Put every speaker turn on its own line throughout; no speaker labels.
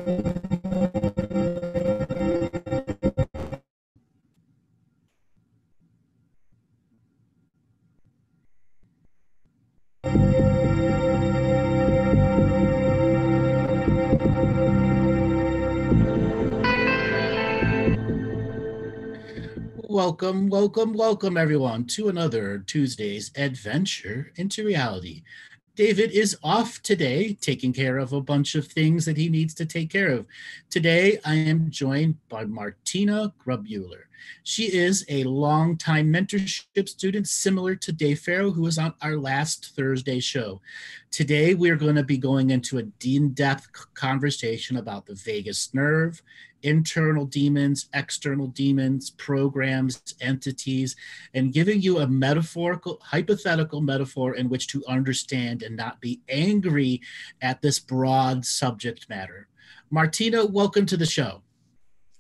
Welcome, welcome, welcome, everyone, to another Tuesday's adventure into reality. David is off today, taking care of a bunch of things that he needs to take care of. Today, I am joined by Martina Grubmueller. She is a longtime mentorship student, similar to Dave Farrow, who was on our last Thursday show. Today, we are going to be going into an in-depth conversation about the vagus nerve, internal demons, external demons, programs, entities, and giving you a metaphorical, hypothetical metaphor in which to understand and not be angry at this broad subject matter. Martina, welcome to the show.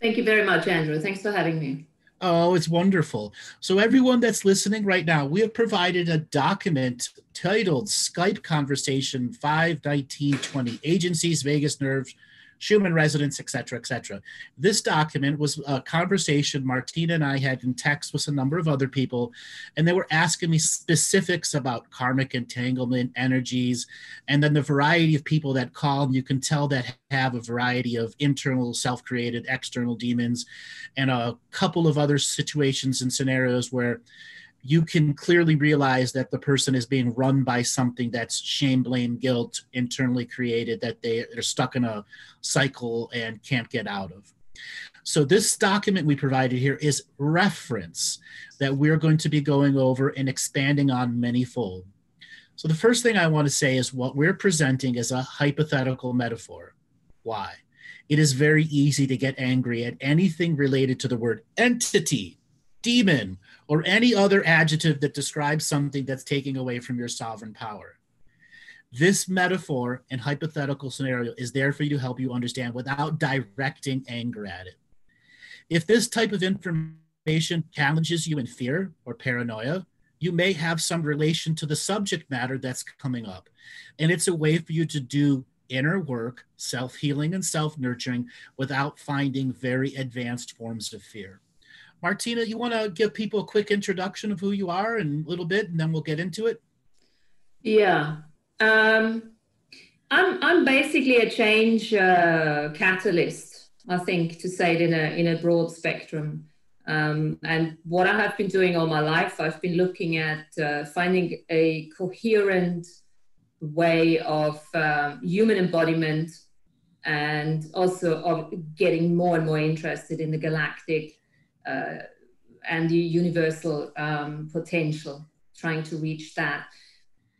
Thank you very much, Andrew. Thanks for having me.
Oh, it's wonderful. So everyone that's listening right now, we have provided a document titled Skype Conversation 51920 Agencies, Vagus Nerves, Schumann Resonance, etc., etc. This document was a conversation Martina and I had in text with a number of other people, and they were asking me specifics about karmic entanglement, energies, and then the variety of people that call, and you can tell that have a variety of internal self-created, external demons, and a couple of other situations and scenarios where you can clearly realize that the person is being run by something that's shame, blame, guilt, internally created, that they're stuck in a cycle and can't get out of. So this document we provided here is reference that we're going to be going over and expanding on manyfold. So the first thing I want to say is what we're presenting is a hypothetical metaphor. Why? It is very easy to get angry at anything related to the word entity, demon, or any other adjective that describes something that's taking away from your sovereign power. This metaphor and hypothetical scenario is there for you to help you understand without directing anger at it. If this type of information challenges you in fear or paranoia, you may have some relation to the subject matter that's coming up. And it's a way for you to do inner work, self-healing and self-nurturing without finding very advanced forms of fear. Martina, you want to give people a quick introduction of who you are and a little bit, and then we'll get into it?
Yeah. I'm basically a change catalyst, I think, to say it in a broad spectrum. And what I have been doing all my life, I've been looking at finding a coherent way of human embodiment, and also of getting more and more interested in the galactic and the universal potential, trying to reach that.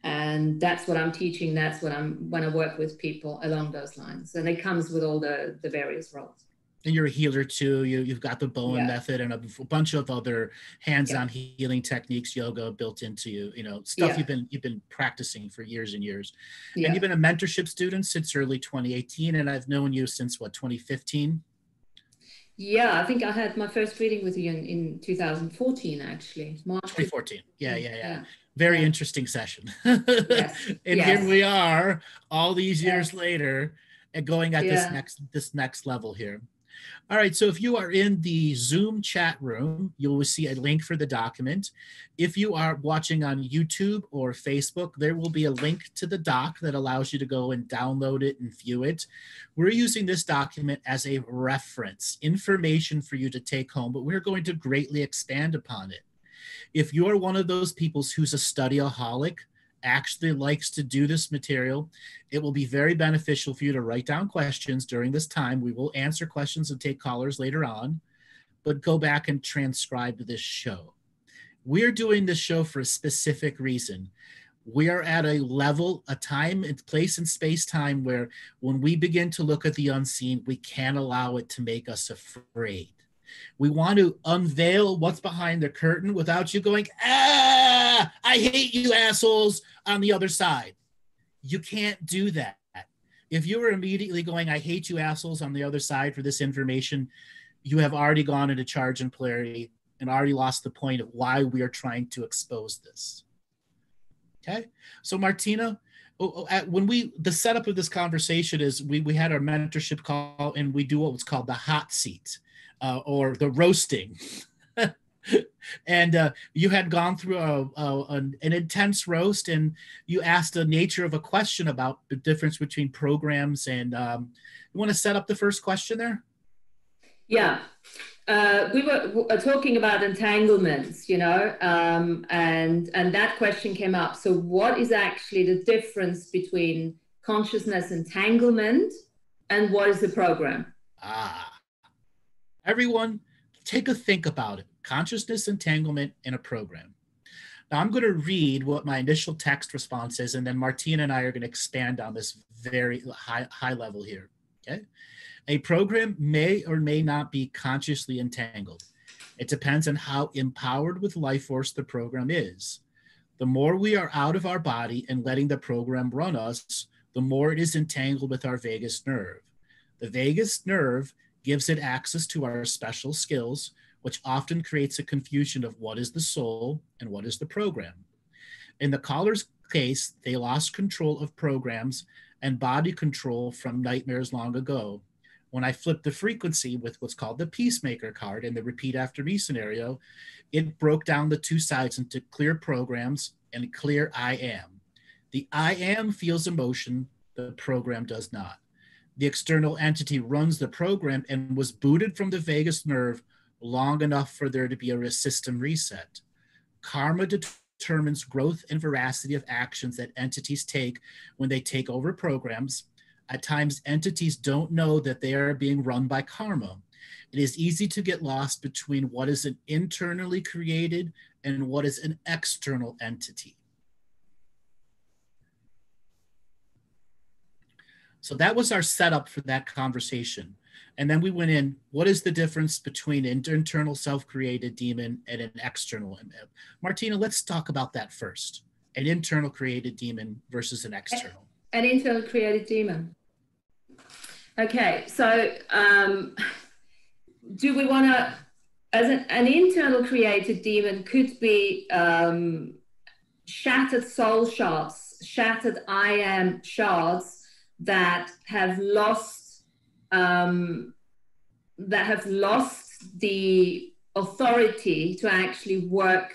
And that's what I'm teaching. That's what when I work with people along those lines. And it comes with all the various roles.
And you're a healer too. You've got the Bowen method and a bunch of other hands-on healing techniques, yoga built into you, stuff you've been practicing for years and years. And you've been a mentorship student since early 2018, and I've known you since 2015?
Yeah, I think I had my first reading with you in 2014, actually. March
2014. Yeah. Very interesting session. Yes. And here we are all these years later and going at this next level here. All right, so if you are in the Zoom chat room, you will see a link for the document. If you are watching on YouTube or Facebook, there will be a link to the doc that allows you to go and download it and view it. We're using this document as a reference, information for you to take home, but we're going to greatly expand upon it. If you're one of those people who's a studyaholic, actually likes to do this material, it will be very beneficial for you to write down questions during this time. We will answer questions and take callers later on, but go back and transcribe this show. We're doing this show for a specific reason. We are at a level, a time, a place and space time where when we begin to look at the unseen, we can't allow it to make us afraid. We want to unveil what's behind the curtain without you going, I hate you assholes on the other side. You can't do that. If you were immediately going, I hate you assholes on the other side for this information, you have already gone into charge and polarity and already lost the point of why we are trying to expose this. Okay? So Martina, The setup of this conversation is we had our mentorship call, and we do what was called the hot seat, or the roasting. And you had gone through an intense roast, and you asked the nature of a question about the difference between programs. And you want to set up the first question there?
Yeah. We were talking about entanglements, and that question came up. So what is actually the difference between consciousness entanglement and what is the program?
Everyone, take a think about it. Consciousness entanglement in a program. Now I'm going to read what my initial text response is, and then Martina and I are going to expand on this very high level here. Okay. A program may or may not be consciously entangled. It depends on how empowered with life force the program is. The more we are out of our body and letting the program run us, the more it is entangled with our vagus nerve. The vagus nerve gives it access to our special skills, which often creates a confusion of what is the soul and what is the program. In the caller's case, they lost control of programs and body control from nightmares long ago. When I flipped the frequency with what's called the peacemaker card in the repeat after me scenario, it broke down the two sides into clear programs and clear I am. The I am feels emotion, the program does not. The external entity runs the program and was booted from the vagus nerve long enough for there to be a system reset. Karma determines growth and veracity of actions that entities take when they take over programs. At times, entities don't know that they are being run by karma. It is easy to get lost between what is an internally created and what is an external entity. So that was our setup for that conversation. And then we went in, what is the difference between an internal self-created demon and an external? Martina, let's talk about that first. An internal created demon versus an external.
An internal created demon. Okay, so do we want to, as an internal created demon could be shattered soul shards, shattered I am shards that have lost the authority to actually work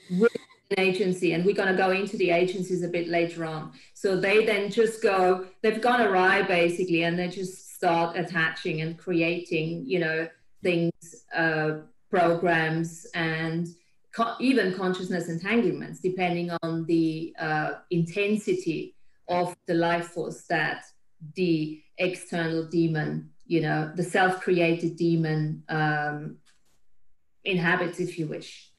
with an agency. And we're going to go into the agencies a bit later on. So they then just go, they've gone awry basically, and they just start attaching and creating, things, programs, and even consciousness entanglements, depending on the intensity of the life force that the external demon, the self-created demon inhabits, if you wish.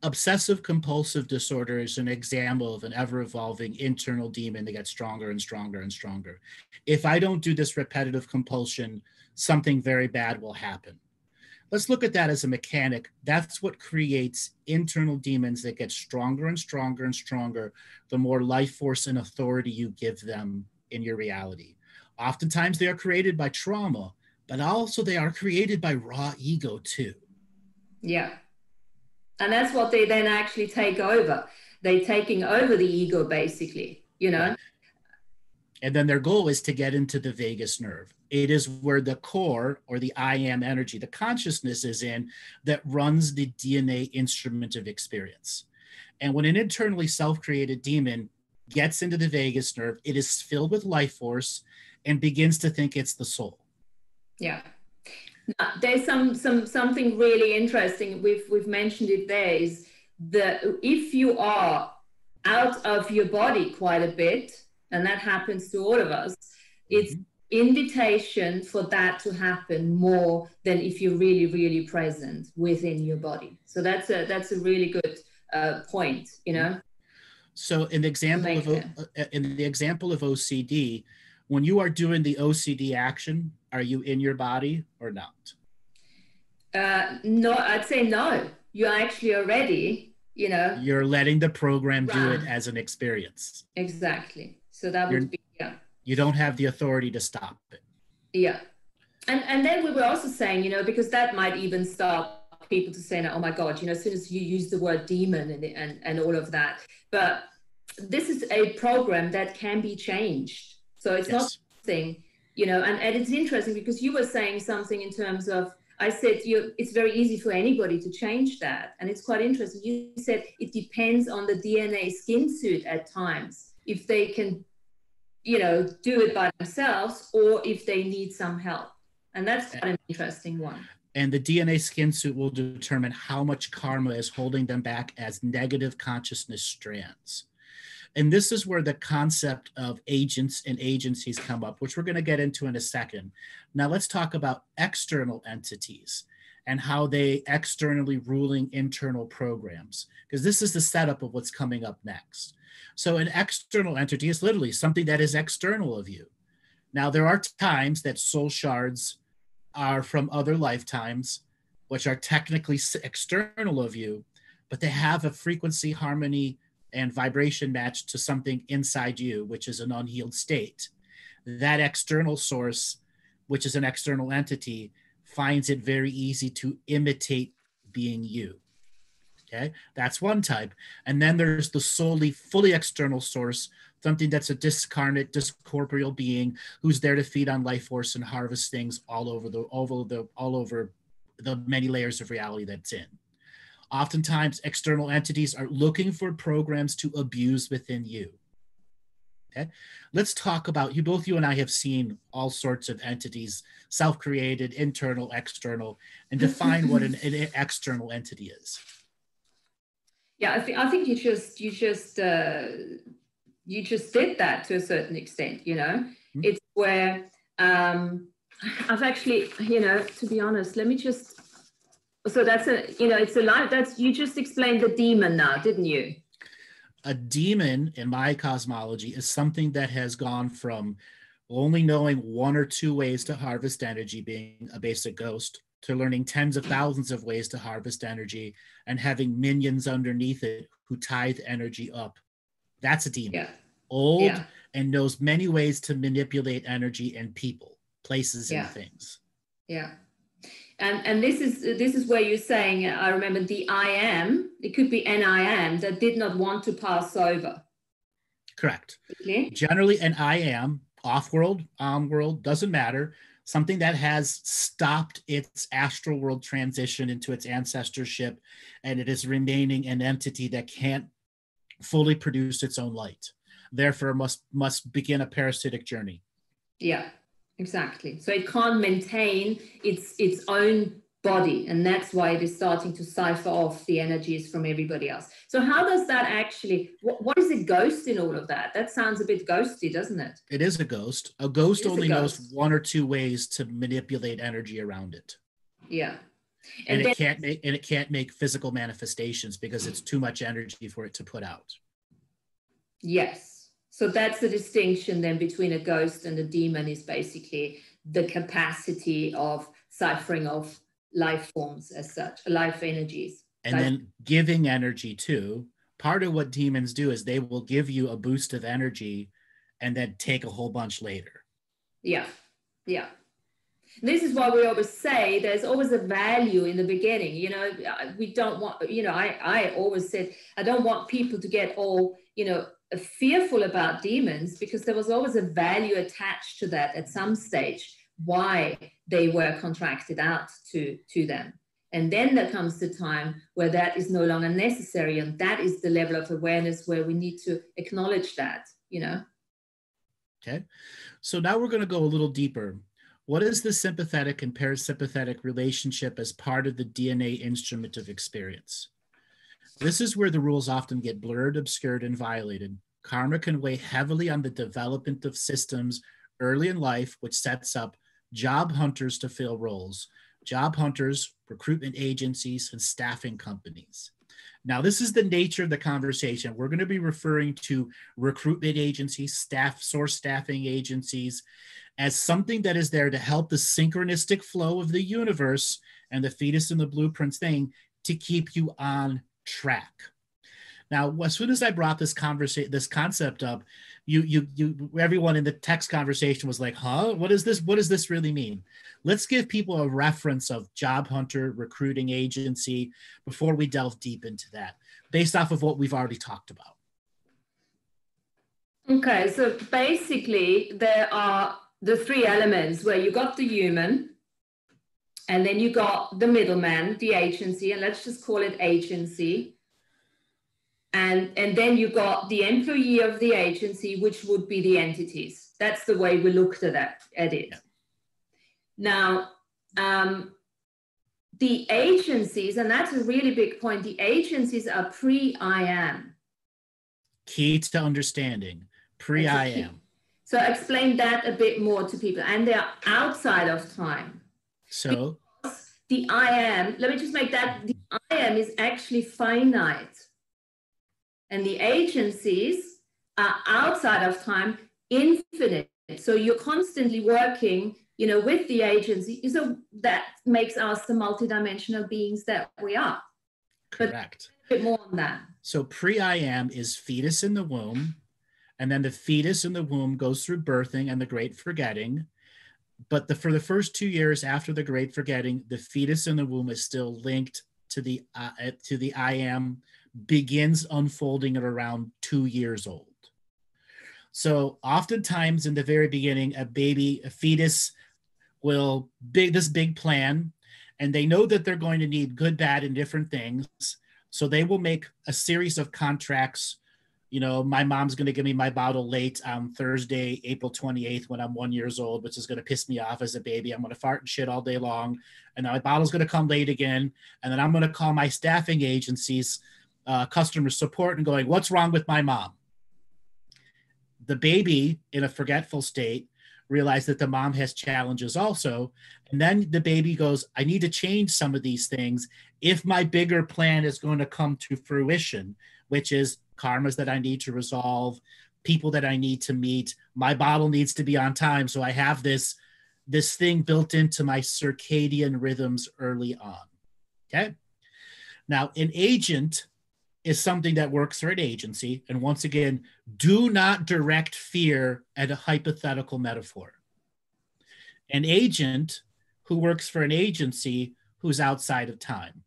Obsessive compulsive disorder is an example of an ever-evolving internal demon that gets stronger and stronger and stronger. If I don't do this repetitive compulsion, something very bad will happen. Let's look at that as a mechanic. That's what creates internal demons that get stronger and stronger and stronger the more life force and authority you give them in your reality. Oftentimes they are created by trauma, but also they are created by raw ego too.
Yeah. And that's what they then actually take over. They're taking over the ego, basically,
Right. And then their goal is to get into the vagus nerve. It is where the core, or the I am energy, the consciousness is in, that runs the DNA instrument of experience. And when an internally self-created demon gets into the vagus nerve, it is filled with life force and begins to think it's the soul.
Yeah. Now, there's something really interesting. We've mentioned it there, is that if you are out of your body quite a bit, and that happens to all of us, it's invitation for that to happen more than if you're really, really present within your body. So that's a really good point,
So in the example of OCD, when you are doing the OCD action, are you in your body or not?
No, I'd say no. You're actually already,
You're letting the program do it as an experience.
Exactly. So that would be, yeah.
You don't have the authority to stop it.
Yeah. And then we were also saying, because that might even start people to say, oh my God, as soon as you use the word demon and all of that. But this is a program that can be changed. So it's not something, you know, and it's interesting because you were saying something in terms of, I said, it's very easy for anybody to change that. And it's quite interesting. You said it depends on the DNA skin suit at times, if they can, you know, do it by themselves or if they need some help. And that's quite an interesting one.
And the DNA skin suit will determine how much karma is holding them back as negative consciousness strands. And this is where the concept of agents and agencies come up, which we're going to get into in a second. Now let's talk about external entities and how they externally ruling internal programs, because this is the setup of what's coming up next. So an external entity is literally something that is external of you. Now there are times that soul shards are from other lifetimes, which are technically external of you, but they have a frequency, harmony, and vibration match to something inside you, which is an unhealed state. That external source, which is an external entity, finds it very easy to imitate being you. Okay, that's one type. And then there's the fully external source, something that's a discarnate, discorporeal being who's there to feed on life force and harvest things all over the many layers of reality that's in. Oftentimes, external entities are looking for programs to abuse within you. Okay, let's talk about, both you and I have seen all sorts of entities, self-created, internal, external, and define what an external entity is.
Yeah, I think you just did that to a certain extent. You know, it's where I've actually, you know, to be honest, let me just. So that's it's a life. You just explained the demon now, didn't you?
A demon in my cosmology is something that has gone from only knowing one or two ways to harvest energy, being a basic ghost, to learning tens of thousands of ways to harvest energy and having minions underneath it who tithe energy up. That's a demon.
Yeah.
Old and knows many ways to manipulate energy and people, places, and things.
Yeah. And this is where you're saying, I remember the I am, it could be an I am that did not want to pass over.
Correct.
Okay.
Generally, an I am, off-world, on-world, doesn't matter, something that has stopped its astral world transition into its ancestorship, and it is remaining an entity that can't fully produce its own light. Therefore, must begin a parasitic journey.
Yeah. Exactly. So it can't maintain its own body, and that's why it is starting to cipher off the energies from everybody else. So how does that actually, what is a ghost in all of that? That sounds a bit ghosty, doesn't it?
It is a ghost. A ghost only knows one or two ways to manipulate energy around it.
Yeah.
And it can't make physical manifestations because it's too much energy for it to put out.
Yes. So that's the distinction then between a ghost and a demon, is basically the capacity of ciphering of life forms as such, life energies.
And then giving energy too. Part of what demons do is they will give you a boost of energy and then take a whole bunch later.
Yeah, yeah. This is why we always say there's always a value in the beginning. You know, we don't want, you know, I always said, I don't want people to get all, you know, fearful about demons, because there was always a value attached to that at some stage, why they were contracted out to them. And then there comes the time where that is no longer necessary. And that is the level of awareness where we need to acknowledge that, you know.
Okay. So now we're going to go a little deeper. What is the sympathetic and parasympathetic relationship as part of the DNA instrument of experience? This is where the rules often get blurred, obscured, and violated. Karma can weigh heavily on the development of systems early in life, which sets up job hunters to fill roles. Job hunters, recruitment agencies, and staffing companies. Now, this is the nature of the conversation. We're going to be referring to recruitment agencies, source staffing agencies, as something that is there to help the synchronistic flow of the universe and the fetus in the blueprints thing to keep you on track. Now, as soon as I brought this concept up, everyone in the text conversation was like, huh? What is this? What does this really mean? Let's give people a reference of job hunter, recruiting agency, before we delve deep into that, based off of what we've already talked about.
Okay, so basically there are the three elements where you got the human, and then you got the middleman, the agency, and let's just call it agency. And then you got the employee of the agency, which would be the entities. That's the way we looked at it. Yeah. Now, the agencies, and that's a really big point, the agencies are pre-I am.
Key to understanding, pre-I am.
So explain that a bit more to people. And they're outside of time.
So
because the I am, let me just make that, the I am is actually finite. And the agencies are outside of time, infinite. So you're constantly working, with the agency. So that makes us the multidimensional beings that we are.
Correct.
But a bit more on that.
So pre-I am is fetus in the womb. And then the fetus in the womb goes through birthing and the great forgetting. But for the first 2 years after the great forgetting, the fetus in the womb is still linked to the I am, begins unfolding at around 2 years old. So oftentimes in the very beginning, a fetus will this big plan, and they know that they're going to need good, bad, and different things. So they will make a series of contracts. My mom's going to give me my bottle late on Thursday, April 28th, when I'm 1 year old, which is going to piss me off as a baby. I'm going to fart and shit all day long. And then my bottle's going to come late again. And then I'm going to call my staffing agencies, customer support, and going, what's wrong with my mom? The baby, in a forgetful state, realizes that the mom has challenges also. And then the baby goes, I need to change some of these things if my bigger plan is going to come to fruition, which is karmas that I need to resolve, people that I need to meet. My bottle needs to be on time. So I have this thing built into my circadian rhythms early on. Okay. Now, an agent is something that works for an agency. And once again, do not direct fear at a hypothetical metaphor. An agent who works for an agency who's outside of time.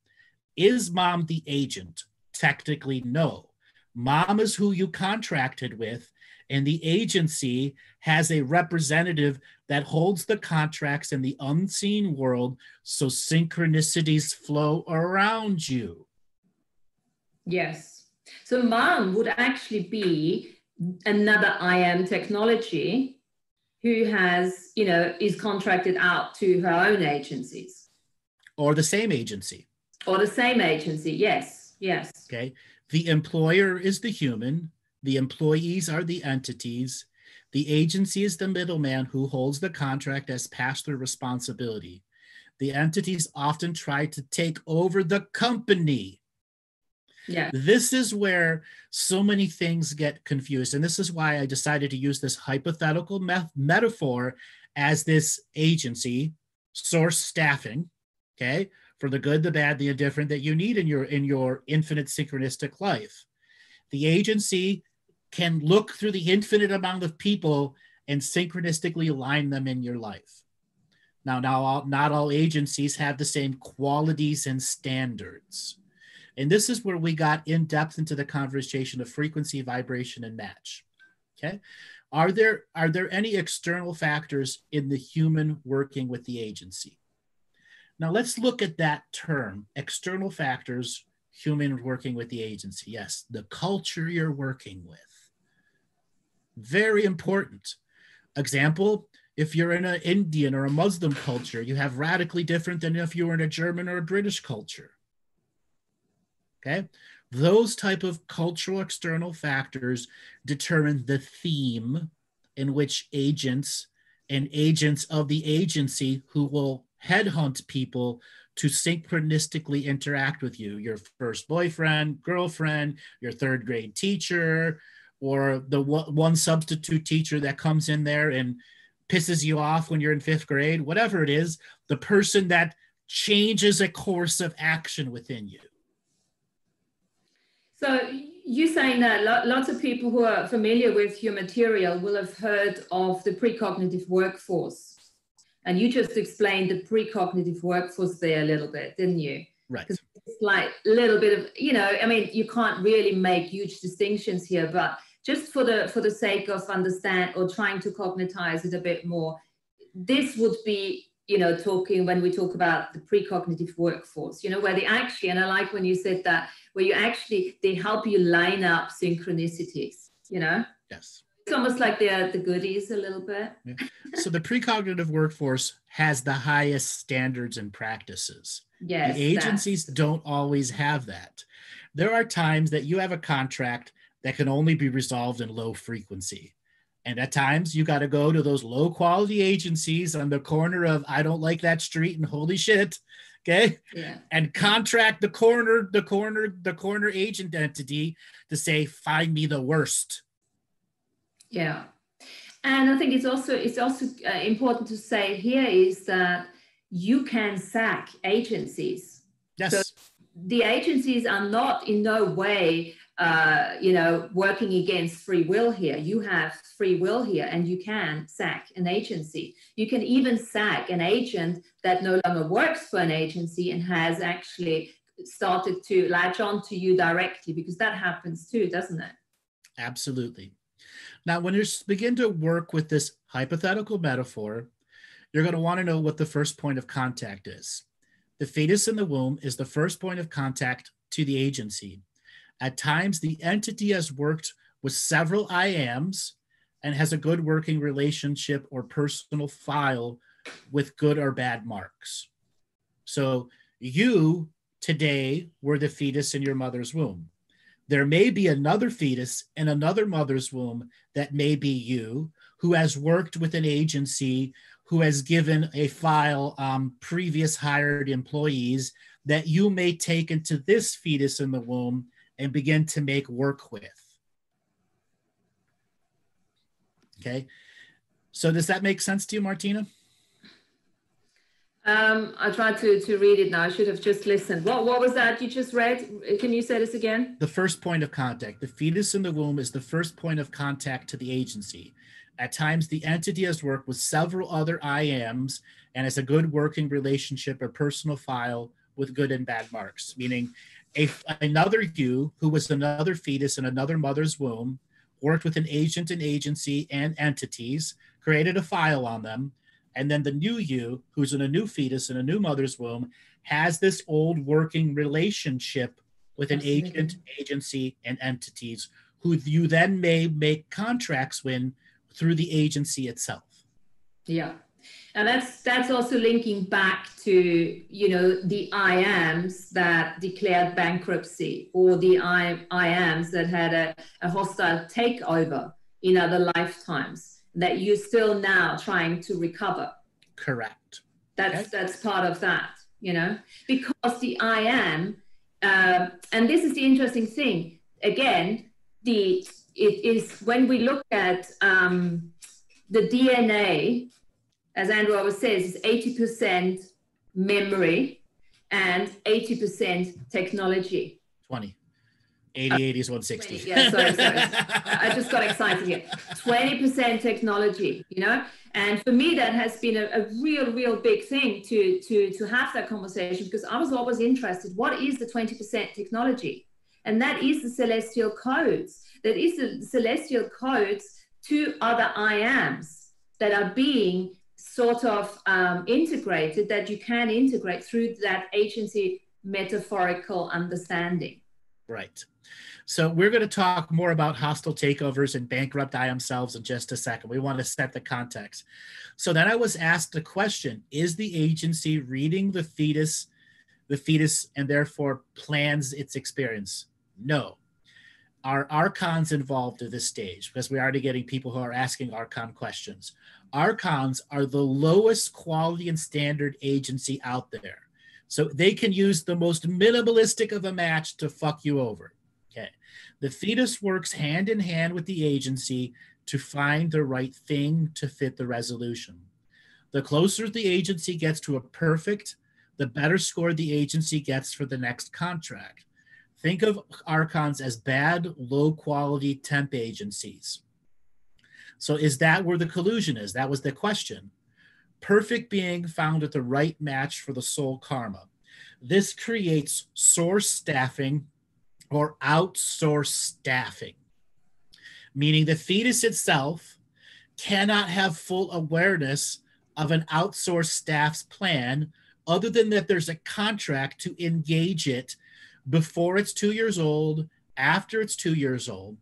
Is mom the agent? Technically, no. Mom is who you contracted with, and the agency has a representative that holds the contracts in the unseen world, so synchronicities flow around you.
Yes. So mom would actually be another I am technology who has, is contracted out to her own agencies.
Or the same agency.
Or the same agency, yes, yes.
Okay. The employer is the human. The employees are the entities. The agency is the middleman who holds the contract as pass-through responsibility. The entities often try to take over the company.
Yeah.
This is where so many things get confused. And this is why I decided to use this hypothetical metaphor as this agency, source staffing, okay, for the good, the bad, the indifferent that you need in your infinite synchronistic life. The agency can look through the infinite amount of people and synchronistically align them in your life. Now, not all agencies have the same qualities and standards. And this is where we got in depth into the conversation of frequency, vibration, and match. Okay. Are there any external factors in the human working with the agency? Now let's look at that term, external factors, human working with the agency. Yes, the culture you're working with. Very important. Example, if you're in an Indian or a Muslim culture, you have radically different than if you were in a German or a British culture. Okay, those type of cultural external factors determine the theme in which agents and agents of the agency who will headhunt people to synchronistically interact with you, your first boyfriend, girlfriend, your third grade teacher, or the one substitute teacher that comes in there and pisses you off when you're in fifth grade, whatever it is, the person that changes a course of action within you.
So you're saying that lots of people who are familiar with your material will have heard of the precognitive workforce. And you just explained the precognitive workforce there a little bit, didn't you?
Right.
It's like a little bit of, you can't really make huge distinctions here, but just for the sake of understand or trying to cognitize it a bit more, this would be, you know, talking when we talk about the precognitive workforce, you know, where they actually, and I like when you said that, where you actually, they help you line up synchronicities, you know?
Yes.
It's almost like they're the goodies a little bit.
Yeah. So the precognitive workforce has the highest standards and practices.
Yes,
the agencies don't always have that. There are times that you have a contract that can only be resolved in low frequency. And at times you got to go to those low quality agencies on the corner of, I don't like that street and holy shit. Okay.
Yeah.
And contract the corner agent entity to say, find me the worst.
Yeah. And I think it's also important to say here is that you can sack agencies.
Yes.
So the agencies are not in no way, you know, working against free will here. You have free will here, and you can sack an agency. You can even sack an agent that no longer works for an agency and has actually started to latch on to you directly, because that happens too, doesn't it?
Absolutely. Now, when you begin to work with this hypothetical metaphor, you're going to want to know what the first point of contact is. The fetus in the womb is the first point of contact to the agency. At times, the entity has worked with several I ams and has a good working relationship or personal file with good or bad marks. So you today were the fetus in your mother's womb. There may be another fetus in another mother's womb that may be you, who has worked with an agency, who has given a file previous hired employees that you may take into this fetus in the womb and begin to make work with. Okay. So does that make sense to you, Martina?
I tried to read it now. I should have just listened. What was that you just read? Can you say this again?
The first point of contact. The fetus in the womb is the first point of contact to the agency. At times, the entity has worked with several other I ams and has a good working relationship or personal file with good and bad marks, meaning another you who was another fetus in another mother's womb, worked with an agent and agency and entities, created a file on them, and then the new you, who's in a new fetus in a new mother's womb, has this old working relationship with an agent, agency, and entities who you then may make contracts with through the agency itself.
Yeah. And that's also linking back to, you know, the I ams that declared bankruptcy, or the I ams that had a hostile takeover in other lifetimes that you're still now trying to recover.
Correct.
That's part of that, you know, because the I am, and this is the interesting thing, again, it is when we look at the DNA, as Andrew always says, is 80% memory and 80% technology.
20. 80 is 160.
20, yeah, sorry. I just got excited here. 20% technology, you know? And for me, that has been a real big thing to have that conversation, because I was always interested, what is the 20% technology? And that is the celestial codes. That is the celestial codes to other I ams that are being sort of integrated, that you can integrate through that agency metaphorical understanding.
Right. So we're going to talk more about hostile takeovers and bankrupt I themselves in just a second. We want to set the context. So then I was asked the question, is the agency reading the fetus and therefore plans its experience? No. Are archons involved at this stage? Because we're already getting people who are asking archon questions. Archons are the lowest quality and standard agency out there. So they can use the most minimalistic of a match to fuck you over. Okay. The fetus works hand in hand with the agency to find the right thing to fit the resolution. The closer the agency gets to a perfect, the better score the agency gets for the next contract. Think of archons as bad, low-quality temp agencies. So is that where the collusion is? That was the question. Perfect being found at the right match for the soul karma. This creates source staffing or outsource staffing. meaning the fetus itself cannot have full awareness of an outsourced staff's plan, other than that there's a contract to engage it before it's 2 years old, after it's 2 years old.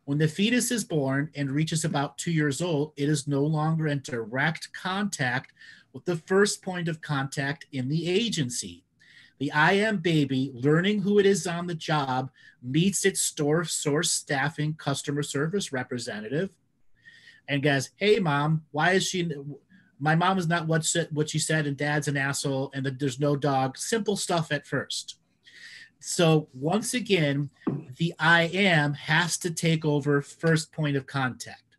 When the fetus is born and reaches about 2 years old, it is no longer in direct contact with the first point of contact in the agency. The I am baby, learning who it is on the job, meets its source staffing customer service representative and goes, hey, mom, why is she... My mom is not what she said, and dad's an asshole, and that there's no dog. Simple stuff at first. So once again, the I am has to take over first point of contact.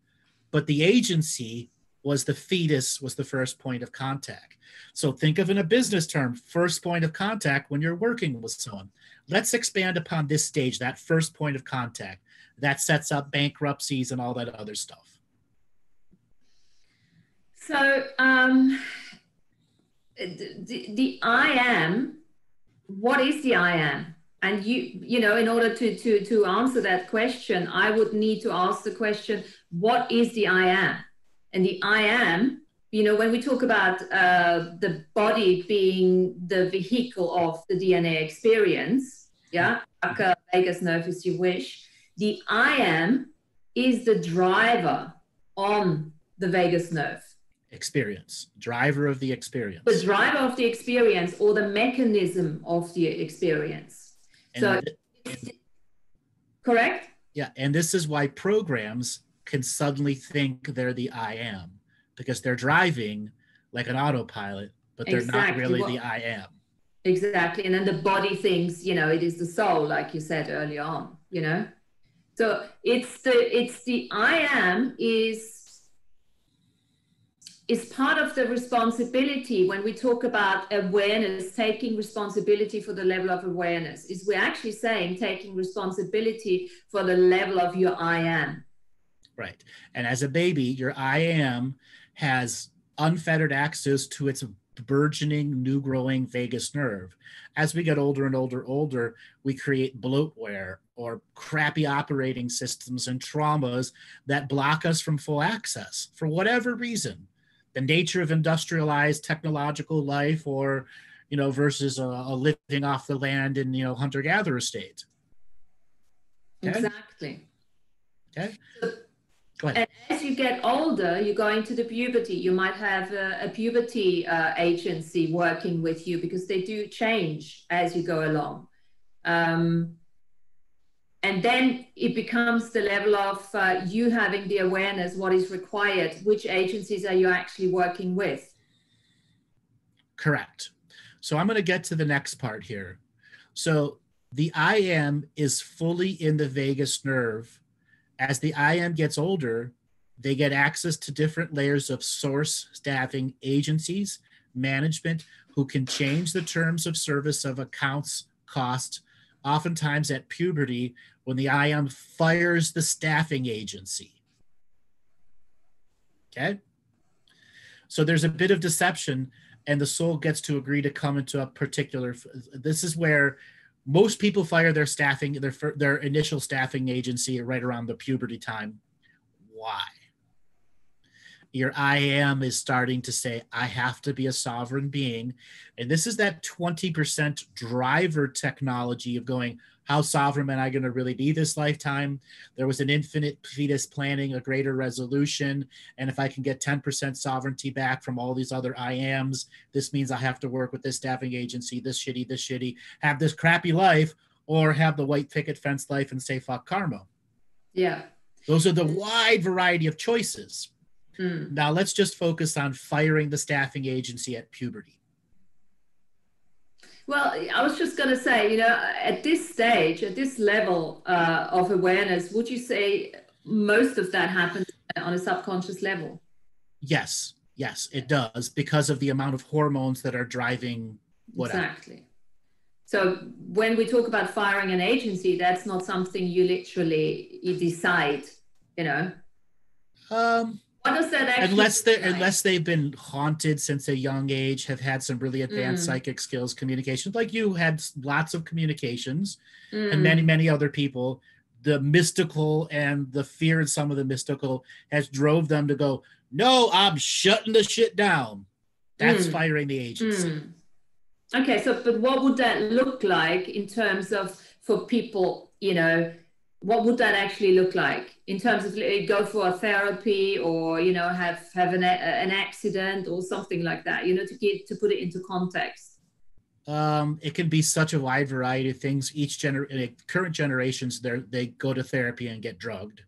But the agency was the fetus, was the first point of contact. So think of in a business term, first point of contact when you're working with someone. Let's expand upon this stage, that first point of contact. That sets up bankruptcies and all that other stuff.
So the I am, what is the I am? And you know, in order to answer that question, I would need to ask the question, what is the I am? And the I am, you know, when we talk about the body being the vehicle of the DNA experience, yeah, like a vagus nerve if you wish, the I am is the driver on the vagus nerve.
Experience, driver of the experience.
The driver of the experience, or the mechanism of the experience. And correct?
Yeah, and this is why programs can suddenly think they're the I am, because they're driving like an autopilot, but they're not really the I am.
Exactly, and then the body thinks, you know, it is the soul, like you said earlier on, you know? So it's the I am is part of the responsibility. When we talk about awareness, taking responsibility for the level of awareness, is we're actually saying taking responsibility for the level of your I am.
Right. And as a baby, your I am has unfettered access to its burgeoning, new growing vagus nerve. As we get older and older, we create bloatware or crappy operating systems and traumas that block us from full access for whatever reason. The nature of industrialized technological life, or, you know, versus a living off the land in, you know, hunter-gatherer state.
Okay? Exactly.
Okay. Go ahead.
And as you get older, you go into the puberty. You might have a puberty agency working with you, because they do change as you go along. And then it becomes the level of you having the awareness, what is required, which agencies are you actually working with?
Correct. So I'm going to get to the next part here. So the I am is fully in the vagus nerve. As the I am gets older, they get access to different layers of source staffing agencies, management, who can change the terms of service of accounts, cost, oftentimes at puberty, when the I am fires the staffing agency. Okay? So there's a bit of deception, and the soul gets to agree to come into a particular... This is where most people fire their staffing, their initial staffing agency right around the puberty time. Why? Your I am is starting to say, I have to be a sovereign being. And this is that 20% driver technology of going, how sovereign am I going to really be this lifetime? There was an infinite fetus planning, a greater resolution. And if I can get 10% sovereignty back from all these other I ams, this means I have to work with this staffing agency, this shitty, have this crappy life, or have the white picket fence life and say, fuck karma.
Yeah.
Those are the wide variety of choices. Now let's just focus on firing the staffing agency at puberty.
Well, I was just going to say, you know, at this stage, at this level of awareness, would you say most of that happens on a subconscious level?
Yes, it does, because of the amount of hormones that are driving whatever.
Exactly. So when we talk about firing an agency, that's not something you decide, you know? What does that actually
unless they've been haunted since a young age, have had some really advanced psychic skills, communication, like you had lots of communications, and many other people. the mystical and the fear in some of the mystical has drove them to go, no, I'm shutting the shit down. That's firing the agency.
Okay, so but what would that look like in terms of for people, you know, what would that actually look like in terms of go for a therapy or, you know, have an accident or something like that, you know, to put it into context?
It can be such a wide variety of things. Current generations, they go to therapy and get drugged.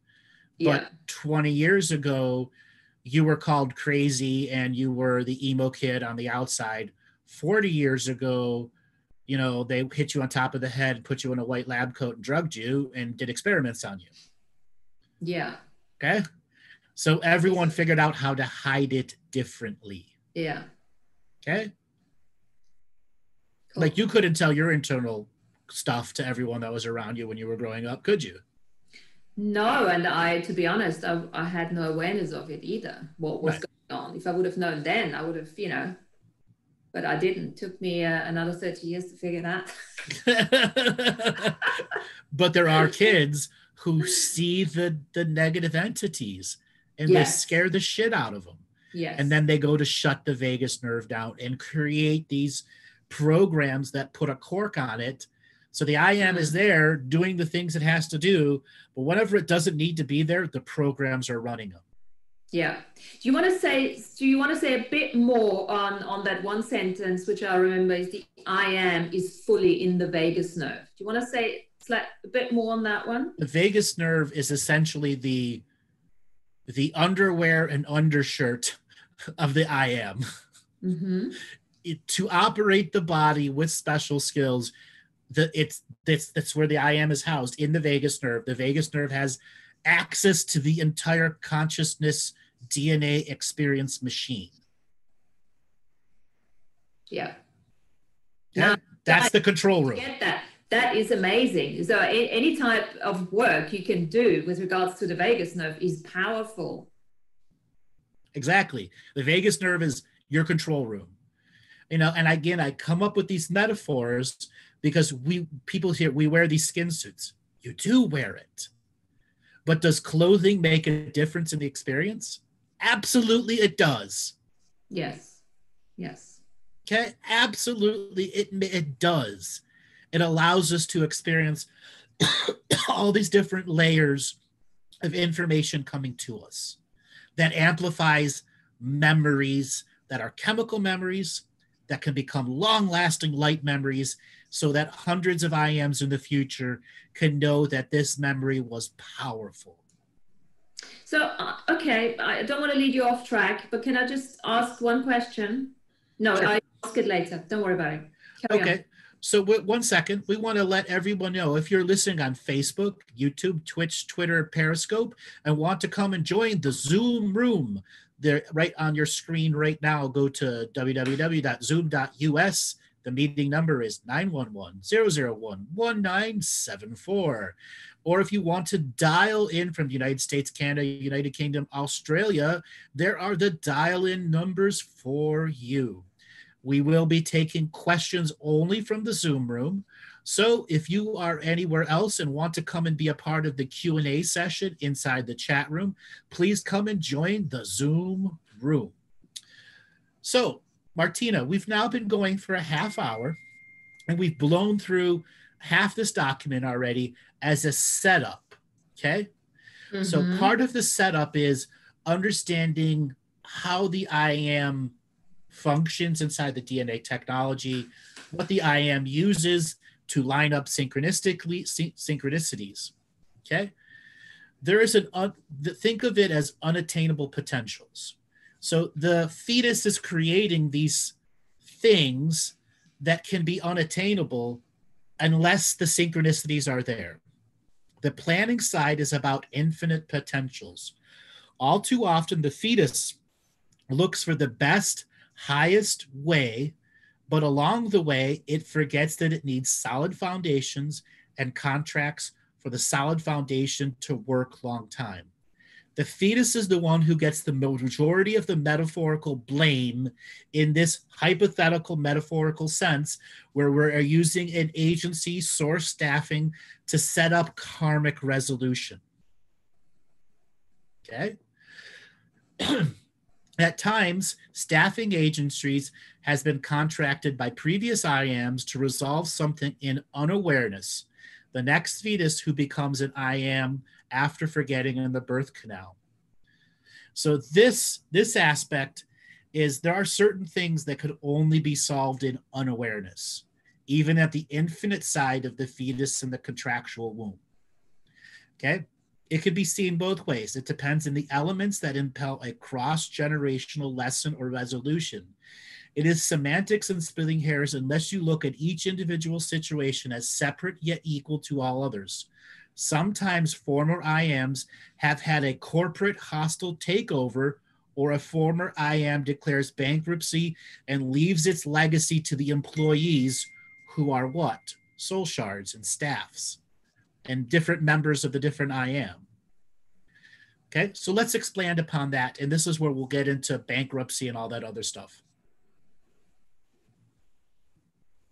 Yeah.
But 20 years ago, you were called crazy and you were the emo kid on the outside. 40 years ago, you know, they hit you on top of the head, put you in a white lab coat and drugged you and did experiments on you.
Yeah.
Okay. So everyone figured out how to hide it differently.
Yeah.
Okay.
Cool.
Like you couldn't tell your internal stuff to everyone that was around you when you were growing up, could you?
No, and to be honest, I had no awareness of it either, what was going on. If I would have known then, I would have, you know, but I didn't. It took me another 30 years to figure that.
But there are kids who see the negative entities and they scare the shit out of them.
Yes.
And then they go to shut the vagus nerve down and create these programs that put a cork on it. So the I am is there doing the things it has to do, but whenever it doesn't need to be there, the programs are running them.
Yeah. Do you want to say a bit more on that one sentence, which I remember is the I am is fully in the vagus nerve? Do you want to say a bit more on that one?
The vagus nerve is essentially the underwear and undershirt of the I am.
Mm-hmm.
To operate the body with special skills, that's where the I am is housed, in the vagus nerve. The vagus nerve has access to the entire consciousness DNA experience machine.
Yeah.
Now, that's the control room.
Get that. That is amazing. So any type of work you can do with regards to the vagus nerve is powerful.
Exactly. The vagus nerve is your control room. You know, and again, I come up with these metaphors because people here, we wear these skin suits. You do wear it. But does clothing make a difference in the experience? Absolutely, it does.
Yes. Yes.
Okay, absolutely, it does. It allows us to experience all these different layers of information coming to us that amplifies memories that are chemical memories that can become long-lasting light memories, so that hundreds of IMs in the future can know that this memory was powerful.
So, okay, I don't want to lead you off track, but can I just ask one question? No, sure. I'll ask it later. Don't worry about it. Carry on.
So 1 second, we want to let everyone know, if you're listening on Facebook, YouTube, Twitch, Twitter, Periscope, and want to come and join the Zoom room, they're right on your screen right now. Go to www.zoom.us. The meeting number is 911-001-1974. Or if you want to dial in from the United States, Canada, United Kingdom, Australia, there are the dial-in numbers for you. We will be taking questions only from the Zoom room. So if you are anywhere else and want to come and be a part of the Q&A session inside the chat room, please come and join the Zoom room. So, Martina, we've now been going for a half hour, and we've blown through half this document already as a setup, okay? Mm-hmm. So part of the setup is understanding how the I am functions inside the DNA technology, what the I am uses to line up synchronicities, okay? There is think of it as unattainable potentials. So the fetus is creating these things that can be unattainable unless the synchronicities are there. The planning side is about infinite potentials. All too often, the fetus looks for the best, highest way, but along the way, it forgets that it needs solid foundations and contracts for the solid foundation to work long time. The fetus is the one who gets the majority of the metaphorical blame in this hypothetical metaphorical sense, where we're using an agency, source staffing to set up karmic resolution. Okay. At times, staffing agencies has been contracted by previous IAMs to resolve something in unawareness. The next fetus who becomes an IAM after forgetting in the birth canal. So this aspect is, there are certain things that could only be solved in unawareness, even at the infinite side of the fetus in the contractual womb. Okay. It could be seen both ways. It depends on the elements that impel a cross-generational lesson or resolution. It is semantics and splitting hairs unless you look at each individual situation as separate yet equal to all others. Sometimes former IAMs have had a corporate hostile takeover, or a former IAM declares bankruptcy and leaves its legacy to the employees, who are what? Soul shards and staffs and different members of the different IAM. Okay, so let's expand upon that. And this is where we'll get into bankruptcy and all that other stuff.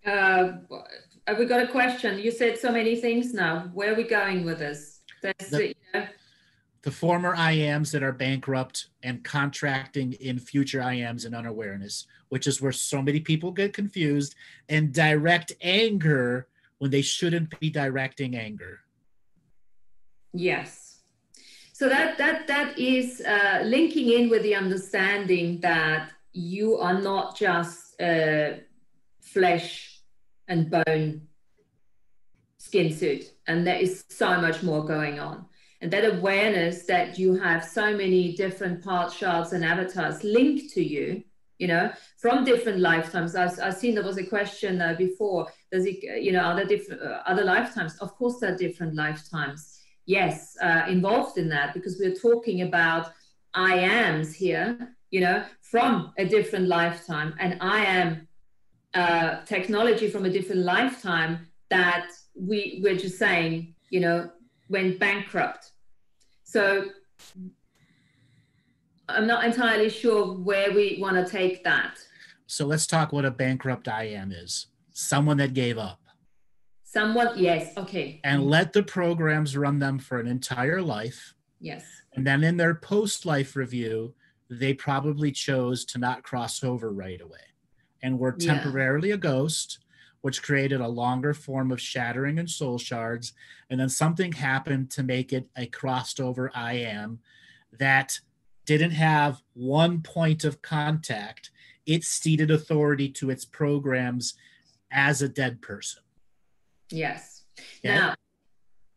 We got a question. You said so many things now. Where are we going with this?
The former IAMs that are bankrupt and contracting in future IAMs in unawareness, which is where so many people get confused and direct anger when they shouldn't be directing anger.
Yes. So that is linking in with the understanding that you are not just flesh and bone skin suit, and there is so much more going on. And that awareness that you have so many different parts, shards, and avatars linked to you, you know, from different lifetimes. I've seen there was a question before. Does it, you know, are there different other lifetimes? Of course, there are different lifetimes. Yes, involved in that, because we're talking about IAMs here, you know, from a different lifetime, and I am technology from a different lifetime that we're just saying, you know, went bankrupt. So I'm not entirely sure where we want to take that.
So let's talk what a bankrupt IAM is. Someone that gave up.
Someone, yes, okay.
And let the programs run them for an entire life.
Yes.
And then in their post-life review, they probably chose to not cross over right away and were temporarily a ghost, which created a longer form of shattering and soul shards. And then something happened to make it a crossed over IAM that didn't have one point of contact. It ceded authority to its programs as a dead person.
Yes. Yeah. Now,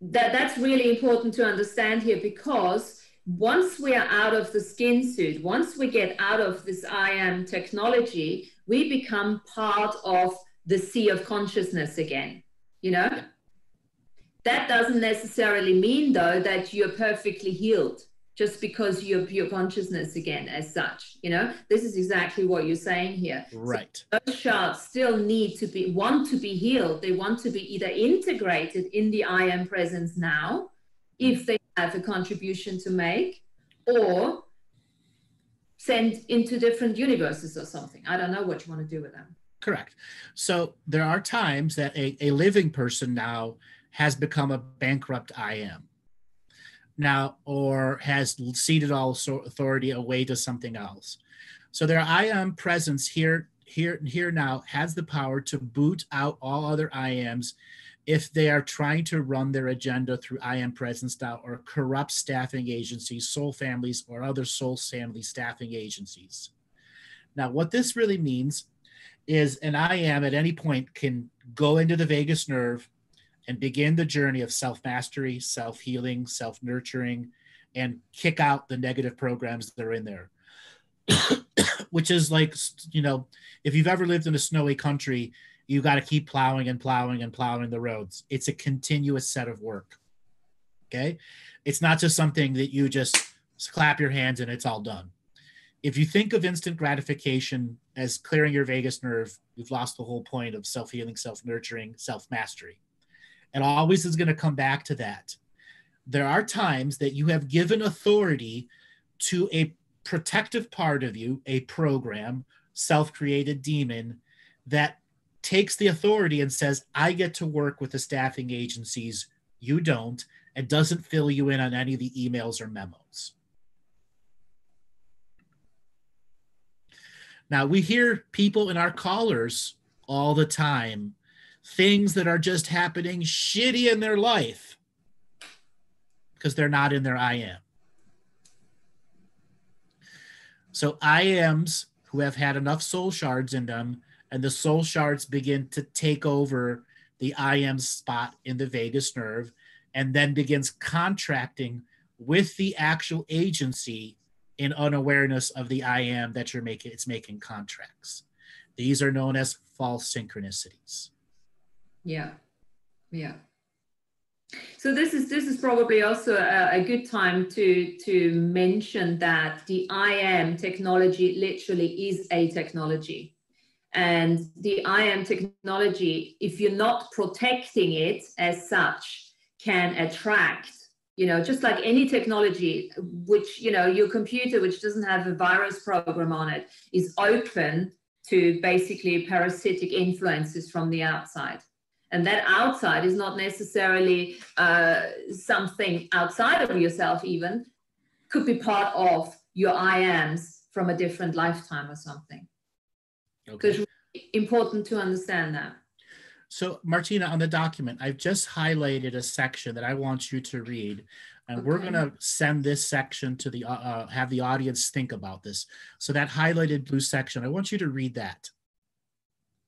that's really important to understand here, because once we are out of the skin suit, once we get out of this IAM technology, we become part of the sea of consciousness again, you know? That doesn't necessarily mean, though, that you're perfectly healed just because you're pure consciousness again as such, you know? This is exactly what you're saying here.
Right.
So those shards still want to be healed. They want to be either integrated in the I am presence now, if they have a contribution to make, or sent into different universes or something. I don't know what you want to do with them.
Correct. So there are times that a living person now has become a bankrupt IAM now, or has ceded all authority away to something else. So their IAM presence here now has the power to boot out all other IAMs if they are trying to run their agenda through IAM presence now, or corrupt staffing agencies, soul families, or other soul family staffing agencies. Now, what this really means is an IAM at any point can go into the vagus nerve and begin the journey of self-mastery, self-healing, self-nurturing, and kick out the negative programs that are in there. Which is like, you know, if you've ever lived in a snowy country, you got to keep plowing and plowing and plowing the roads. It's a continuous set of work. Okay. It's not just something that you just clap your hands and it's all done. If you think of instant gratification as clearing your vagus nerve, you've lost the whole point of self-healing, self-nurturing, self-mastery. It always is going to come back to that. there are times that you have given authority to a protective part of you, a program, self-created demon, that takes the authority and says, I get to work with the staffing agencies, you don't, and doesn't fill you in on any of the emails or memos. Now, we hear people in our callers all the time, things that are just happening shitty in their life because they're not in their I am. So I ams who have had enough soul shards in them, and the soul shards begin to take over the I am spot in the vagus nerve, and then begins contracting with the actual agency in unawareness of the I am that it's making contracts. These are known as false synchronicities.
Yeah, yeah. So this is probably also a good time to mention that the I am technology literally is a technology. And the I am technology, if you're not protecting it as such, can attract, just like any technology, which, your computer, which doesn't have a virus program on it, is open to basically parasitic influences from the outside. And that outside is not necessarily something outside of yourself even, could be part of your I ams from a different lifetime or something. Okay. So it's really important to understand that.
So Martina, on the document, I've just highlighted a section that I want you to read, and we're going to send this section to the, have the audience think about this. So that highlighted blue section, I want you to read that.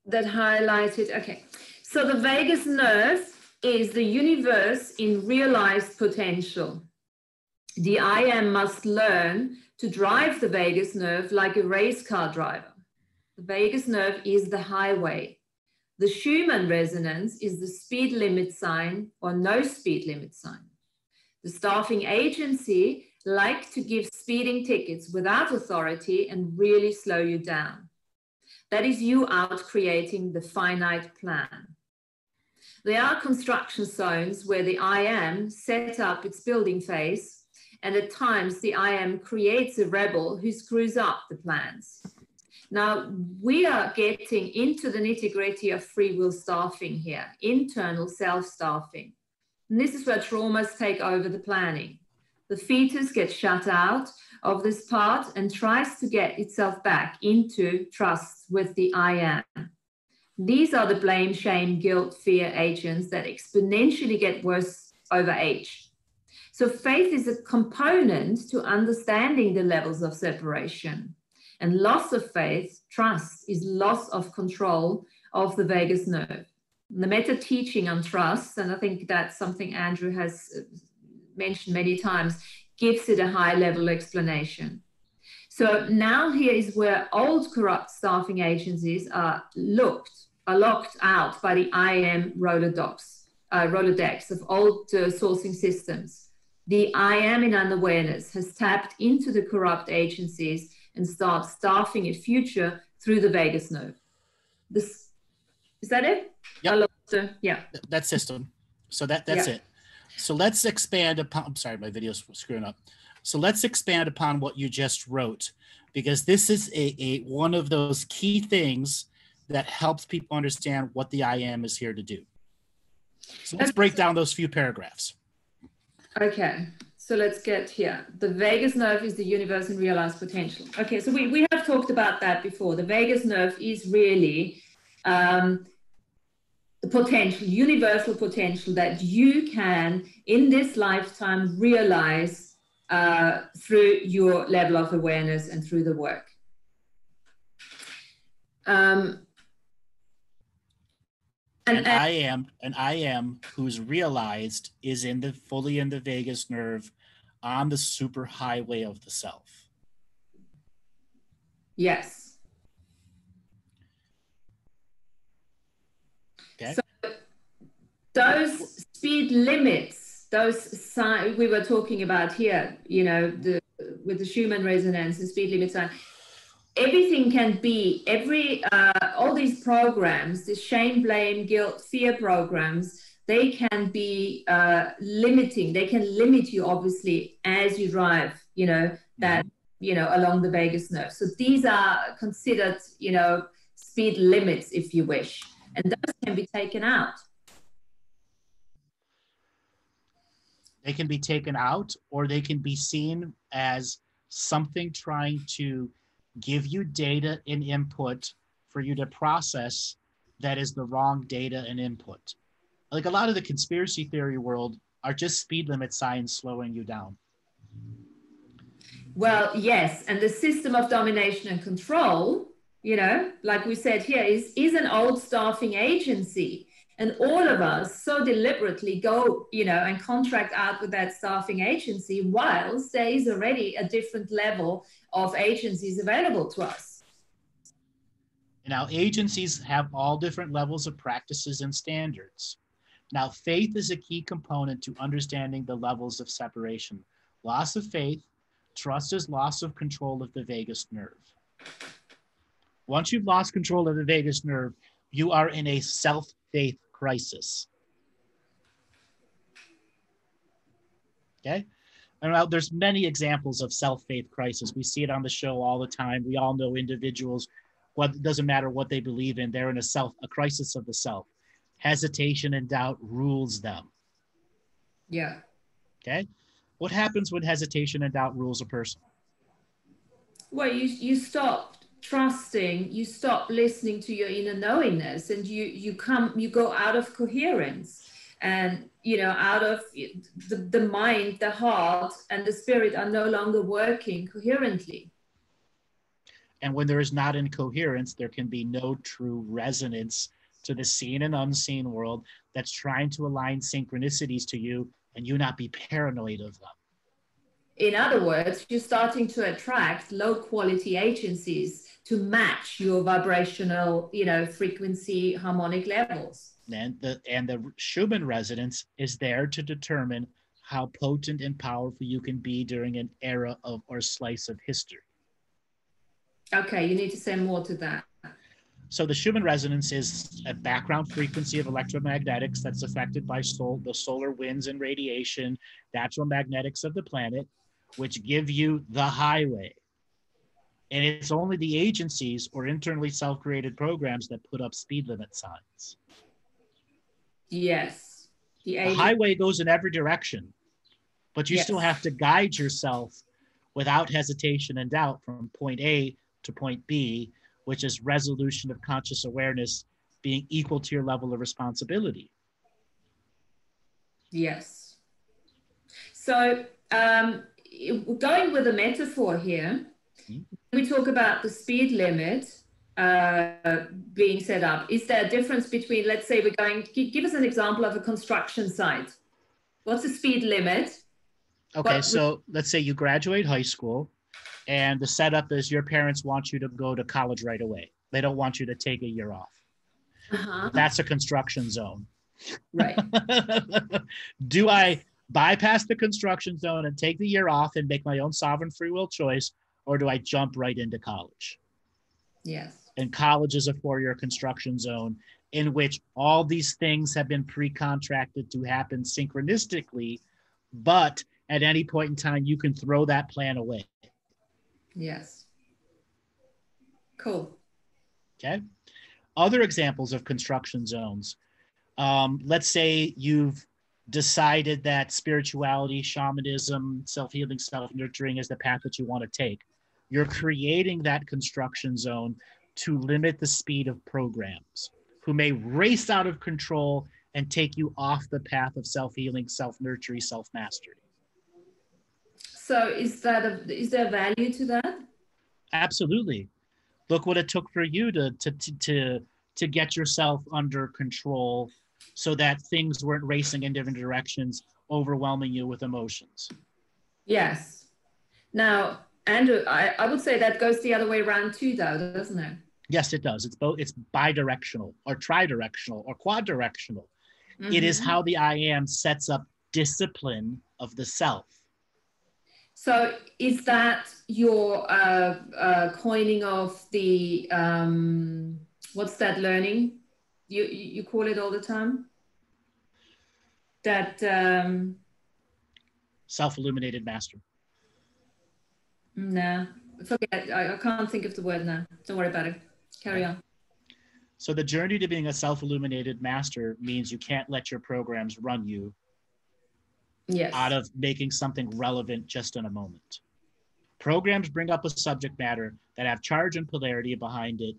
That highlighted, okay. So the vagus nerve is the universe in realized potential. The I am must learn to drive the vagus nerve like a race car driver. The vagus nerve is the highway. The Schumann resonance is the speed limit sign or no speed limit sign. The staffing agency like to give speeding tickets without authority and really slow you down. That is you out creating the finite plan. There are construction zones where the I am set up its building phase, and at times the I am creates a rebel who screws up the plans. Now, we are getting into the nitty-gritty of free will staffing here, internal self-staffing. And this is where traumas take over the planning. The fetus gets shut out of this part and tries to get itself back into trust with the I am. These are the blame, shame, guilt, fear agents that exponentially get worse over age. So faith is a component to understanding the levels of separation. And loss of faith, trust, is loss of control of the vagus nerve. The meta teaching on trust, and I think that's something Andrew has mentioned many times, gives it a high level explanation. So now here is where old corrupt staffing agencies are locked out by the I am Rolodex of old sourcing systems. The I am in unawareness has tapped into the corrupt agencies and starts staffing a future through the vagus nerve. Is that it?
Yep.
Yeah.
That system. So that's it. So let's expand upon, I'm sorry, my video's screwing up. So let's expand upon what you just wrote, because this is one of those key things that helps people understand what the I am is here to do. So let's break down those few paragraphs. Okay.
So let's get here. The vagus nerve is the universe in realized potential. Okay, so we have talked about that before. The vagus nerve is really the potential, universal potential that you can, in this lifetime, realize through your level of awareness and through the work.
And I am who's realized is fully in the vagus nerve on the super highway of the self.
Yes.
Okay.
So those speed limits, those signs we were talking about here, with the Schumann resonance and speed limit sign, everything can be, all these programs, the shame, blame, guilt, fear programs, they can be limiting. They can limit you, obviously, as you drive, that, along the vagus nerve. So these are considered, speed limits, if you wish, and those can be taken out.
They can be taken out, or they can be seen as something trying to give you data and input for you to process that is the wrong data and input. Like a lot of the conspiracy theory world are just speed limit signs slowing you down.
Well, yes, and the system of domination and control, like we said here, is an old staffing agency. And all of us so deliberately go, and contract out with that staffing agency, whilst there is already a different level of agencies available to us.
Now, agencies have all different levels of practices and standards. Now, faith is a key component to understanding the levels of separation. Loss of faith, trust is loss of control of the vagus nerve. Once you've lost control of the vagus nerve, you are in a self-faith crisis. Okay? And there's many examples of self-faith crisis. We see it on the show all the time. We all know individuals, it doesn't matter what they believe in, they're in a crisis of the self. Hesitation and doubt rules them.
Yeah.
Okay? What happens when hesitation and doubt rules a person?
Well, you stop trusting, you stop listening to your inner knowingness, and you go out of coherence, and out of the mind, the heart, and the spirit are no longer working coherently.
And when there is not incoherence, there can be no true resonance to the seen and unseen world that's trying to align synchronicities to you, and you not be paranoid of them.
In other words, you're starting to attract low quality agencies to match your vibrational, frequency, harmonic levels.
And the Schumann resonance is there to determine how potent and powerful you can be during an era of or slice of history.
Okay, you need to say more to that.
So the Schumann resonance is a background frequency of electromagnetics that's affected by the solar winds and radiation, natural magnetics of the planet, which give you the highway. And it's only the agencies or internally self-created programs that put up speed limit signs.
Yes.
The highway goes in every direction, but you still have to guide yourself without hesitation and doubt from point A to point B, which is resolution of conscious awareness being equal to your level of responsibility.
Yes. So going with a metaphor here, we talk about the speed limit being set up. Is there a difference between, let's say give us an example of a construction site. What's the speed limit?
Okay, so let's say you graduate high school, and the setup is your parents want you to go to college right away. They don't want you to take a year off. That's a construction zone.
Right.
Do I bypass the construction zone and take the year off and make my own sovereign free will choice, or do I jump right into college?
Yes.
And college is a 4-year construction zone in which all these things have been pre-contracted to happen synchronistically, but at any point in time, you can throw that plan away.
Yes. Cool.
Okay. Other examples of construction zones. Let's say you've decided that spirituality, shamanism, self-healing, self-nurturing is the path that you want to take. You're creating that construction zone to limit the speed of programs who may race out of control and take you off the path of self-healing, self-nurturing, self-mastery.
So is there value to that?
Absolutely. Look what it took for you to get yourself under control so that things weren't racing in different directions, overwhelming you with emotions.
Yes. Now, Andrew, I would say that goes the other way around too, though, doesn't it?
Yes, it does. It's both. It's bidirectional or tridirectional or quaddirectional. It is how the I am sets up discipline of the self.
So is that your coining of the, what's that learning? You call it all the time? That
self-illuminated master.
Nah, forget. I can't think of the word now. Don't worry about it. Carry on.
So the journey to being a self-illuminated master means you can't let your programs run you out of making something relevant just in a moment. Programs bring up a subject matter that have charge and polarity behind it.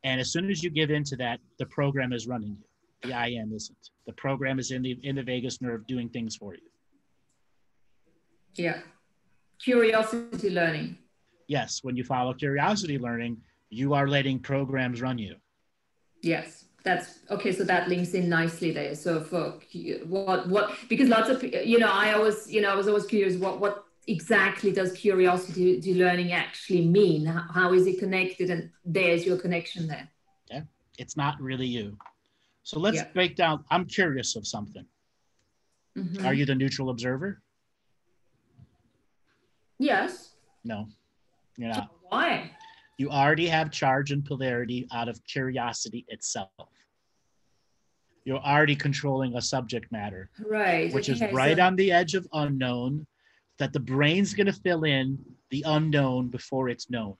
And as soon as you give into that, the program is running you. The I am isn't. The program is in the vagus nerve doing things for you.
Yeah. Curiosity learning.
Yes, when you follow curiosity learning, you are letting programs run you.
Yes, that's okay. So that links in nicely there. So for what because lots of I was always curious what exactly does curiosity learning actually mean? How is it connected? And there's your connection there.
Yeah, it's not really you. So let's break down. I'm curious of something. Are you the neutral observer?
Yes.
No, you're not.
Why?
You already have charge and polarity out of curiosity itself. You're already controlling a subject matter,
right?
Which is right on the edge of unknown, that the brain's going to fill in the unknown before it's known.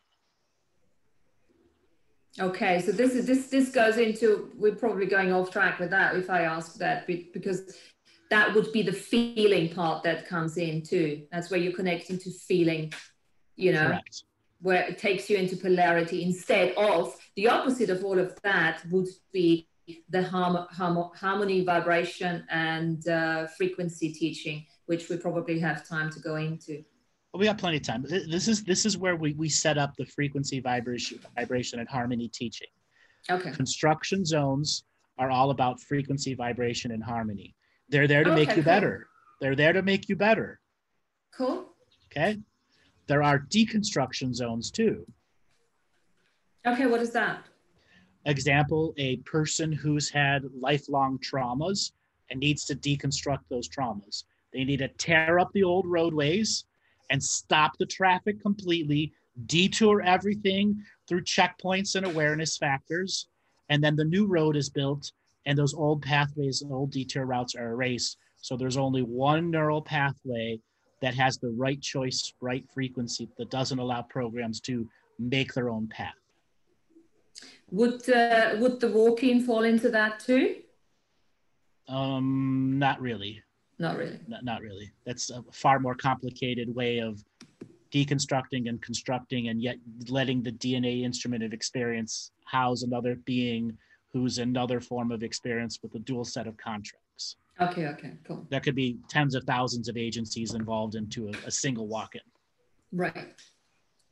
Okay, so this goes into, we're probably going off track with that if I ask that, because that would be the feeling part that comes in too. That's where you're connecting to feeling,
Correct.
Where it takes you into polarity, instead of the opposite of all of that would be the harmony, vibration, and frequency teaching, which we probably have time to go into.
Well, we got plenty of time. This is where we set up the frequency, vibration, and harmony teaching.
Okay.
Construction zones are all about frequency, vibration, and harmony. They're there to make you better. They're there to make you better.
Cool.
Okay. There are deconstruction zones too.
Okay, what is that?
Example, a person who's had lifelong traumas and needs to deconstruct those traumas. They need to tear up the old roadways and stop the traffic completely, detour everything through checkpoints and awareness factors. And then the new road is built and those old pathways and old detour routes are erased. So there's only one neural pathway that has the right choice, right frequency, that doesn't allow programs to make their own path.
Would the walk-in fall into that too?
Not really.
Not really.
Not really. That's a far more complicated way of deconstructing and constructing, and yet letting the DNA instrument of experience house another being who's another form of experience with a dual set of contracts.
Okay, cool.
There could be tens of thousands of agencies involved into a single walk-in.
Right.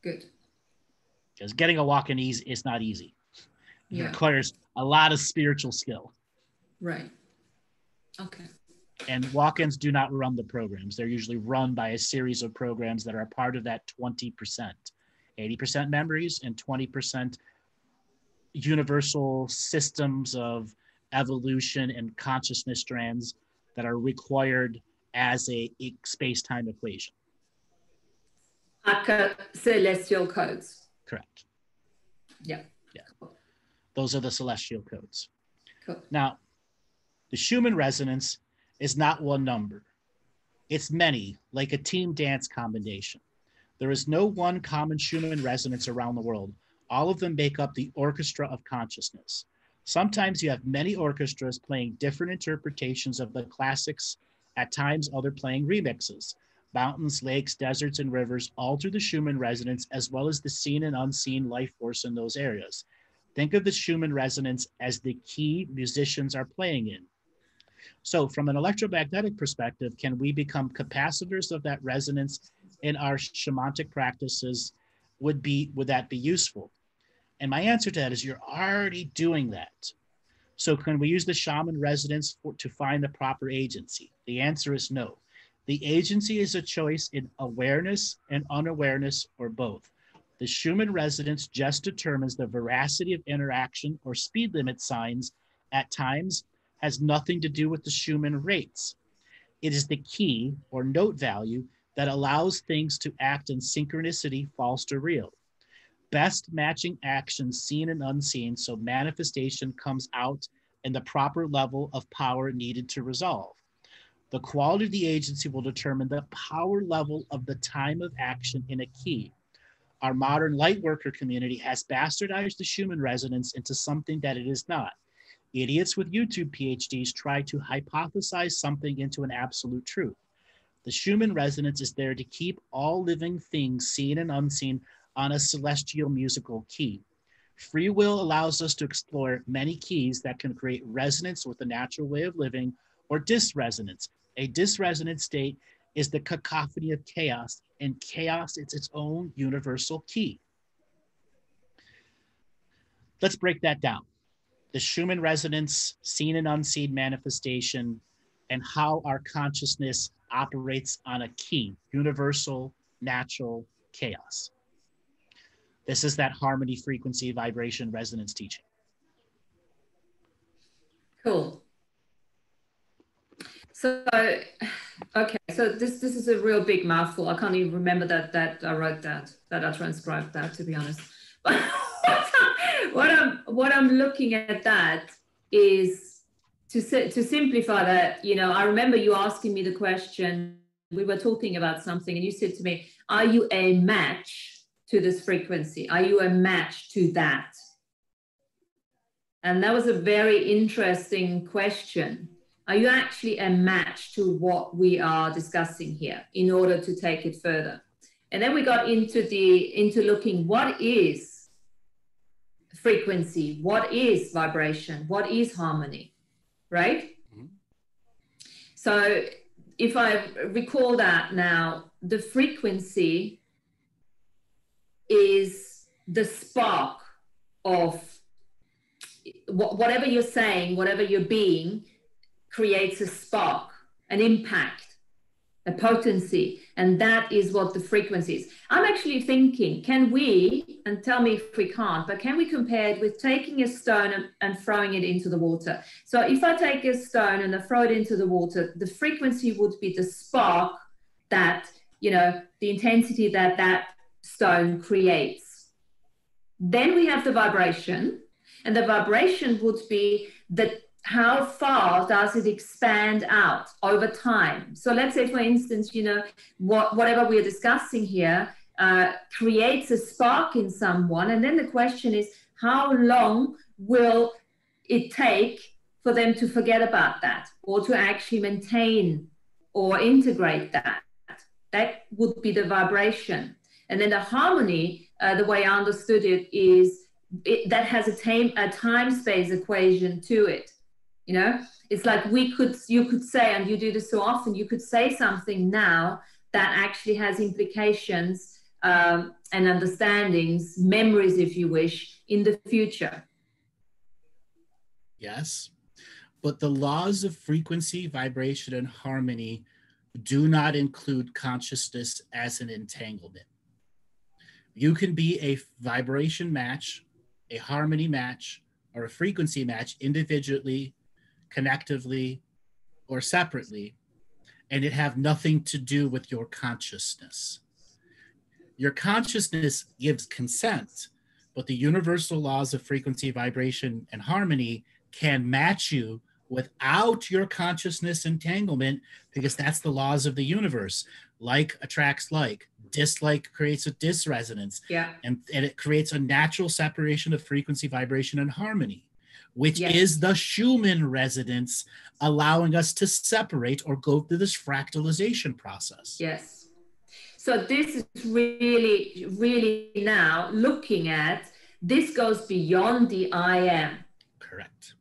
Good.
Because getting a walk-in is not easy. It requires a lot of spiritual skill. Right.
Okay.
And walk-ins do not run the programs. They're usually run by a series of programs that are a part of that 20%. 80% memories and 20% universal systems of evolution and consciousness strands that are required as a space-time equation.
Celestial codes.
Correct.
Yeah.
Cool. Those are the celestial codes.
Cool.
Now, the Schumann resonance is not one number. It's many, like a team dance combination. There is no one common Schumann resonance around the world. All of them make up the orchestra of consciousness. Sometimes you have many orchestras playing different interpretations of the classics, at times other playing remixes. Mountains, lakes, deserts, and rivers alter the Schumann resonance, as well as the seen and unseen life force in those areas. Think of the Schumann resonance as the key musicians are playing in. So from an electromagnetic perspective, can we become capacitors of that resonance in our shamanic practices? Would that be useful? And my answer to that is you're already doing that. So can we use the shaman resonance to find the proper agency? The answer is no. The agency is a choice in awareness and unawareness, or both. The Schumann resonance just determines the veracity of interaction or speed limit signs. At times has nothing to do with the Schumann rates. It is the key or note value that allows things to act in synchronicity, false to real. Best matching actions seen and unseen so manifestation comes out in the proper level of power needed to resolve. The quality of the agency will determine the power level of the time of action in a key. Our modern lightworker community has bastardized the Schumann resonance into something that it is not. Idiots with YouTube PhDs try to hypothesize something into an absolute truth. The Schumann resonance is there to keep all living things, seen and unseen, on a celestial musical key. Free will allows us to explore many keys that can create resonance with the natural way of living or disresonance. A disresonant state is the cacophony of chaos, and chaos is its own universal key. Let's break that down. The Schumann resonance, seen and unseen manifestation, and how our consciousness operates on a key, universal, natural chaos. This is that harmony, frequency, vibration, resonance teaching.
Cool. So, okay, so this is a real big mouthful. I can't even remember that I wrote that I transcribed that, to be honest. But what I'm looking at that is to simplify that. You know, I remember you asking me the question. We were talking about something, and you said to me, "Are you a match to this frequency? Are you a match to that?" And that was a very interesting question. Are you actually a match to what we are discussing here in order to take it further? And then we got into looking, what is frequency? What is vibration? What is harmony? Right? Mm-hmm. So if I recall that now, the frequency is the spark of whatever you're saying, whatever you're being, creates a spark, an impact, a potency, and that is what the frequency is. I'm actually thinking, can we, and tell me if we can't, but can we compare it with taking a stone and throwing it into the water? So if I take a stone and I throw it into the water, the frequency would be the spark that, you know, the intensity that that stone creates. Then we have the vibration, and the vibration would be the how far does it expand out over time? So let's say, for instance, you know, whatever we're discussing here creates a spark in someone. And then the question is, how long will it take for them to forget about that or to actually maintain or integrate that? That would be the vibration. And then the harmony, the way I understood it, is that has a time-space equation to it. You know, it's like you could say, and you do this so often, you could say something now that actually has implications and understandings, memories, if you wish, in the future.
Yes, but the laws of frequency, vibration, and harmony do not include consciousness as an entanglement. You can be a vibration match, a harmony match, or a frequency match individually, connectively, or separately, and it have nothing to do with your consciousness. Your consciousness gives consent, but the universal laws of frequency, vibration, and harmony can match you without your consciousness entanglement, because that's the laws of the universe. Like attracts like, dislike creates a disresonance, and it creates a natural separation of frequency, vibration, and harmony, which is the Schumann resonance, allowing us to separate or go through this fractalization process.
Yes. So this is really, really now looking at, this goes beyond the I am.
Correct.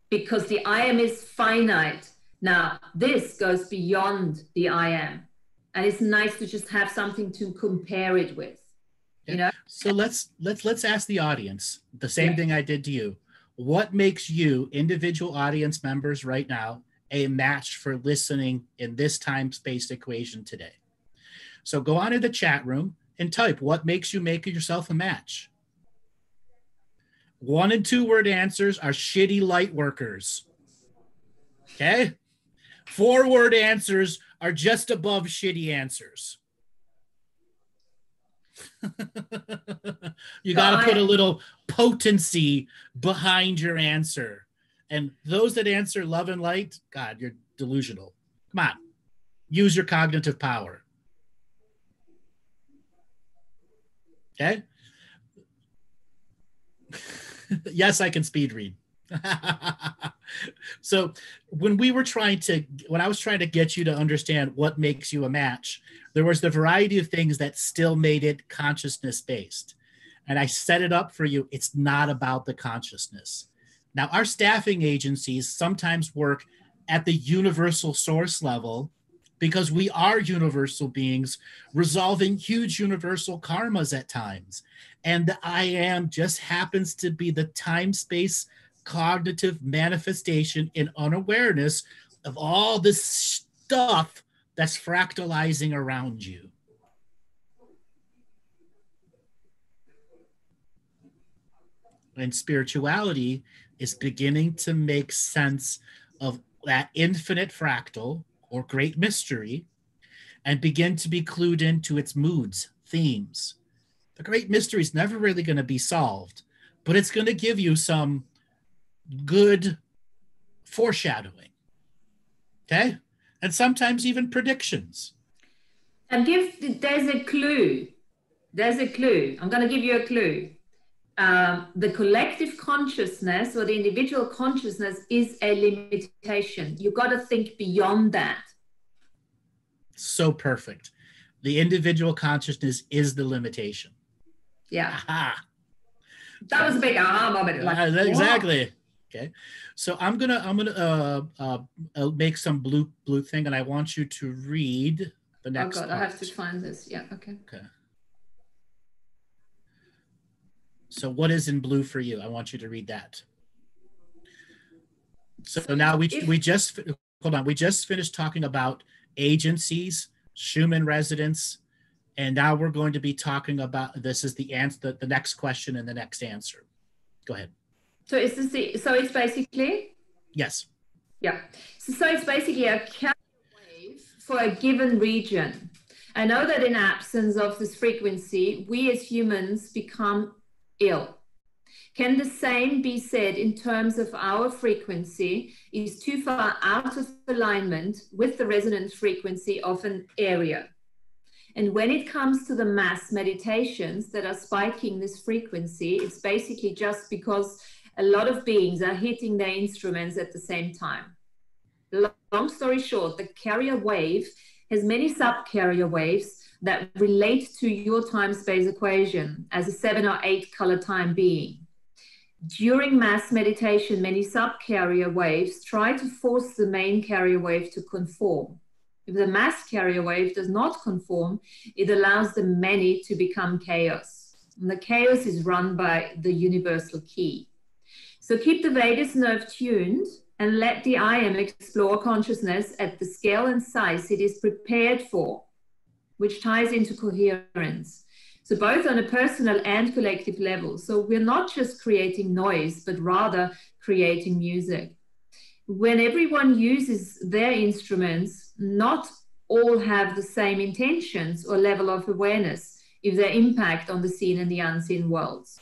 Because the I am is finite. Now, this goes beyond the I am. And it's nice to just have something to compare it with, you know?
So let's ask the audience the same thing I did to you. What makes you, individual audience members right now, a match for listening in this time-space equation today? So go on to the chat room and type, what makes you make yourself a match? 1 and 2 word answers are shitty light workers. Okay? 4 word answers are just above shitty answers. You got to put a little potency behind your answer. And those that answer love and light, God, you're delusional. Come on. Use your cognitive power. Okay? Yes, I can speed read. So when I was trying to get you to understand what makes you a match, there was the variety of things that still made it consciousness based. And I set it up for you. It's not about the consciousness. Now, our staffing agencies sometimes work at the universal source level because we are universal beings resolving huge universal karmas at times. And the I am just happens to be the time-space cognitive manifestation in unawareness of all this stuff that's fractalizing around you. And spirituality is beginning to make sense of that infinite fractal or great mystery and begin to be clued into its moods, themes. The great mystery is never really going to be solved, but it's going to give you some good foreshadowing. Okay? And sometimes even predictions.
And there's a clue. I'm going to give you a clue. The collective consciousness or the individual consciousness is a limitation. You've got to think beyond that.
So perfect. The individual consciousness is the limitation.
Yeah.
Aha.
That was a big aha moment. Like,
exactly. Okay. So I'm gonna make some blue thing, and I want you to read the next.
Oh God, part. I have to find this. Yeah. Okay.
Okay. So what is in blue for you? I want you to read that. So now we just finished talking about agencies, Schumann resonance, and now we're going to be talking about, this is the answer, the next question and the next answer. Go ahead.
So it's basically?
Yes.
Yeah. So it's basically a carrier wave for a given region. I know that in absence of this frequency, we as humans become ill. Can the same be said in terms of our frequency is too far out of alignment with the resonance frequency of an area? And when it comes to the mass meditations that are spiking this frequency, it's basically just because a lot of beings are hitting their instruments at the same time. Long story short, the carrier wave has many sub-carrier waves that relate to your time-space equation as a 7 or 8 color time being. During mass meditation, many sub-carrier waves try to force the main carrier wave to conform. If the mass carrier wave does not conform, it allows the many to become chaos. And the chaos is run by the universal key. So keep the vagus nerve tuned and let the I am explore consciousness at the scale and size it is prepared for, which ties into coherence. So both on a personal and collective level. So we're not just creating noise, but rather creating music. When everyone uses their instruments, not all have the same intentions or level of awareness if their impact on the seen and the unseen worlds.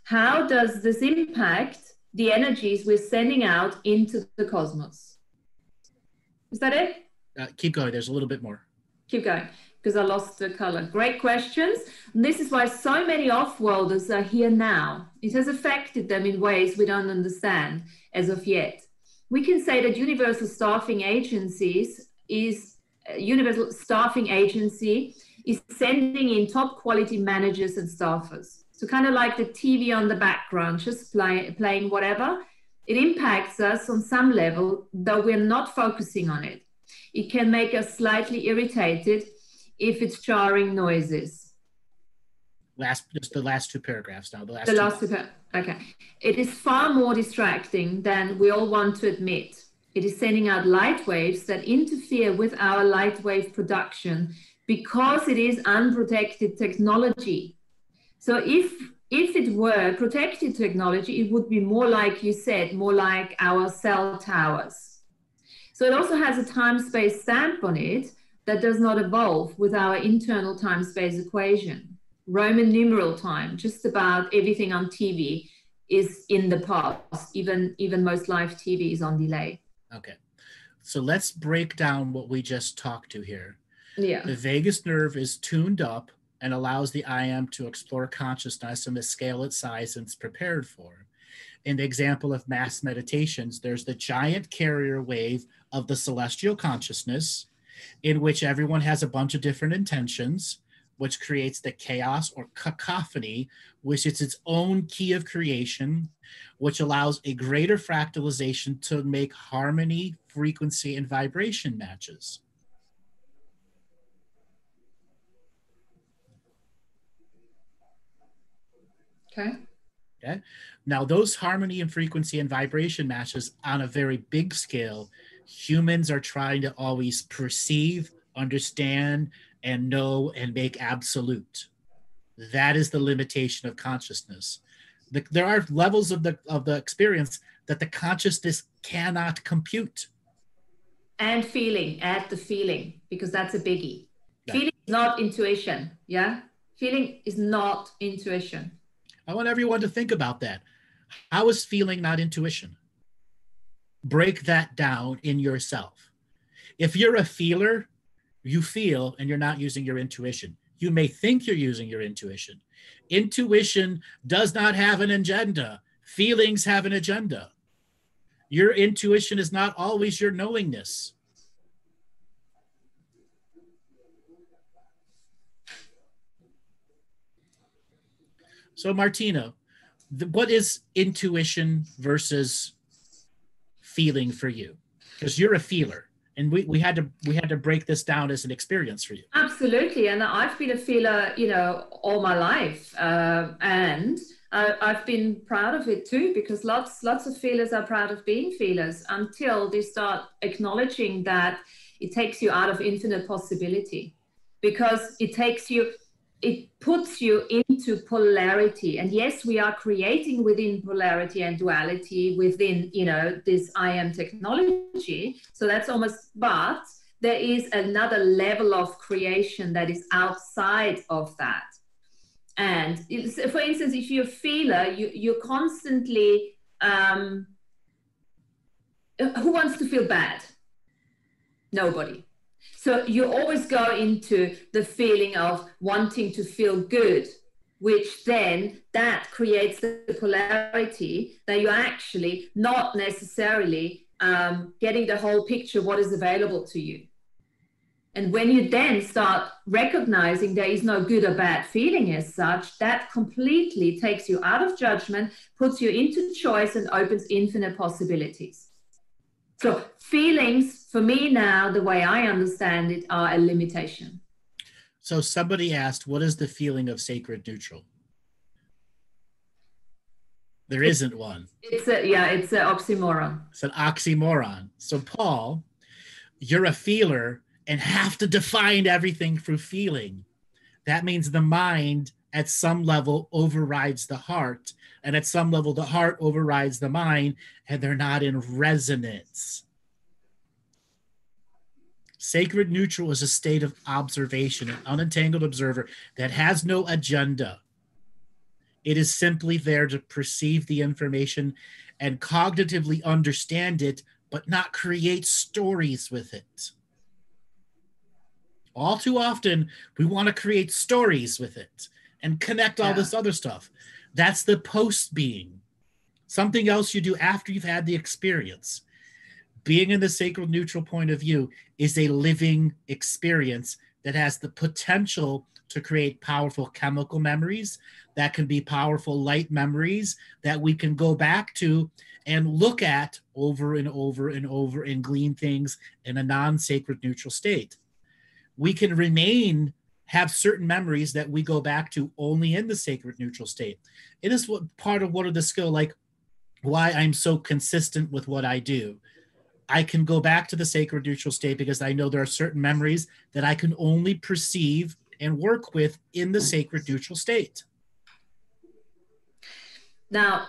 How does this impact the energies we're sending out into the cosmos? Is that it?
Keep going. There's a little bit more.
Keep going, because I lost the color. Great questions. And this is why so many off-worlders are here now. It has affected them in ways we don't understand as of yet. We can say that Universal Staffing Agency is sending in top quality managers and staffers. So kind of like the TV on the background, just playing whatever. It impacts us on some level, though we're not focusing on it. It can make us slightly irritated if it's jarring noises.
Just the last two paragraphs now.
Okay. It is far more distracting than we all want to admit. It is sending out light waves that interfere with our light wave production because it is unprotected technology. So if it were protected technology, it would be more like you said, more like our cell towers. So it also has a time-space stamp on it, that does not evolve with our internal time-space equation. Roman numeral time, just about everything on TV is in the past. Even most live TV is on delay.
Okay. So let's break down what we just talked to here.
Yeah.
The vagus nerve is tuned up and allows the I am to explore consciousness and the scale its size and it's prepared for. In the example of mass meditations, there's the giant carrier wave of the celestial consciousness, in which everyone has a bunch of different intentions, which creates the chaos or cacophony, which is its own key of creation, which allows a greater fractalization to make harmony, frequency, and vibration matches. Okay. Now, those harmony and frequency and vibration matches on a very big scale, humans are trying to always perceive, understand, and know and make absolute. That is the limitation of consciousness. There are levels of the experience that the consciousness cannot compute.
And feeling, add the feeling, because that's a biggie. Yeah. Feeling is not intuition, yeah? Feeling is not intuition.
I want everyone to think about that. How is feeling not intuition? Break that down in yourself. If you're a feeler, you feel and you're not using your intuition. You may think you're using your intuition. Intuition does not have an agenda. Feelings have an agenda. Your intuition is not always your knowingness. So Martina, what is intuition versus feeling for you? Because you're a feeler, and we had to break this down as an experience for you.
Absolutely, and I've been a feeler, all my life, and I've been proud of it too, because lots of feelers are proud of being feelers until they start acknowledging that it takes you out of infinite possibility, because it puts you into polarity. And yes, we are creating within polarity and duality within, this I am technology. So that's but there is another level of creation that is outside of that. And for instance, if you're a feeler, you're constantly, who wants to feel bad? Nobody. So you always go into the feeling of wanting to feel good, which then that creates the polarity that you're actually not necessarily getting the whole picture of what is available to you. And when you then start recognizing there is no good or bad feeling as such, that completely takes you out of judgment, puts you into choice, and opens infinite possibilities. So feelings, for me now, the way I understand it, are a limitation.
So somebody asked, what is the feeling of sacred neutral? There isn't one.
It's an oxymoron.
It's an oxymoron. So Paul, you're a feeler and have to define everything through feeling. That means the mind at some level overrides the heart, and at some level the heart overrides the mind, and they're not in resonance. Sacred neutral is a state of observation, an unentangled observer that has no agenda. It is simply there to perceive the information and cognitively understand it, but not create stories with it. All too often, we want to create stories with it and connect all this other stuff. That's the post being. Something else you do after you've had the experience. Being in the sacred neutral point of view is a living experience that has the potential to create powerful chemical memories, that can be powerful light memories that we can go back to and look at over and over and over and glean things in a non-sacred neutral state. We can have certain memories that we go back to only in the sacred neutral state. It is part of the skill, like why I'm so consistent with what I do. I can go back to the sacred neutral state because I know there are certain memories that I can only perceive and work with in the sacred neutral state.
Now,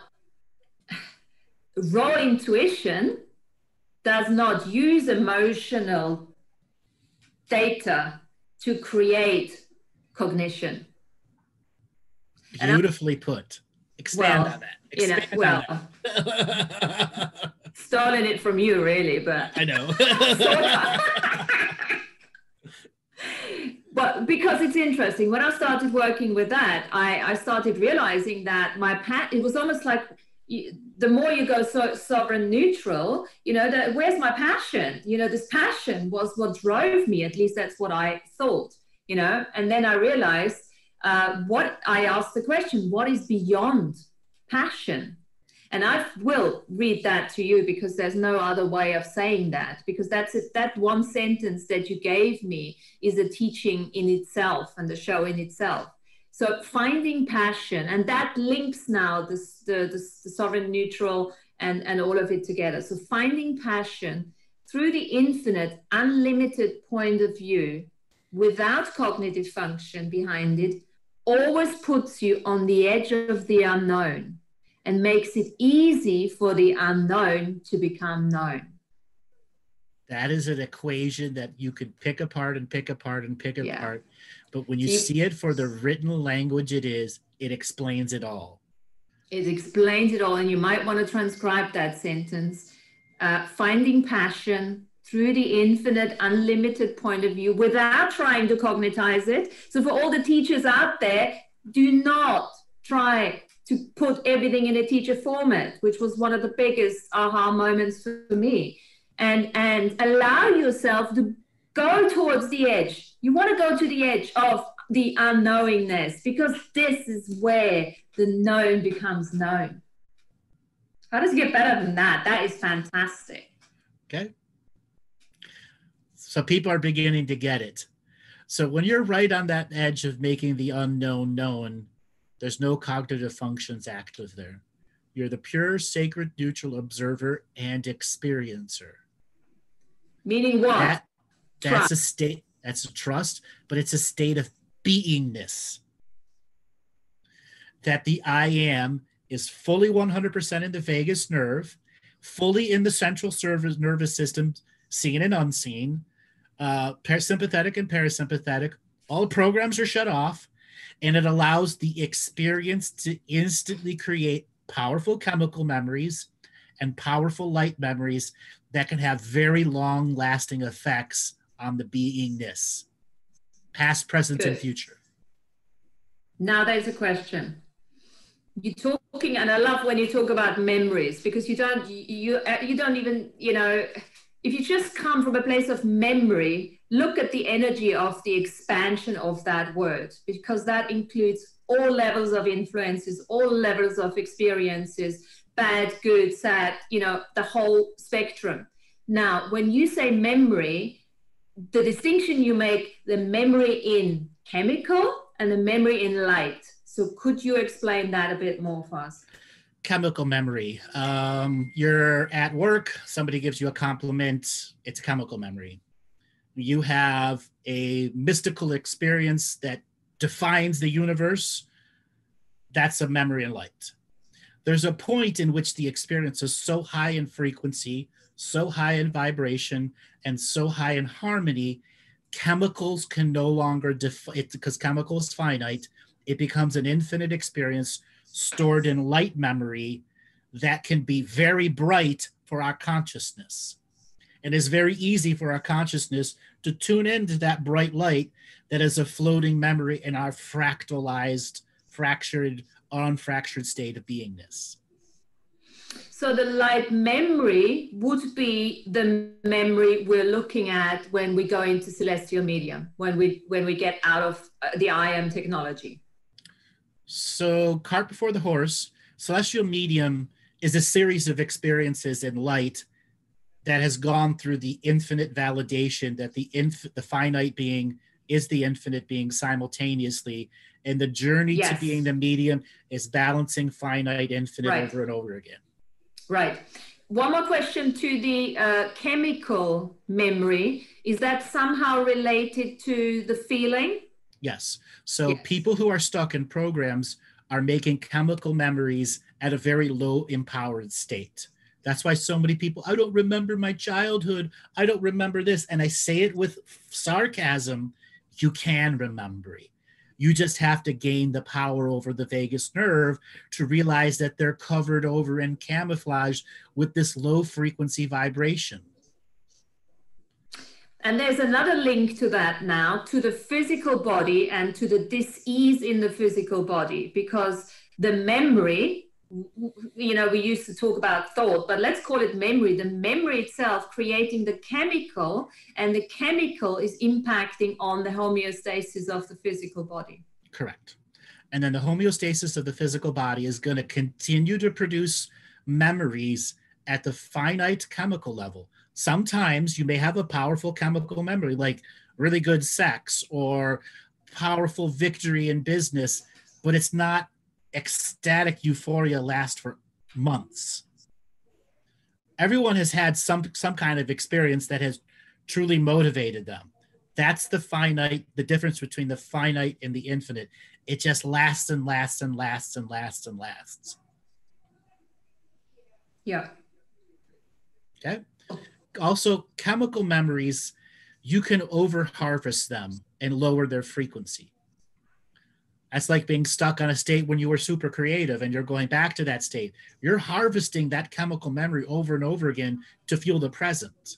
raw intuition does not use emotional data to create cognition.
Beautifully put. Expand on that. Expand on that.
Stolen it from you, really, but
I know.
But because it's interesting, when I started working with that, I started realizing that it was almost like the more you go sovereign neutral, where's my passion? This passion was what drove me. At least that's what I thought, and then I realized I asked the question, what is beyond passion? And I will read that to you because there's no other way of saying that, because that's it. That one sentence that you gave me is a teaching in itself and the show in itself. So finding passion, and that links now the sovereign neutral and all of it together. So finding passion through the infinite, unlimited point of view without cognitive function behind it always puts you on the edge of the unknown and makes it easy for the unknown to become known.
That is an equation that you could pick apart and pick apart and pick apart. But when you see it for the written language it explains it all.
It explains it all. And you might want to transcribe that sentence. Finding passion through the infinite, unlimited point of view without trying to cognitize it. So for all the teachers out there, do not try to put everything in a teacher format, which was one of the biggest aha moments for me. And allow yourself to go towards the edge. You want to go to the edge of the unknowingness, because this is where the known becomes known. How does it get better than that? That is fantastic.
Okay. So people are beginning to get it. So when you're right on that edge of making the unknown known, there's no cognitive functions active there. You're the pure, sacred, neutral observer and experiencer.
Meaning what?
That's a state, that's a trust, but it's a state of beingness. That the I am is fully 100% in the vagus nerve, fully in the central nervous system, seen and unseen, sympathetic and parasympathetic. All programs are shut off, and it allows the experience to instantly create powerful chemical memories and powerful light memories that can have very long-lasting effects on the beingness, past, present, and future. Now
there's a question. You're talking, and I love when you talk about memories, because you don't even, if you just come from a place of memory, look at the energy of the expansion of that word, because that includes all levels of influences, all levels of experiences, bad, good, sad, the whole spectrum. Now, when you say memory, the distinction you make, the memory in chemical and the memory in light. So could you explain that a bit more for us?
Chemical memory. You're at work, somebody gives you a compliment, it's a chemical memory. You have a mystical experience that defines the universe, that's a memory in light. There's a point in which the experience is so high in frequency, so high in vibration, and so high in harmony, chemicals can no longer because chemical is finite, it becomes an infinite experience stored in light memory that can be very bright for our consciousness. And it's very easy for our consciousness to tune into that bright light that is a floating memory in our fractalized, fractured, unfractured state of beingness.
So the light memory would be the memory we're looking at when we go into celestial medium, when we get out of the I am technology.
So cart before the horse, celestial medium is a series of experiences in light that has gone through the infinite validation that the finite being is the infinite being simultaneously, and the journey to being the medium is balancing finite, infinite over and over again.
Right. One more question to the chemical memory. Is that somehow related to the feeling?
Yes. So people who are stuck in programs are making chemical memories at a very low empowered state. That's why so many people, I don't remember my childhood. I don't remember this. And I say it with sarcasm. You can remember it. You just have to gain the power over the vagus nerve to realize that they're covered over and camouflaged with this low frequency vibration.
And there's another link to that now, to the physical body and to the dis-ease in the physical body, because the memory, you know, we used to talk about thought, but let's call it memory. The memory itself creating the chemical, and the chemical is impacting on the homeostasis of the physical body.
Correct. And then the homeostasis of the physical body is going to continue to produce memories at the finite chemical level. Sometimes you may have a powerful chemical memory, like really good sex or powerful victory in business, but it's not ecstatic euphoria last for months. Everyone has had some kind of experience that has truly motivated them. That's the finite, the difference between the finite and the infinite. It just lasts and lasts and lasts and lasts and lasts.
Yeah.
Okay. Also, chemical memories, you can over-harvest them and lower their frequency. That's like being stuck on a state when you were super creative and you're going back to that state. You're harvesting that chemical memory over and over again to feel the present.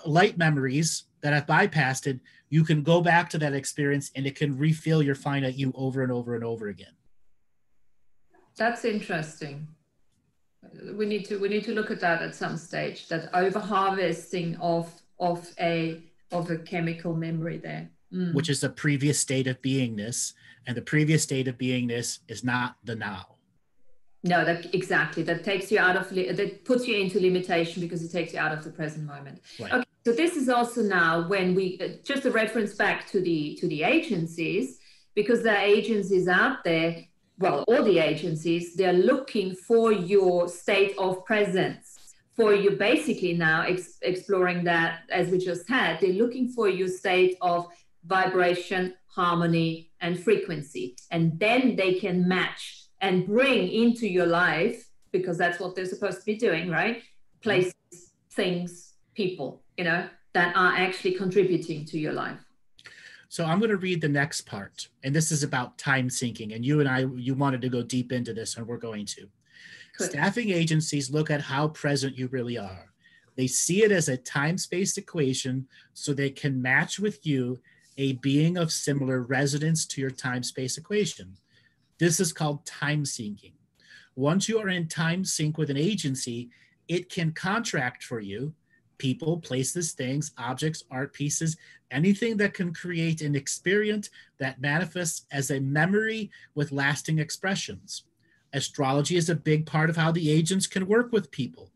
Light memories that have bypassed it, you can go back to that experience and it can refill your finite you over and over and over again.
That's interesting. We need to look at that at some stage, that over harvesting of a chemical memory there.
Which is the previous state of beingness, and the previous state of beingness is not the now.
No, exactly. That takes you out of, that puts you into limitation because it takes you out of the present moment.
Right.
Okay, so this is also now when we, just a reference back to the agencies, because there are agencies out there, well, all the agencies, they're looking for your state of presence, for you basically now exploring that, as we just had, they're looking for your state of vibration, harmony, and frequency. And then they can match and bring into your life, because that's what they're supposed to be doing, right? Places, things, people, you know, that are actually contributing to your life.
So I'm going to read the next part, and this is about time syncing. And you wanted to go deep into this, and we're going to. Good. Staffing agencies look at how present you really are. They see it as a time-space equation so they can match with you a being of similar resonance to your time-space equation. This is called time syncing. Once you are in time sync with an agency, it can contract for you people, places, things, objects, art pieces, anything that can create an experience that manifests as a memory with lasting expressions. Astrology is a big part of how the agents can work with people.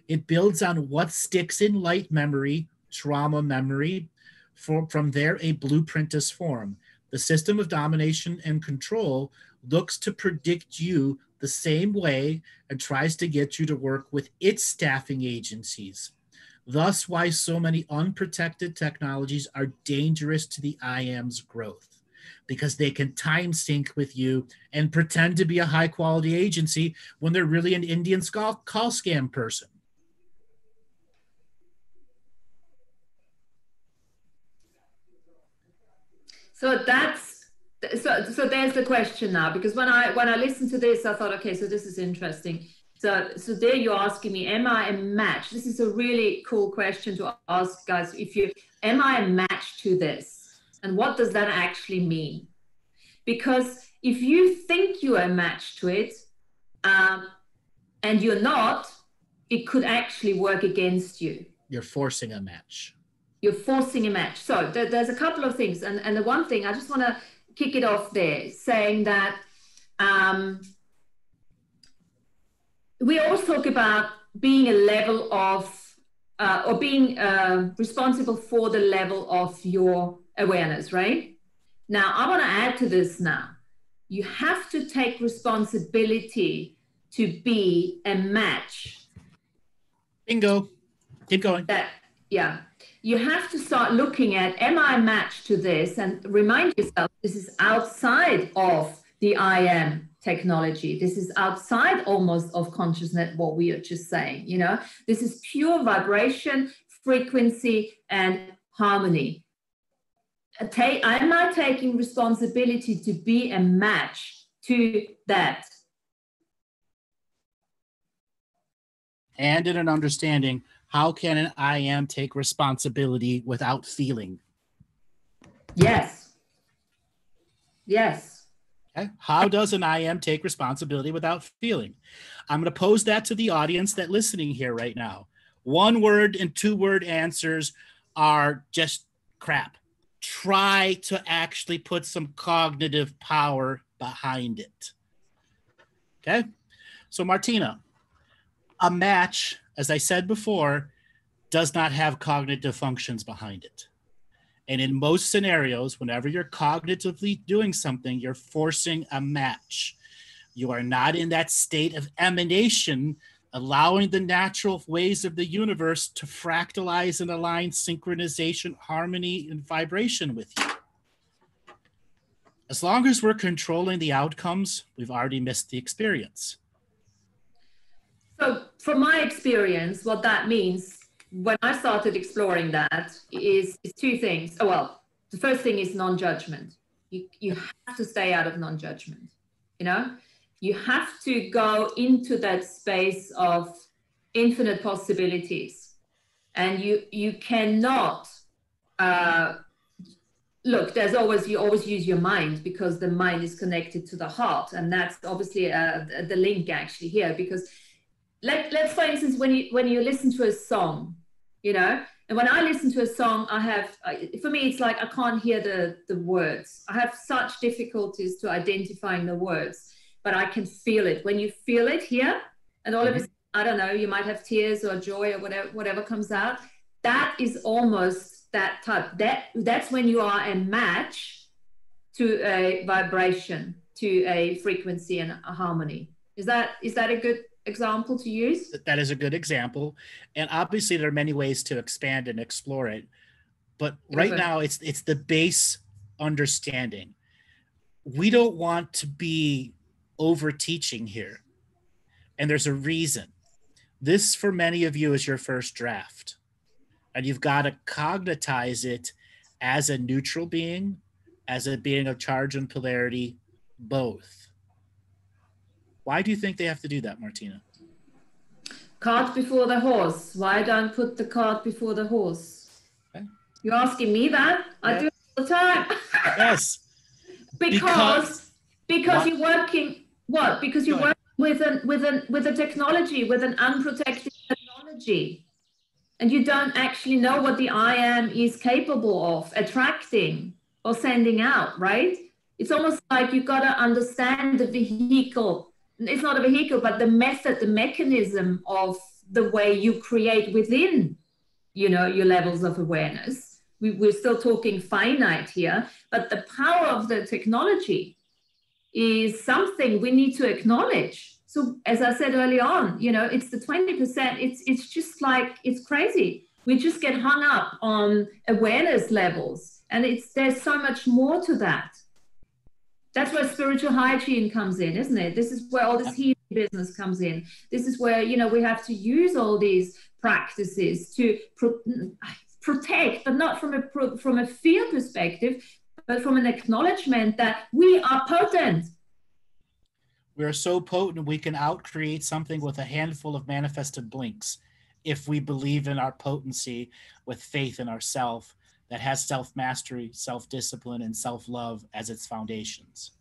It builds on what sticks in light memory, trauma memory. From there, a blueprint is formed. The system of domination and control looks to predict you the same way and tries to get you to work with its staffing agencies. Thus, why so many unprotected technologies are dangerous to the I am's growth, because they can time sync with you and pretend to be a high quality agency when they're really an Indian call scam person.
So so there's the question now, because when I listened to this, I thought, okay, so this is interesting. So there you're asking me, am I a match? This is a really cool question to ask, guys. Am I a match to this? And what does that actually mean? Because if you think you're a match to it, and you're not, it could actually work against you.
You're forcing a match.
You're forcing a match. So there's a couple of things. And the one thing, I just want to kick it off there, saying that we always talk about being a level of, or being responsible for the level of your awareness, right? Now, I want to add to this now. You have to take responsibility to be a match.
Bingo. Keep going.
Yeah. You have to start looking at, am I a match to this? And remind yourself, this is outside of the I am. technology. This is outside almost of consciousness, what we are just saying, you know. This is pure vibration, frequency, and harmony. Am I taking responsibility to be a match to that?
And in an understanding, how can an I am take responsibility without feeling?
Yes. Yes.
Okay. How does an I am take responsibility without feeling? I'm going to pose that to the audience that's listening here right now. 1 word and 2 word answers are just crap. Try to actually put some cognitive power behind it. Okay. So Martina, a match, as I said before, does not have cognitive functions behind it. And in most scenarios, whenever you're cognitively doing something, you're forcing a match. You are not in that state of emanation, allowing the natural ways of the universe to fractalize and align synchronization, harmony, and vibration with you. As long as we're controlling the outcomes, we've already missed the experience.
So from my experience, what that means when I started exploring that is 2 things. Oh, well, the first thing is non-judgment. You have to stay out of non-judgment, you know? You have to go into that space of infinite possibilities. And you cannot, look, you always use your mind, because the mind is connected to the heart. And that's obviously the link actually here, because let's, for instance, when you listen to a song, you know, and when I listen to a song, for me, it's like I can't hear the words. I have such difficulties to identifying the words, but I can feel it. When you feel it here, and all of a sudden, I don't know, you might have tears or joy or whatever comes out. That is almost that type. That's when you are a match to a vibration, to a frequency and a harmony. Is that a good example to use?
That is a good example. And obviously there are many ways to expand and explore it. But right now it's the base understanding. We don't want to be over teaching here. And there's a reason. This, for many of you, is your first draft. And you've got to cognitize it as a neutral being, as a being of charge and polarity, both. Why do you think they have to do that, Martina?
Cart before the horse. Why don't put the cart before the horse? Okay. You're asking me that? Yeah. I do it all the time.
Yes.
because you're working. What? Because you're working with a technology, with an unprotected technology, and you don't actually know what the I am is capable of attracting or sending out. Right? It's almost like you've got to understand the vehicle. It's not a vehicle, but the method, the mechanism of the way you create within, you know, your levels of awareness. We're still talking finite here, but the power of the technology is something we need to acknowledge. So as I said early on, you know, it's the 20%. It's just like, it's crazy. We just get hung up on awareness levels, and there's so much more to that. That's where spiritual hygiene comes in, isn't it? This is where all this healing business comes in. This is where, you know, we have to use all these practices to protect, but not from a fear perspective, but from an acknowledgement that we are potent.
We are so potent, we can outcreate something with a handful of manifested blinks if we believe in our potency with faith in ourself that has self-mastery, self-discipline, and self-love as its foundations.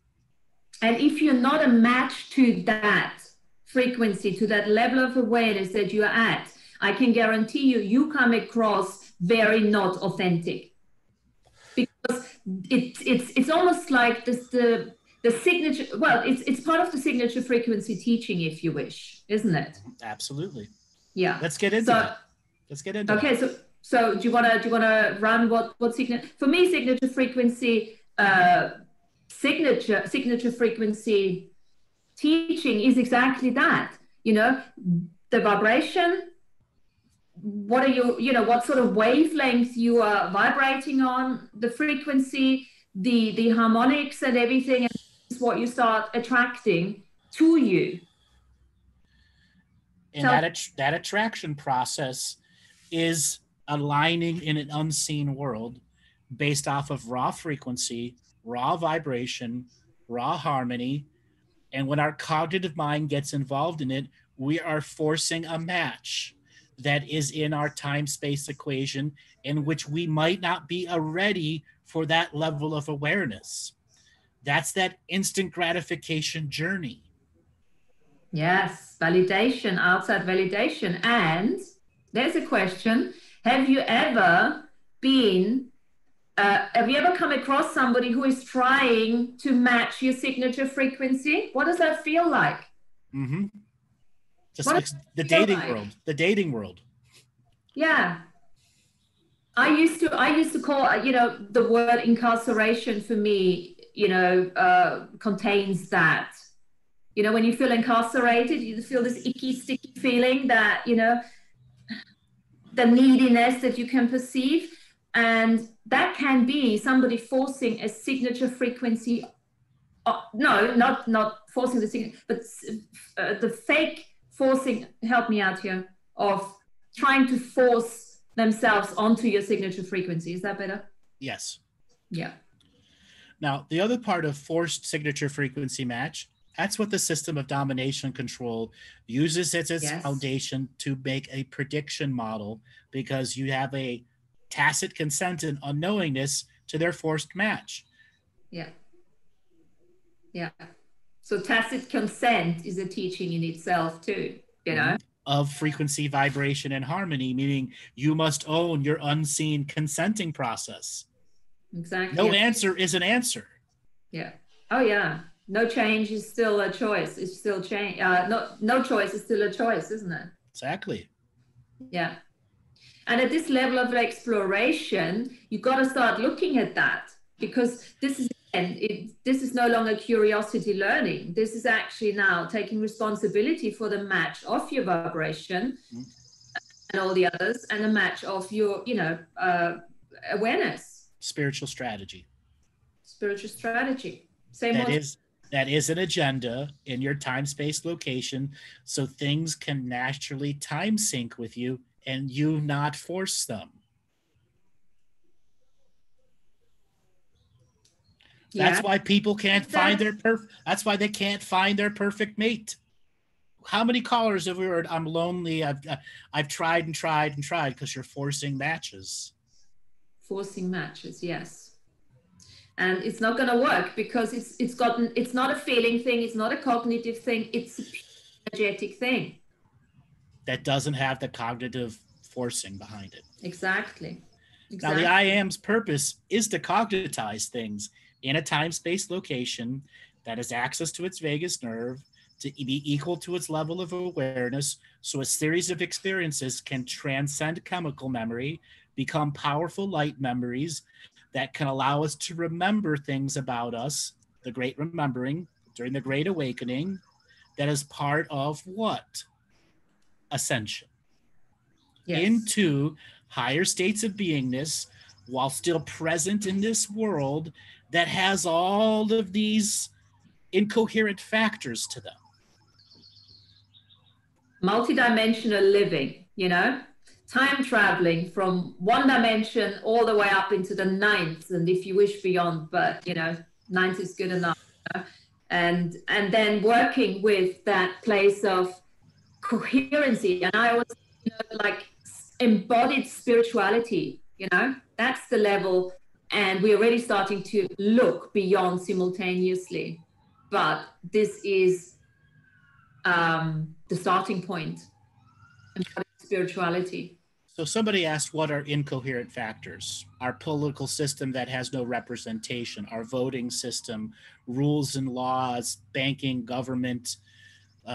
And if you're not a match to that frequency, to that level of awareness that you're at, I can guarantee you come across very not authentic. Because it's almost like the signature, well, it's part of the signature frequency teaching, if you wish, isn't it?
Absolutely.
Yeah.
Let's get into it. Let's get into it.
Okay, so do you wanna run what signature? For me, signature frequency frequency teaching is exactly that. You know, the vibration. What are what sort of wavelength you are vibrating on, the frequency, the harmonics and everything, and is what you start attracting to you.
And that attraction process is aligning in an unseen world based off of raw frequency, raw vibration, raw harmony. And when our cognitive mind gets involved in it, we are forcing a match that is in our time-space equation in which we might not be ready for that level of awareness. That's that instant gratification journey.
Yes, validation, outside validation. And there's a question. Have you ever come across somebody who is trying to match your signature frequency? What does that feel like?
Mm-hmm. Just the dating world. Yeah.
I used to call, the word incarceration for me, contains that. When you feel incarcerated, you feel this icky, sticky feeling that, the neediness that you can perceive. And that can be somebody forcing a signature frequency. No, not forcing the signature, but the fake forcing, help me out here, of trying to force themselves onto your signature frequency. Is that better?
Yes.
Yeah.
Now, the other part of forced signature frequency match, that's what the system of domination and control uses as its foundation to make a prediction model, because you have a tacit consent and unknowingness to their forced match.
Yeah. Yeah. So tacit consent is a teaching in itself too,
Of frequency, vibration, and harmony, meaning you must own your unseen consenting process.
Exactly.
No answer is an answer.
Yeah. Oh yeah. No change is still a choice. It's still change. No choice is still a choice, isn't it?
Exactly.
Yeah. And at this level of exploration, you got to start looking at that, because this is no longer curiosity learning. This is actually now taking responsibility for the match of your vibration and all the others, and the match of your, awareness.
Spiritual strategy. That is an agenda in your time-space location, so things can naturally time sync with you and you not force them. That's why people can't find that's why they can't find their perfect mate. How many callers have we heard, I'm lonely, I've tried and tried and tried, because you're forcing matches.
Forcing matches, yes. And it's not going to work, because it's not a feeling thing, it's not a cognitive thing, it's a energetic thing.
That doesn't have the cognitive forcing behind it.
Exactly.
Now, the I am's purpose is to cognitize things in a time-space location that has access to its vagus nerve, to be equal to its level of awareness, so a series of experiences can transcend chemical memory, become powerful light memories that can allow us to remember things about us, the Great Remembering, during the Great Awakening, that is part of what? Ascension. Yes. Into higher states of beingness, while still present in this world that has all of these incoherent factors to them.
Multidimensional living, time traveling from one dimension all the way up into the ninth, and if you wish beyond, but ninth is good enough. And then working with that place of coherency, and I always like embodied spirituality, that's the level, and we're already starting to look beyond simultaneously, but this is the starting point, embodied spirituality.
So somebody asked, what are incoherent factors? Our political system that has no representation, our voting system, rules and laws, banking, government,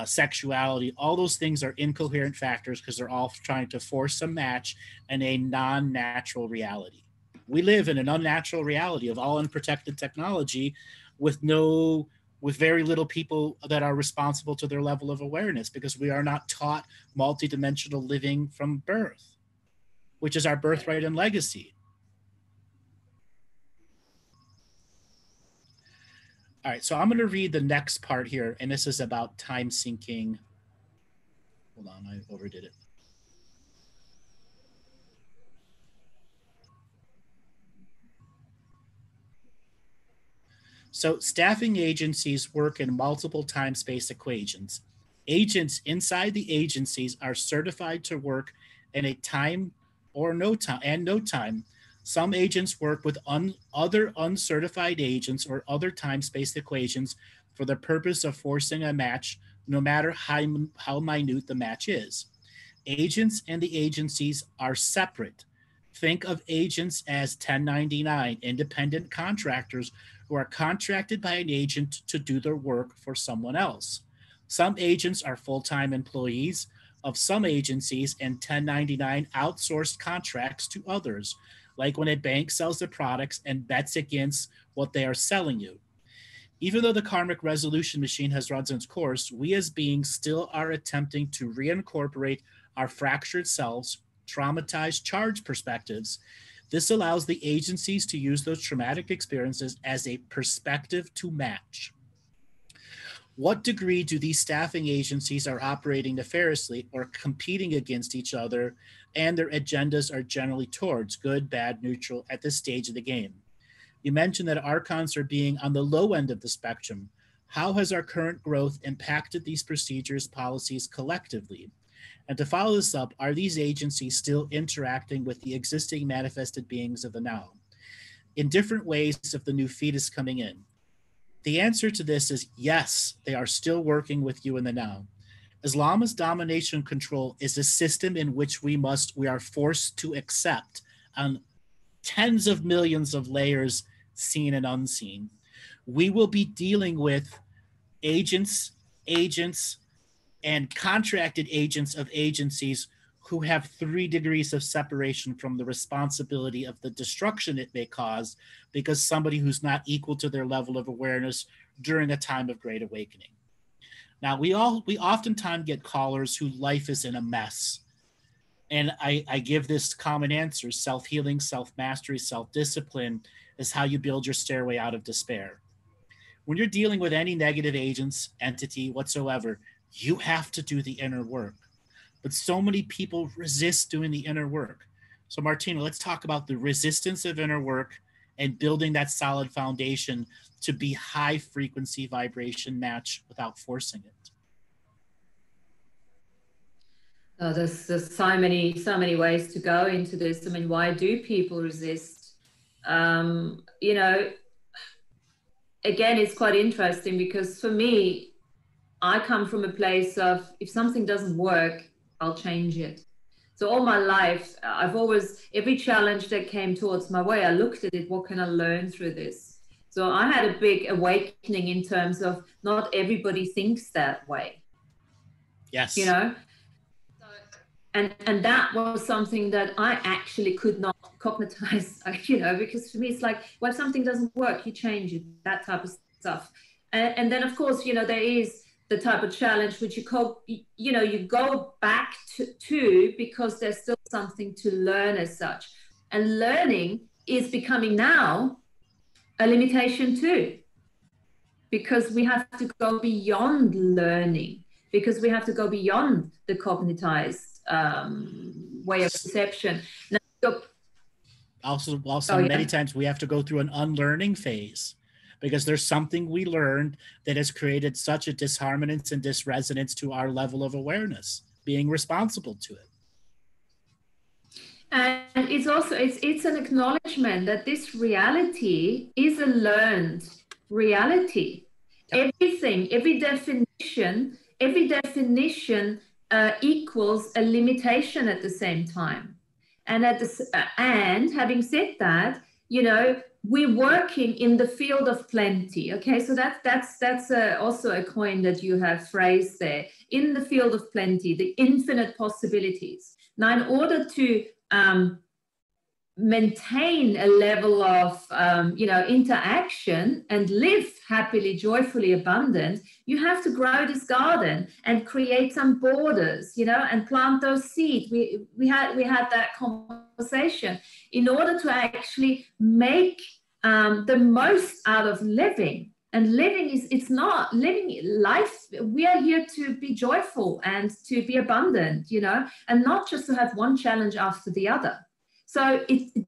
sexuality, all those things are incoherent factors because they're all trying to force a match in a non-natural reality. We live in an unnatural reality of all unprotected technology with very little people that are responsible to their level of awareness, because we are not taught multidimensional living from birth, which is our birthright and legacy. All right, so I'm going to read the next part here, and this is about time syncing. Hold on, I overdid it. So staffing agencies work in multiple time-space equations. Agents inside the agencies are certified to work in a time or no time and no time. Some agents work with other uncertified agents or other time-space equations for the purpose of forcing a match, no matter how minute the match is. Agents and the agencies are separate. Think of agents as 1099 independent contractors who are contracted by an agent to do their work for someone else. Some agents are full-time employees of some agencies and 1099 outsourced contracts to others, like when a bank sells their products and bets against what they are selling you. Even though the karmic resolution machine has run its course, we as beings still are attempting to reincorporate our fractured selves, traumatized charge perspectives. This allows the agencies to use those traumatic experiences as a perspective to match. What degree do these staffing agencies are operating nefariously or competing against each other, and their agendas are generally towards good, bad, neutral at this stage of the game? You mentioned that archons are being on the low end of the spectrum. How has our current growth impacted these procedures, policies collectively? And to follow this up, are these agencies still interacting with the existing manifested beings of the now in different ways if the new feed is coming in? The answer to this is yes, they are still working with you in the now. Islam's domination control is a system in which we are forced to accept on tens of millions of layers, seen and unseen. We will be dealing with agents, and contracted agents of agencies who have 3 degrees of separation from the responsibility of the destruction it may cause because somebody who's not equal to their level of awareness during a time of great awakening. Now, we oftentimes get callers whose life is in a mess. And I give this common answer: self-healing, self-mastery, self-discipline is how you build your stairway out of despair. When you're dealing with any negative agents, entity whatsoever, you have to do the inner work. But so many people resist doing the inner work. So Martina, let's talk about the resistance of inner work and building that solid foundation to be high frequency vibration match without forcing it.
Oh, there's so many ways to go into this. I mean, why do people resist? You know, again, it's quite interesting because for me, I come from a place of if something doesn't work, I'll change it. So all my life, every challenge that came towards my way, I looked at it, what can I learn through this? So I had a big awakening in terms of not everybody thinks that way.
Yes.
You know? And that was something that I actually could not cognitize, you know, because for me, it's like, well, if something doesn't work, you change it, that type of stuff. And then, of course, you know, there is the type of challenge which you go back to because there's still something to learn as such. And learning is becoming now a limitation too, because we have to go beyond learning, because we have to go beyond the cognitized way of perception. Now,
also many times we have to go through an unlearning phase because there's something we learned that has created such a disharmoniance and disresonance to our level of awareness, being responsible to it.
And it's also it's an acknowledgement that this reality is a learned reality. Yep. Every definition equals a limitation at the same time. And and having said that, you know, we're working in the field of plenty. Okay, so that's also a coin that you have phrased there. In the field of plenty, the infinite possibilities. Now, in order to maintain a level of interaction and live happily, joyfully, abundant, you have to grow this garden and create some borders, you know, and plant those seeds. We had that conversation in order to actually make the most out of living. And living is, it's not living life. We are here to be joyful and to be abundant, you know, and not just to have one challenge after the other. So to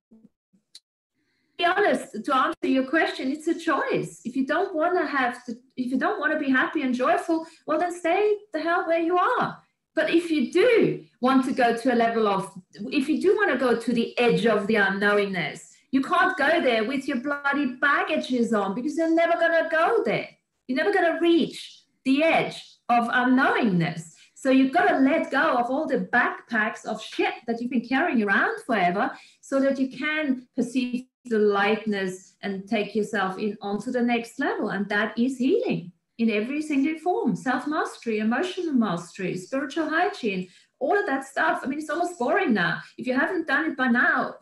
be honest, to answer your question, it's a choice. If you don't want to be happy and joyful, well, then stay the hell where you are. But if you do want to go to a level of, if you do want to go to the edge of the unknowingness, you can't go there with your bloody baggages on, because you're never going to go there. You're never going to reach the edge of unknowingness. So you've got to let go of all the backpacks of shit that you've been carrying around forever, so that you can perceive the lightness and take yourself in onto the next level. And that is healing in every single form: self-mastery, emotional mastery, spiritual hygiene, all of that stuff. I mean, it's almost boring now. If you haven't done it by now,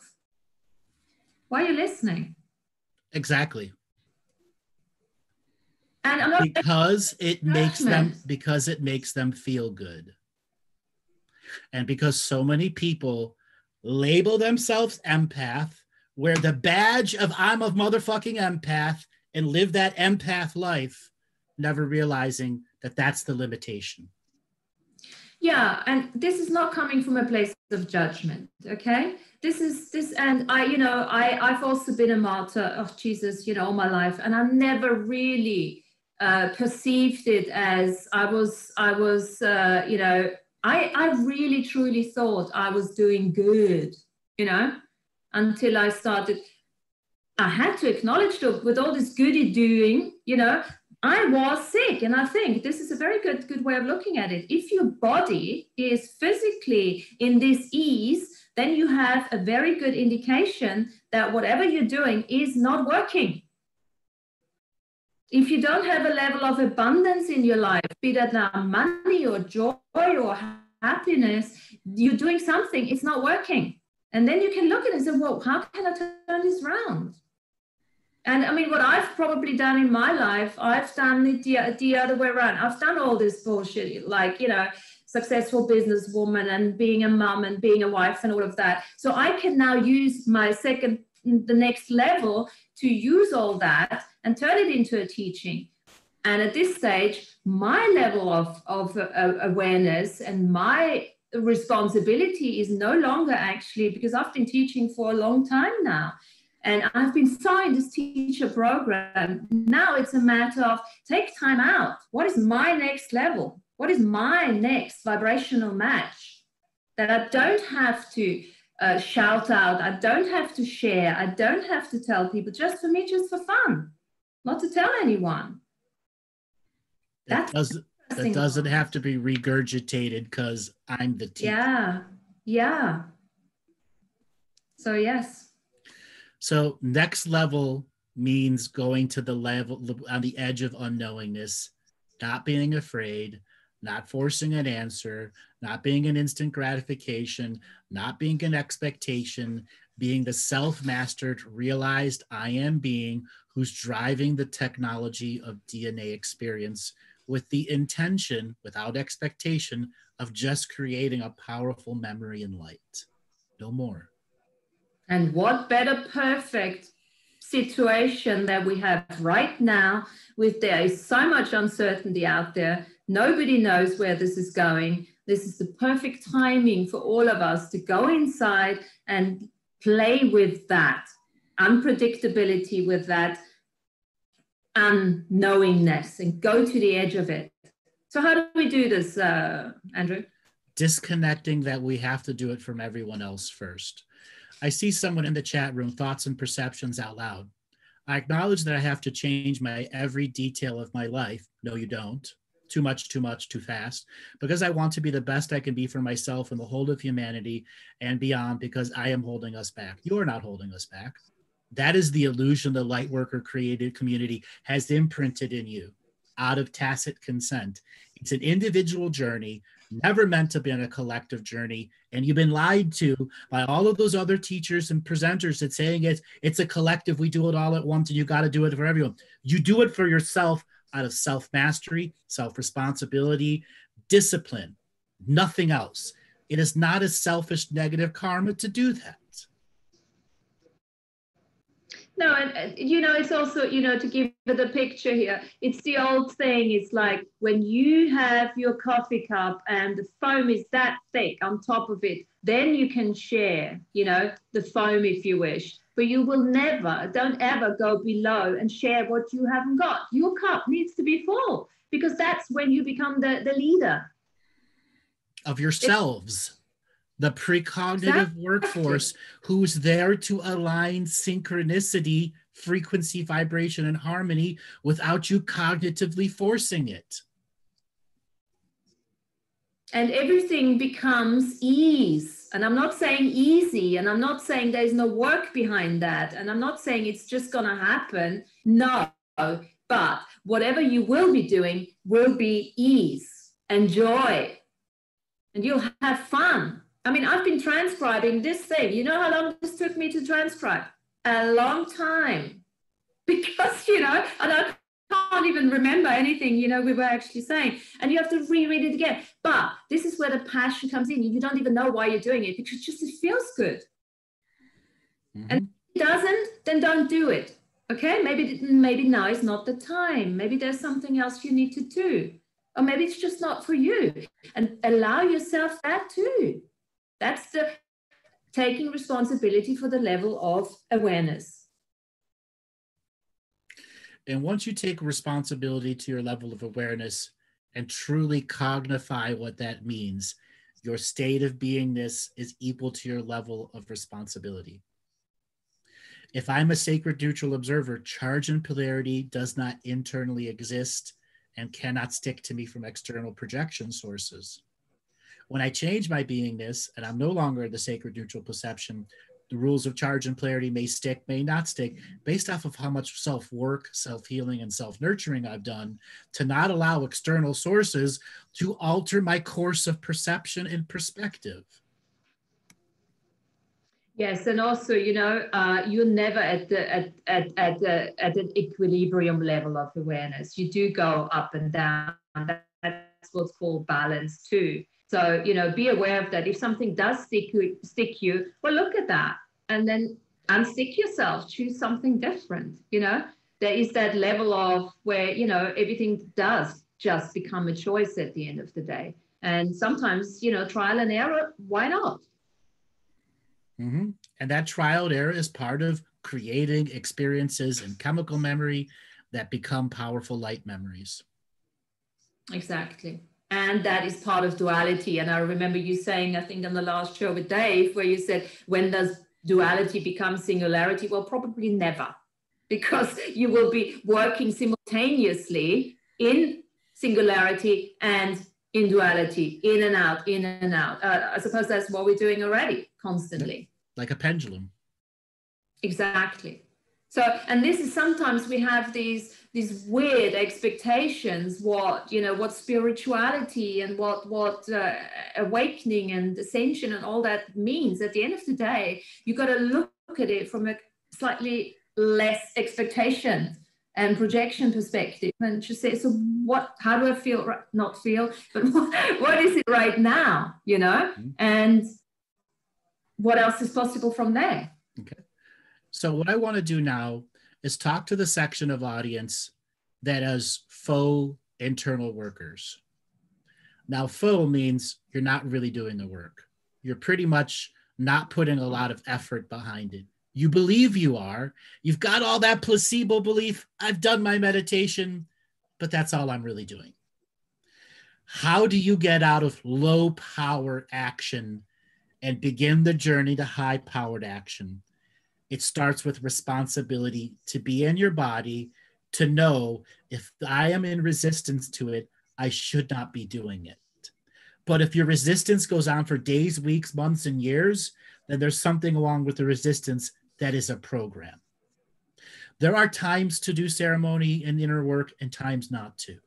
why are you listening?
Exactly.
And I'm not
because it makes them feel good. And because so many people label themselves empath, wear the badge of I'm a motherfucking empath, and live that empath life, never realizing that that's the limitation.
Yeah, and this is not coming from a place of judgment, okay? And I've also been a martyr of Jesus, you know, all my life, and I never really perceived it as I really truly thought I was doing good, you know, until I had to acknowledge, look, with all this goody doing, you know, I was sick. And I think this is a very good way of looking at it. If your body is physically in this ease, then you have a very good indication that whatever you're doing is not working. If you don't have a level of abundance in your life, be that now money or joy or happiness, you're doing something, it's not working. And then you can look at it and say, well, how can I turn this around? And I mean, what I've probably done in my life, I've done it the other way around. I've done all this bullshit, like, you know, successful businesswoman and being a mom and being a wife and all of that. So I can now use the next level to use all that and turn it into a teaching. And at this stage, my level of awareness and my responsibility is no longer, actually, because I've been teaching for a long time now. And I've been signed this teacher program. Now it's a matter of take time out. What is my next level? What is my next vibrational match that I don't have to shout out? I don't have to share. I don't have to tell people, just for me, just for fun, not to tell anyone.
That doesn't have to be regurgitated because I'm the teacher.
Yeah. So, yes.
So next level means going to the level on the edge of unknowingness, not being afraid, not forcing an answer, not being an instant gratification, not being an expectation, being the self-mastered, realized I am being who's driving the technology of DNA experience with the intention, without expectation, of just creating a powerful memory and light. No more.
And what better perfect situation that we have right now, with there is so much uncertainty out there. Nobody knows where this is going. This is the perfect timing for all of us to go inside and play with that unpredictability, with that unknowingness, and go to the edge of it. So how do we do this, Andrew?
Disconnecting that we have to do it from everyone else first. I see someone in the chat room, thoughts and perceptions out loud. I acknowledge that I have to change my every detail of my life. No, you don't. Too much, too fast. Because I want to be the best I can be for myself and the whole of humanity and beyond, because I am holding us back. You're not holding us back. That is the illusion the Lightworker created community has imprinted in you out of tacit consent. It's an individual journey, never meant to be a collective journey. And you've been lied to by all of those other teachers and presenters that saying it's a collective, we do it all at once, and you got to do it for everyone. You do it for yourself out of self-mastery, self-responsibility, discipline, nothing else. It is not a selfish negative karma to do that.
No, and you know, it's also, you know, to give it a picture here, it's the old thing. It's like when you have your coffee cup and the foam is that thick on top of it, then you can share, you know, the foam if you wish. But you will never, don't ever go below and share what you haven't got. Your cup needs to be full because that's when you become the leader
of yourselves. The precognitive
Exactly.
workforce who's there to align synchronicity, frequency, vibration, and harmony without you cognitively forcing it.
And everything becomes ease. And I'm not saying easy, and I'm not saying there's no work behind that. And I'm not saying it's just going to happen. No, but whatever you will be doing will be ease and joy. And you'll have fun. I mean, I've been transcribing this thing. You know how long this took me to transcribe? A long time. Because, you know, and I can't even remember anything, you know, we were actually saying. And you have to reread it again. But this is where the passion comes in. You don't even know why you're doing it because just it feels good. Mm-hmm. And if it doesn't, then don't do it. Okay? Maybe now is not the time. Maybe there's something else you need to do. Or maybe it's just not for you. And allow yourself that too. That's the taking responsibility for the level of awareness.
And once you take responsibility to your level of awareness and truly cognify what that means, your state of beingness is equal to your level of responsibility. If I'm a sacred neutral observer, charge and polarity does not internally exist and cannot stick to me from external projection sources. When I change my beingness and I'm no longer the sacred neutral perception, the rules of charge and polarity may stick, may not stick, based off of how much self-work, self-healing, and self-nurturing I've done to not allow external sources to alter my course of perception and perspective.
Yes, and also, you know, you're never at an equilibrium level of awareness. You do go up and down. That's what's called balance too. So, you know, be aware of that. If something does stick you, well, look at that and then unstick yourself. Choose something different. You know, there is that level of where, you know, everything does just become a choice at the end of the day. And sometimes, you know, trial and error. Why not?
Mm-hmm. And that trial and error is part of creating experiences in chemical memory that become powerful light memories.
Exactly. And that is part of duality. And I remember you saying, I think on the last show with Dave, where you said, when does duality become singularity? Well, probably never, because you will be working simultaneously in singularity and in duality, in and out, in and out. I suppose that's what we're doing already, constantly.
Like a pendulum.
Exactly. So, and this is sometimes we have these weird expectations, what, you know, what spirituality and what awakening and ascension and all that means. At the end of the day, you got to look at it from a slightly less expectation and projection perspective and just say, so what, how do I feel, not feel, but what is it right now, you know, and what else is possible from there?
Okay. So what I want to do now is talk to the section of audience that is faux internal workers. Now, faux means you're not really doing the work. You're pretty much not putting a lot of effort behind it. You believe you are. You've got all that placebo belief. I've done my meditation, but that's all I'm really doing. How do you get out of low power action and begin the journey to high powered action? It starts with responsibility to be in your body, to know if I am in resistance to it, I should not be doing it. But if your resistance goes on for days, weeks, months, and years, then there's something along with the resistance that is a program. There are times to do ceremony and inner work and times not to.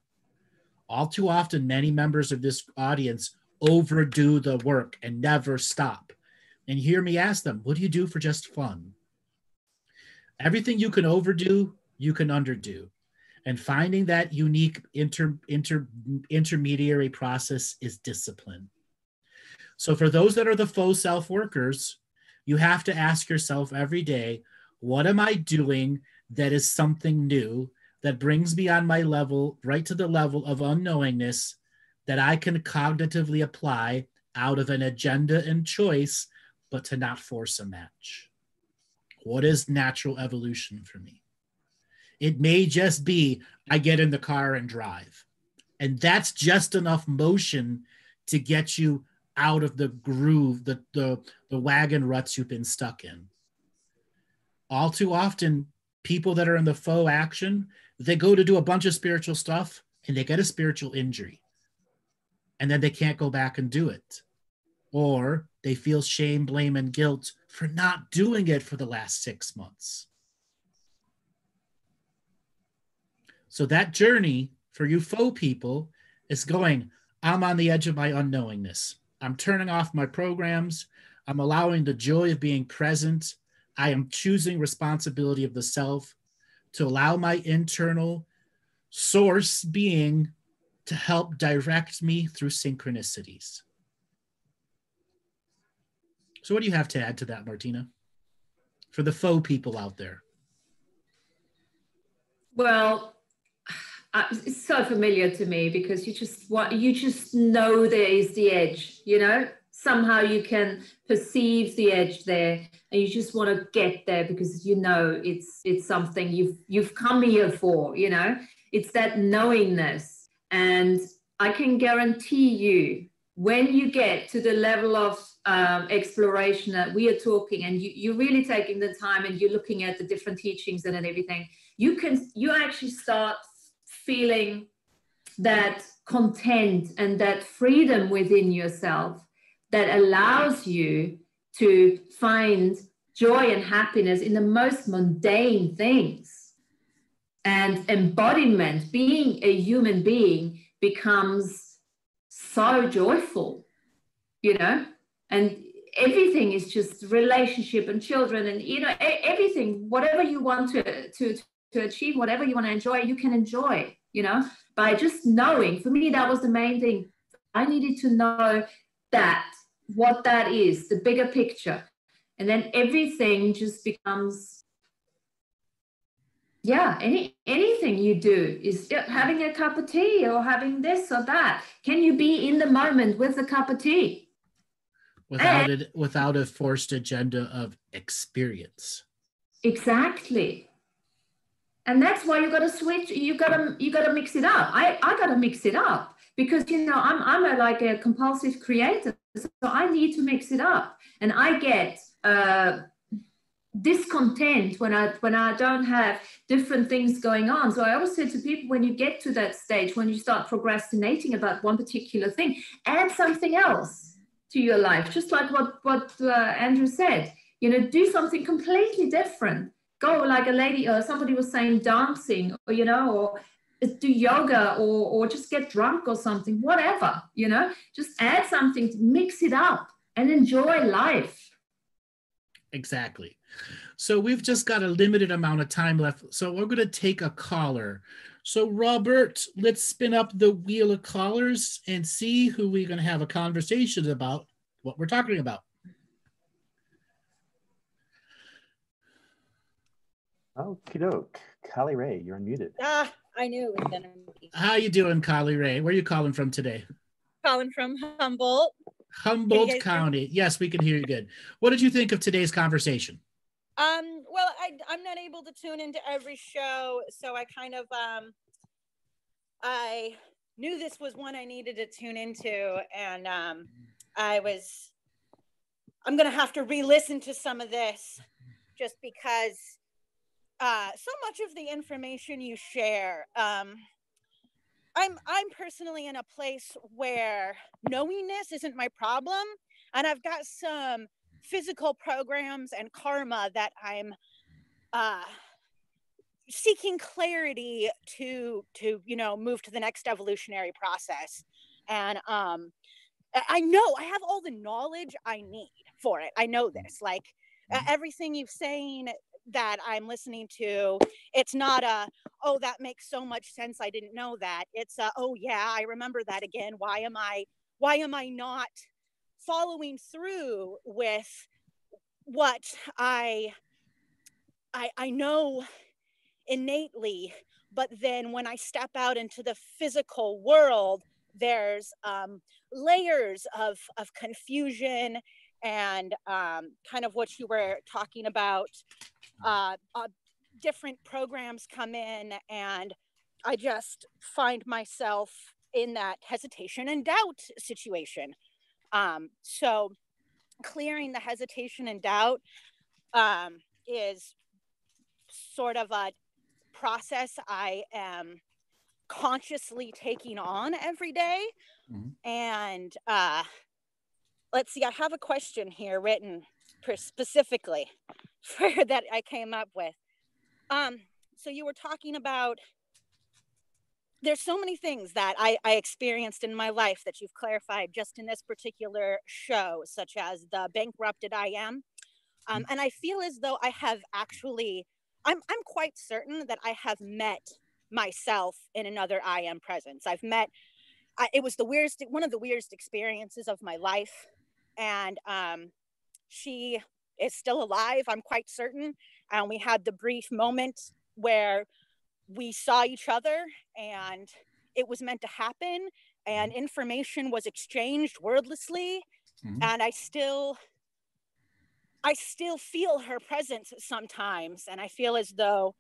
All too often, many members of this audience overdo the work and never stop. And hear me ask them, what do you do for just fun? Everything you can overdo, you can underdo. And finding that unique intermediary process is discipline. So for those that are the faux self-workers, you have to ask yourself every day, What am I doing that is something new, that brings me on my level, right to the level of unknowingness, that I can cognitively apply out of an agenda and choice, but to not force a match? What is natural evolution for me? It may just be I get in the car and drive. And that's just enough motion to get you out of the groove, the wagon ruts you've been stuck in. All too often, people that are in the faux action, they go to do a bunch of spiritual stuff and they get a spiritual injury. And then they can't go back and do it. Or they feel shame, blame, and guilt for not doing it for the last 6 months. So that journey for you faux people is going, I'm on the edge of my unknowingness. I'm turning off my programs. I'm allowing the joy of being present. I am choosing responsibility of the self to allow my internal source being to help direct me through synchronicities. So what do you have to add to that, Martina, for the faux people out there?
Well, it's so familiar to me, because you just know there is the edge, you know. Somehow you can perceive the edge there, and you just want to get there because you know it's something you've come here for, you know. It's that knowingness, and I can guarantee you, when you get to the level of exploration that we are talking, and you're really taking the time and you're looking at the different teachings and everything, you actually start feeling that content and that freedom within yourself that allows you to find joy and happiness in the most mundane things. And embodiment, being a human being, becomes so joyful, you know, and everything is just relationship and children and, you know, everything, whatever you want to achieve, whatever you want to enjoy, you can enjoy, you know, by just knowing. For me, that was the main thing. I needed to know what that is, the bigger picture. And then everything just becomes, anything you do is having a cup of tea or having this or that. Can you be in the moment with a cup of tea?
Without a forced agenda of experience.
Exactly. And that's why you got to switch. You got to mix it up. I got to mix it up because, you know, I'm a compulsive creator, so I need to mix it up. And I get discontent when I don't have different things going on. So I always say to people, when you get to that stage, when you start procrastinating about one particular thing, add something else to your life. Just like what Andrew said, you know, do something completely different. Go like a lady or somebody was saying, dancing, or, you know, or do yoga, or just get drunk or something, whatever, you know, just add something, mix it up and enjoy life.
Exactly. So we've just got a limited amount of time left. So we're going to take a caller. So Robert, let's spin up the wheel of callers and see who we're going to have a conversation about what we're talking about.
Okie doke. Callie Ray, you're unmuted.
I knew it was going to be.
How you doing, Callie Ray? Where are you calling from today?
Calling from Humboldt.
Humboldt County. Yes, we can hear you good. What did you think of today's conversation?
Well, I'm not able to tune into every show, so I kind of I knew this was one I needed to tune into, and I'm going to have to re-listen to some of this just because so much of the information you share, I'm personally in a place where knowingness isn't my problem, and I've got some physical programs and karma that I'm seeking clarity to you know, move to the next evolutionary process. And I know I have all the knowledge I need for it. I know this, like everything you've saying that I'm listening to, it's not oh, that makes so much sense, I didn't know that. It's oh yeah, I remember that again. Why am I not following through with what I I know innately, but then when I step out into the physical world, there's layers of confusion and kind of what you were talking about. Different programs come in, and I just find myself in that hesitation and doubt situation. So clearing the hesitation and doubt is sort of a process I am consciously taking on every day.
Mm-hmm.
And let's see, I have a question here written specifically for that I came up with. So you were talking about, there's so many things that I experienced in my life that you've clarified just in this particular show, such as the bankrupted I am. And I feel as though I have actually, I'm quite certain that I have met myself in another I am presence. I've met, it was one of the weirdest experiences of my life. And she is still alive, I'm quite certain. And we had the brief moment where we saw each other and it was meant to happen and information was exchanged wordlessly.
Mm-hmm.
And I still feel her presence sometimes. And I feel as though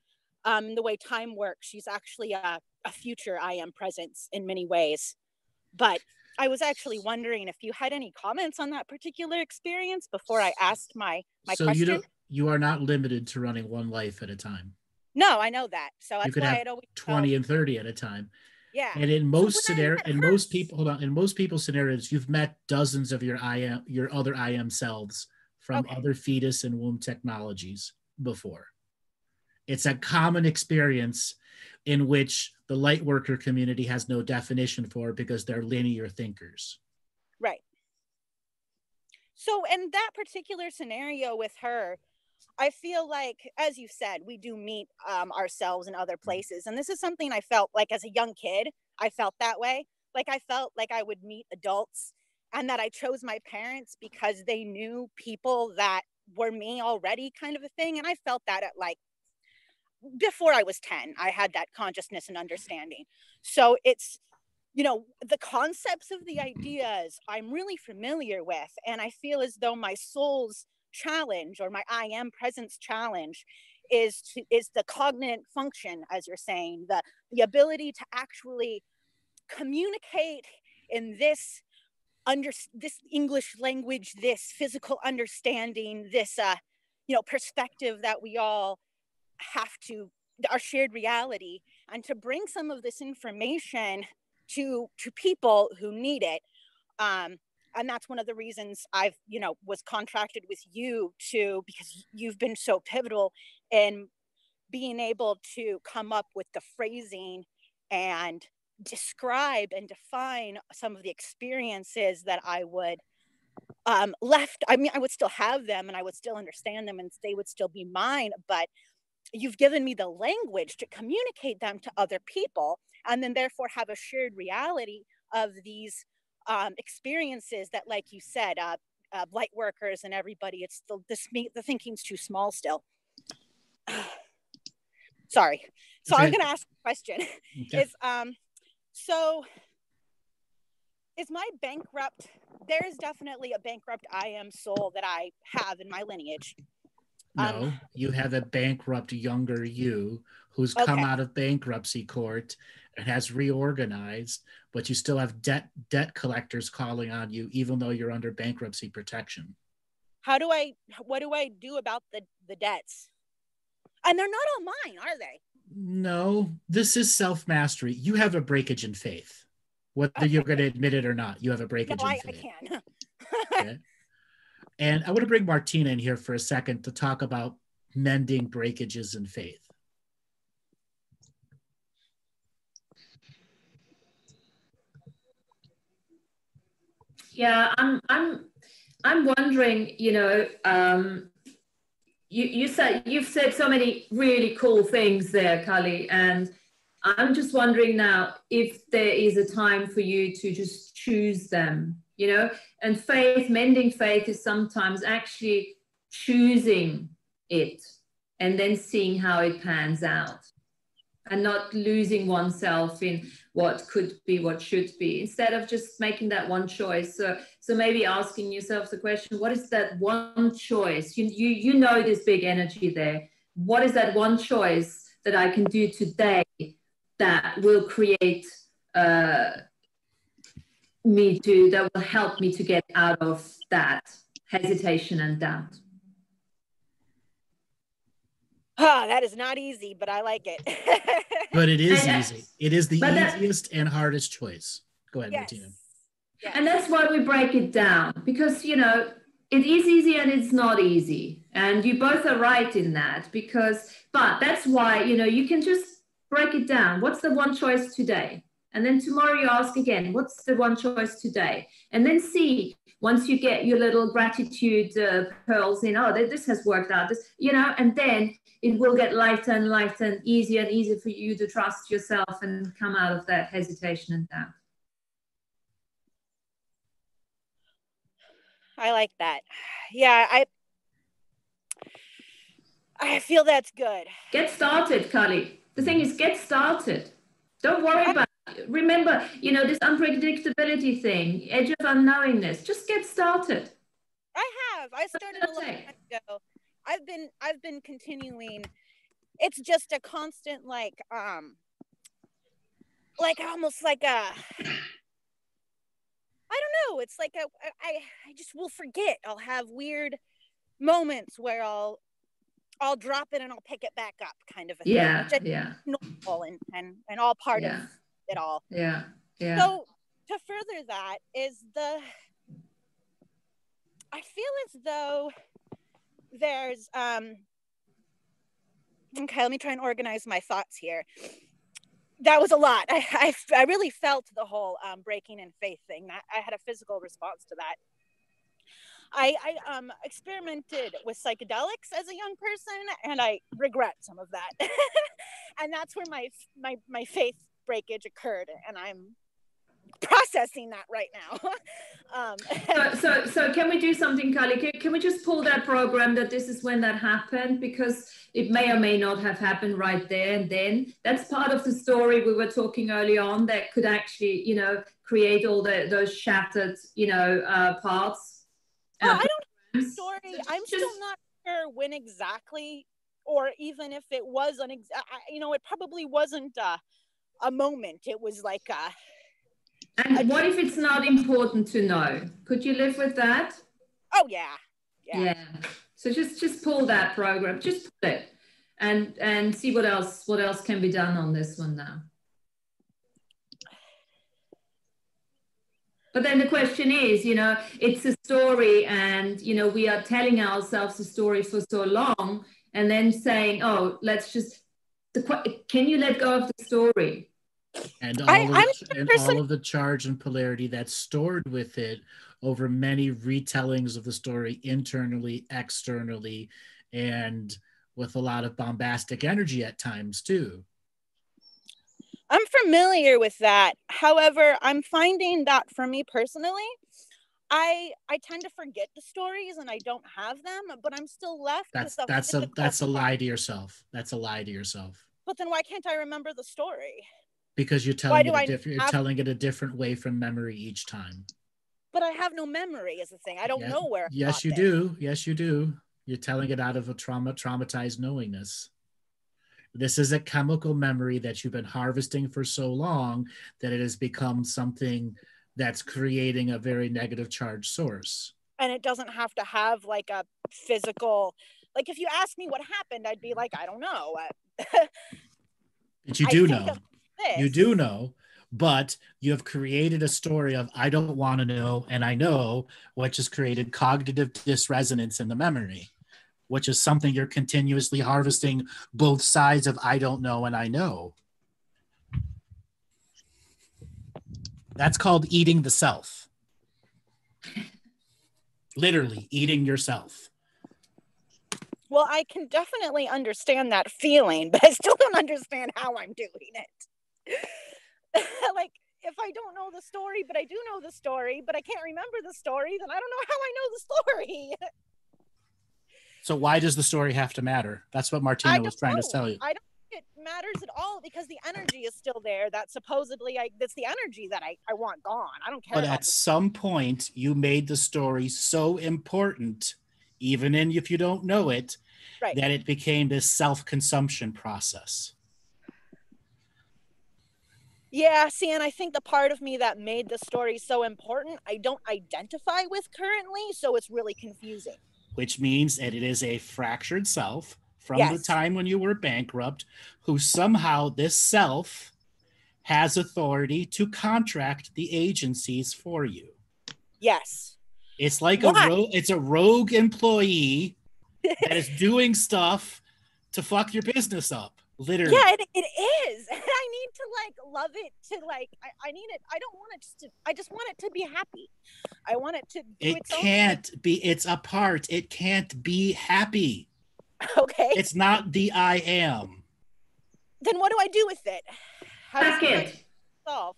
the way time works, she's actually a future I am presence in many ways. But I was actually wondering if you had any comments on that particular experience before I asked my question.
You are not limited to running one life at a time.
No, I know that. So that's
you could
why
have
I'd always
20 and 30 at a time.
Yeah.
And in most scenarios, in most people's scenarios, you've met dozens of your other I am selves from other fetus and womb technologies before. It's a common experience in which the light worker community has no definition for because they're linear thinkers.
Right. So in that particular scenario with her, I feel like, as you said, we do meet ourselves in other places. And this is something I felt like as a young kid. I felt that way. Like I felt like I would meet adults and that I chose my parents because they knew people that were me already, kind of a thing. And I felt that at like, before I was 10, I had that consciousness and understanding. So it's, you know, the concepts of the ideas I'm really familiar with. And I feel as though my soul's challenge, or my I am presence challenge, is the cognate function, as you're saying, the ability to actually communicate in this English language, this physical understanding, this perspective that we all have to, our shared reality, and to bring some of this information to people who need it. And that's one of the reasons I've, was contracted with you too, because you've been so pivotal in being able to come up with the phrasing and describe and define some of the experiences that I would I would still have them and I would still understand them and they would still be mine, but you've given me the language to communicate them to other people and then therefore have a shared reality of these experiences that, like you said, light workers and everybody, it's still the thinking's too small still. Sorry. So okay. I'm going to ask a question. Okay. So is my bankrupt, there's definitely a bankrupt I am soul that I have in my lineage.
No, you have a bankrupt younger you who's come out of bankruptcy court and has reorganized, but you still have debt collectors calling on you, even though you're under bankruptcy protection.
What do I do about the debts? And they're not all mine, are they?
No, this is self-mastery. You have a breakage in faith. Whether you're going to admit it or not, you have a breakage in faith. I
can.
Okay. And I want to bring Martina in here for a second to talk about mending breakages in faith.
Yeah, I'm wondering, you've said so many really cool things there, Kali, and I'm just wondering now if there is a time for you to just choose them, and mending faith is sometimes actually choosing it and then seeing how it pans out, and not losing oneself in what could be, what should be, instead of just making that one choice. So maybe asking yourself the question, what is that one choice? You know this big energy there. What is that one choice that I can do today that will create that will help me to get out of that hesitation and doubt?
Oh, that is not easy, but I like it.
But it is easy. It is the easiest and hardest choice. Go ahead,
yes.
Martina.
Yes. And that's why we break it down, because, you know, it is easy and it's not easy. And you both are right in that, but that's why, you know, you can just break it down. What's the one choice today? And then tomorrow you ask again, what's the one choice today? And then see, once you get your little gratitude pearls in, oh, this has worked out, this, you know, and then it will get lighter and lighter and easier for you to trust yourself and come out of that hesitation and doubt.
I like that. Yeah, I feel that's good.
Get started, Kali. The thing is, get started. Don't worry about it. Remember, you know, this unpredictability thing, edge of unknowingness. Just get started.
I started a long time ago. I've been continuing. It's just a constant, like almost like a, I don't know. It's like I just will forget. I'll have weird moments where I'll drop it and I'll pick it back up, kind of a
thing.
Just
yeah.
normal and all part of it all.
Yeah.
So to further that is I feel as though there's okay, let me try and organize my thoughts here. That was a lot. I really felt the whole breaking in faith thing. I had a physical response to that. I experimented with psychedelics as a young person, and I regret some of that. And that's where my faith breakage occurred, and I'm processing that right now.
So can we do something, Kali? Can we just pull that program that this is when that happened, because it may or may not have happened right there and then. That's part of the story we were talking early on that could actually, you know, create all those shattered, you know, parts.
Well, I don't know the story. I'm still not sure when exactly, or even if it was you know, it probably wasn't a moment. It was like
And what if it's not important to know? Could you live with that?
Oh yeah.
So just pull that program, just pull it, and see what else can be done on this one now. But then the question is, you know, it's a story, and, you know, we are telling ourselves a story for so long, and then saying, oh, can you let go of the story?
And all of the charge and polarity that's stored with it over many retellings of the story, internally, externally, and with a lot of bombastic energy at times too.
I'm familiar with that. However, I'm finding that for me personally, I tend to forget the stories and I don't have them, but I'm still left with
that's a lie to yourself. That's a lie to yourself.
But then why can't I remember the story?
Because you're telling it a different way from memory each time.
But I have no memory is the thing. I don't know where.
Yes, you do. Yes, you do. You're telling it out of a traumatized knowingness. This is a chemical memory that you've been harvesting for so long that it has become something that's creating a very negative charge source.
And it doesn't have to have like a physical, like if you ask me what happened, I'd be like, I don't know.
But you do know. You do know, but you have created a story of I don't want to know and I know, which has created cognitive dissonance in the memory, which is something you're continuously harvesting both sides of I don't know and I know. That's called eating the self. Literally eating yourself.
Well, I can definitely understand that feeling, but I still don't understand how I'm doing it. Like, if I don't know the story, but I do know the story, but I can't remember the story, then I don't know how I know the story.
So why does the story have to matter? That's what Martina was trying to tell you.
I don't think it matters at all because the energy is still there. That supposedly that's the energy that I want gone. I don't care.
But at some point, you made the story so important, even if you don't know it,
right,
that it became this self-consumption process.
Yeah, see, and I think the part of me that made the story so important, I don't identify with currently, so it's really confusing.
Which means that it is a fractured self from
Yes.
the time when you were bankrupt, who somehow this self has authority to contract the agencies for you.
Yes.
It's like a rogue employee that is doing stuff to fuck your business up. Literally.
Yeah, it is. And I need to like love it to like I need it. I don't want it to I just want it to be happy. I want it to do its
can't be, it's a part. It can't be happy.
Okay.
It's not the I am.
Then what do I do with it? How
Sack it.
Solve?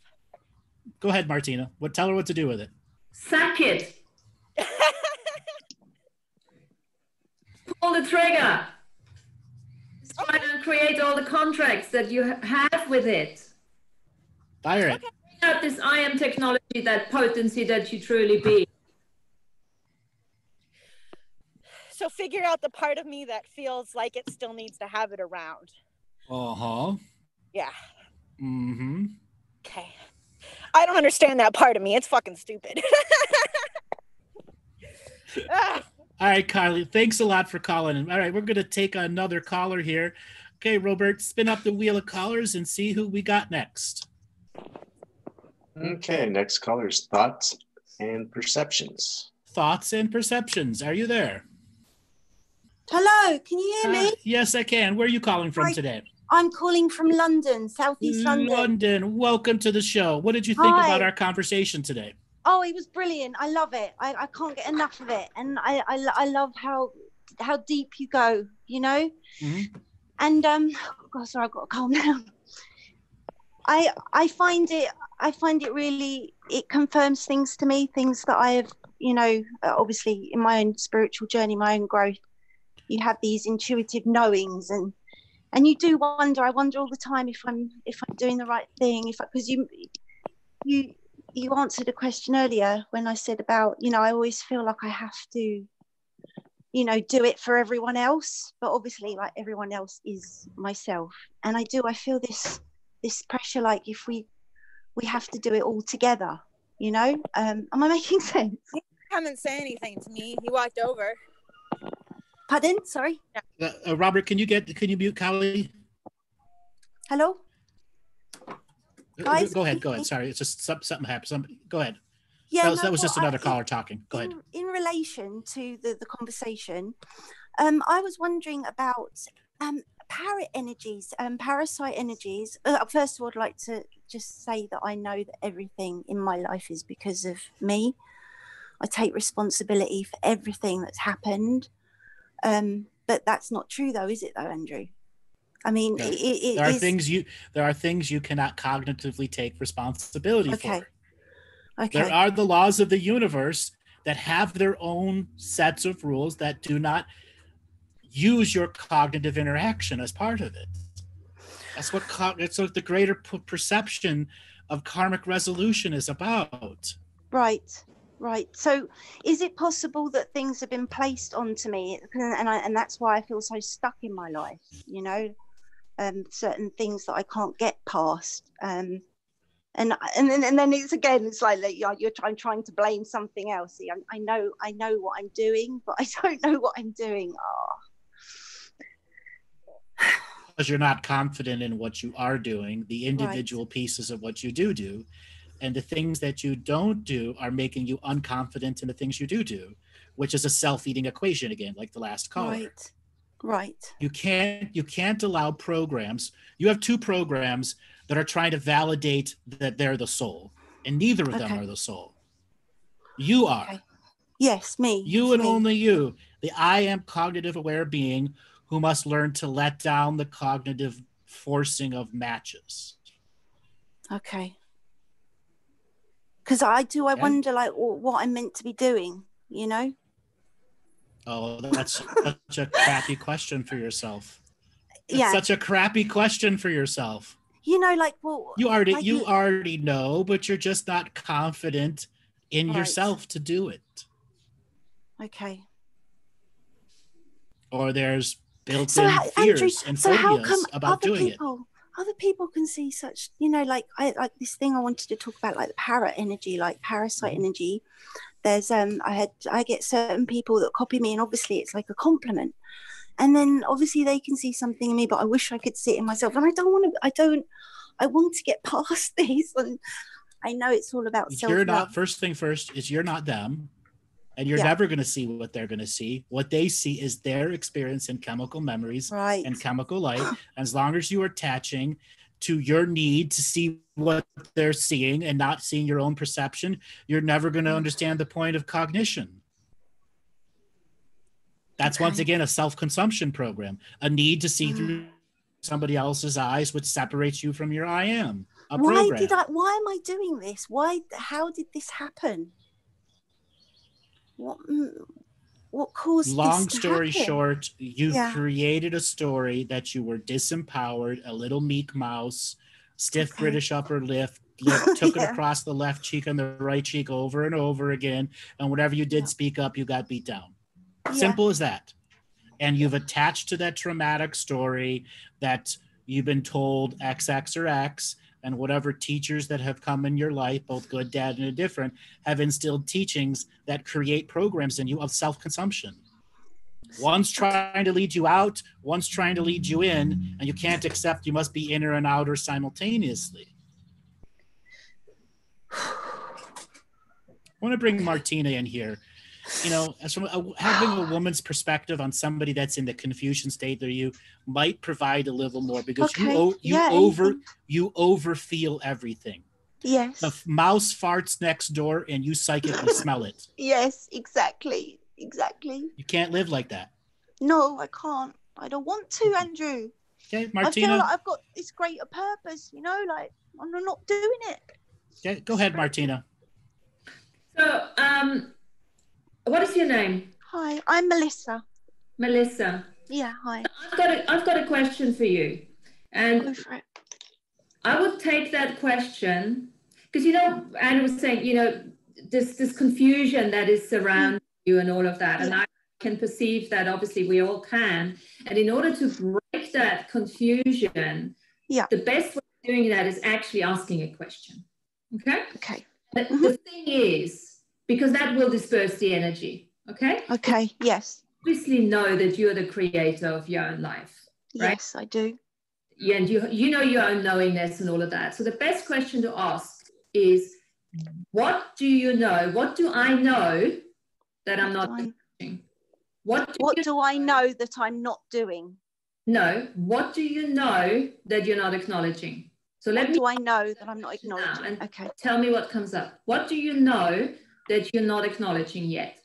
Go ahead, Martina. Tell her what to do with it.
Sack it. Pull the trigger. Try and create all the contracts that you have with it.
Fire it.
Bring out this I am technology, that potency that you truly be.
So figure out the part of me that feels like it still needs to have it around.
Uh-huh.
Yeah.
Mm-hmm.
Okay. I don't understand that part of me. It's fucking stupid.
All right, Kylie, thanks a lot for calling in. All right, we're going to take another caller here. Okay, Robert, spin up the wheel of callers and see who we got next.
Okay, next caller's thoughts and perceptions.
Thoughts and perceptions. Are you there?
Hello, can you hear me?
Yes, I can. Where are you calling from today?
I'm calling from London, Southeast London.
London, welcome to the show. What did you think about our conversation today?
Oh, it was brilliant. I love it. I can't get enough of it. And I love how deep you go, you know?
Mm-hmm.
And God, sorry, I've got to calm down. I find it really, it confirms things to me, things that I have, you know, obviously in my own spiritual journey, my own growth, you have these intuitive knowings, and you do wonder. I wonder all the time if I'm doing the right thing, because you answered a question earlier when I said about, you know, I always feel like I have to, you know, do it for everyone else, but obviously like everyone else is myself. And I feel this pressure, like if we have to do it all together, you know. Am I making sense?
You haven't said anything to me. You walked over.
Pardon? Sorry.
Robert, can you mute Kylie?
Hello? Guys,
go ahead. Sorry, it's just something happened. Go ahead.
Yeah,
that was just another caller talking. Go ahead.
In relation to the conversation, I was wondering about parasite energies. First of all, I'd like to just say that I know that everything in my life is because of me. I take responsibility for everything that's happened. But that's not true, though, is it, though, Andrew? I mean,
no. There are things you cannot cognitively take responsibility for. Okay. There are the laws of the universe that have their own sets of rules that do not use your cognitive interaction as part of it. That's what it's what the greater perception of karmic resolution is about.
Right. So is it possible that things have been placed onto me, and that's why I feel so stuck in my life, you know, certain things that I can't get past, and then it's like you're trying to blame something else. See, I know what I'm doing, but I don't know what I'm doing.
Because you're not confident in what you are doing, the individual pieces of what you do. And the things that you don't do are making you unconfident in the things you do, which is a self-eating equation again, like the last caller.
Right.
You can't allow programs. You have two programs that are trying to validate that they're the soul, and neither of them are the soul. You are. Okay.
Yes, me.
You and only you. The I am cognitive aware being who must learn to let down the cognitive forcing of matches.
Okay. Because I wonder like what I'm meant to be doing, you know?
Oh, that's such a crappy question for yourself. That's
Yeah.
such a crappy question for yourself.
You know, like, well,
You already
like
you already know, but you're just not confident in
Right.
yourself to do it.
Okay.
Or there's built-in
So Andrew,
fears and
so how come
phobias about doing it.
other people can see such, you know, like this thing I wanted to talk about, like the para energy, like parasite energy. There's I get certain people that copy me, and obviously it's like a compliment. And then obviously they can see something in me, but I wish I could see it in myself. And I want to get past this. And I know it's all about self-love.
You're not, first thing first is you're not them. And you're never going to see what they're going to see. What they see is their experience and chemical memories and chemical light. As long as you are attaching to your need to see what they're seeing and not seeing your own perception, you're never going to understand the point of cognition. That's once again a self-consumption program, a need to see through somebody else's eyes, which separates you from your I am.
Why am I doing this? How did this happen? What caused
Long
this to
story
happen?
short, you created a story that you were disempowered, a little meek mouse, stiff British upper lip, took it across the left cheek and the right cheek over and over again, and whatever you did speak up, you got beat down. Simple as that. And you've attached to that traumatic story that you've been told XX or X, and whatever teachers that have come in your life, both good, bad, and indifferent, have instilled teachings that create programs in you of self-consumption. One's trying to lead you out, one's trying to lead you in, and you can't accept you must be inner and outer simultaneously. I want to bring Martina in here. You know, as from having a woman's perspective on somebody that's in the confusion state that you might provide a little more, because you overfeel everything.
Yes.
The mouse farts next door and you psychically smell it.
Yes, exactly.
You can't live like that.
No, I can't. I don't want to, Andrew.
Okay, Martina.
I feel like I've got this greater purpose, you know, like I'm not doing it.
Okay, go ahead, Martina.
So, what is your name?
Hi, I'm Melissa.
Melissa.
Yeah, hi.
I've got a question for you, and
go for it.
I would take that question because, you know, Anne was saying, you know, this confusion that is surrounding you and all of that, and I can perceive that. Obviously, we all can, and in order to break that confusion, the best way of doing that is actually asking a question. Okay. The thing is, because that will disperse the energy. Okay,
yes.
Obviously know that you're the creator of your own life, right?
Yes, I do.
Yeah, and you know your own knowingness and all of that. So the best question to ask is, what do you know? What do I know that I'm not doing? What do
I know that I'm not doing?
No, what do you know that you're not acknowledging? So
what do I know that I'm not acknowledging?
And tell me what comes up. What do you know that you're not acknowledging yet?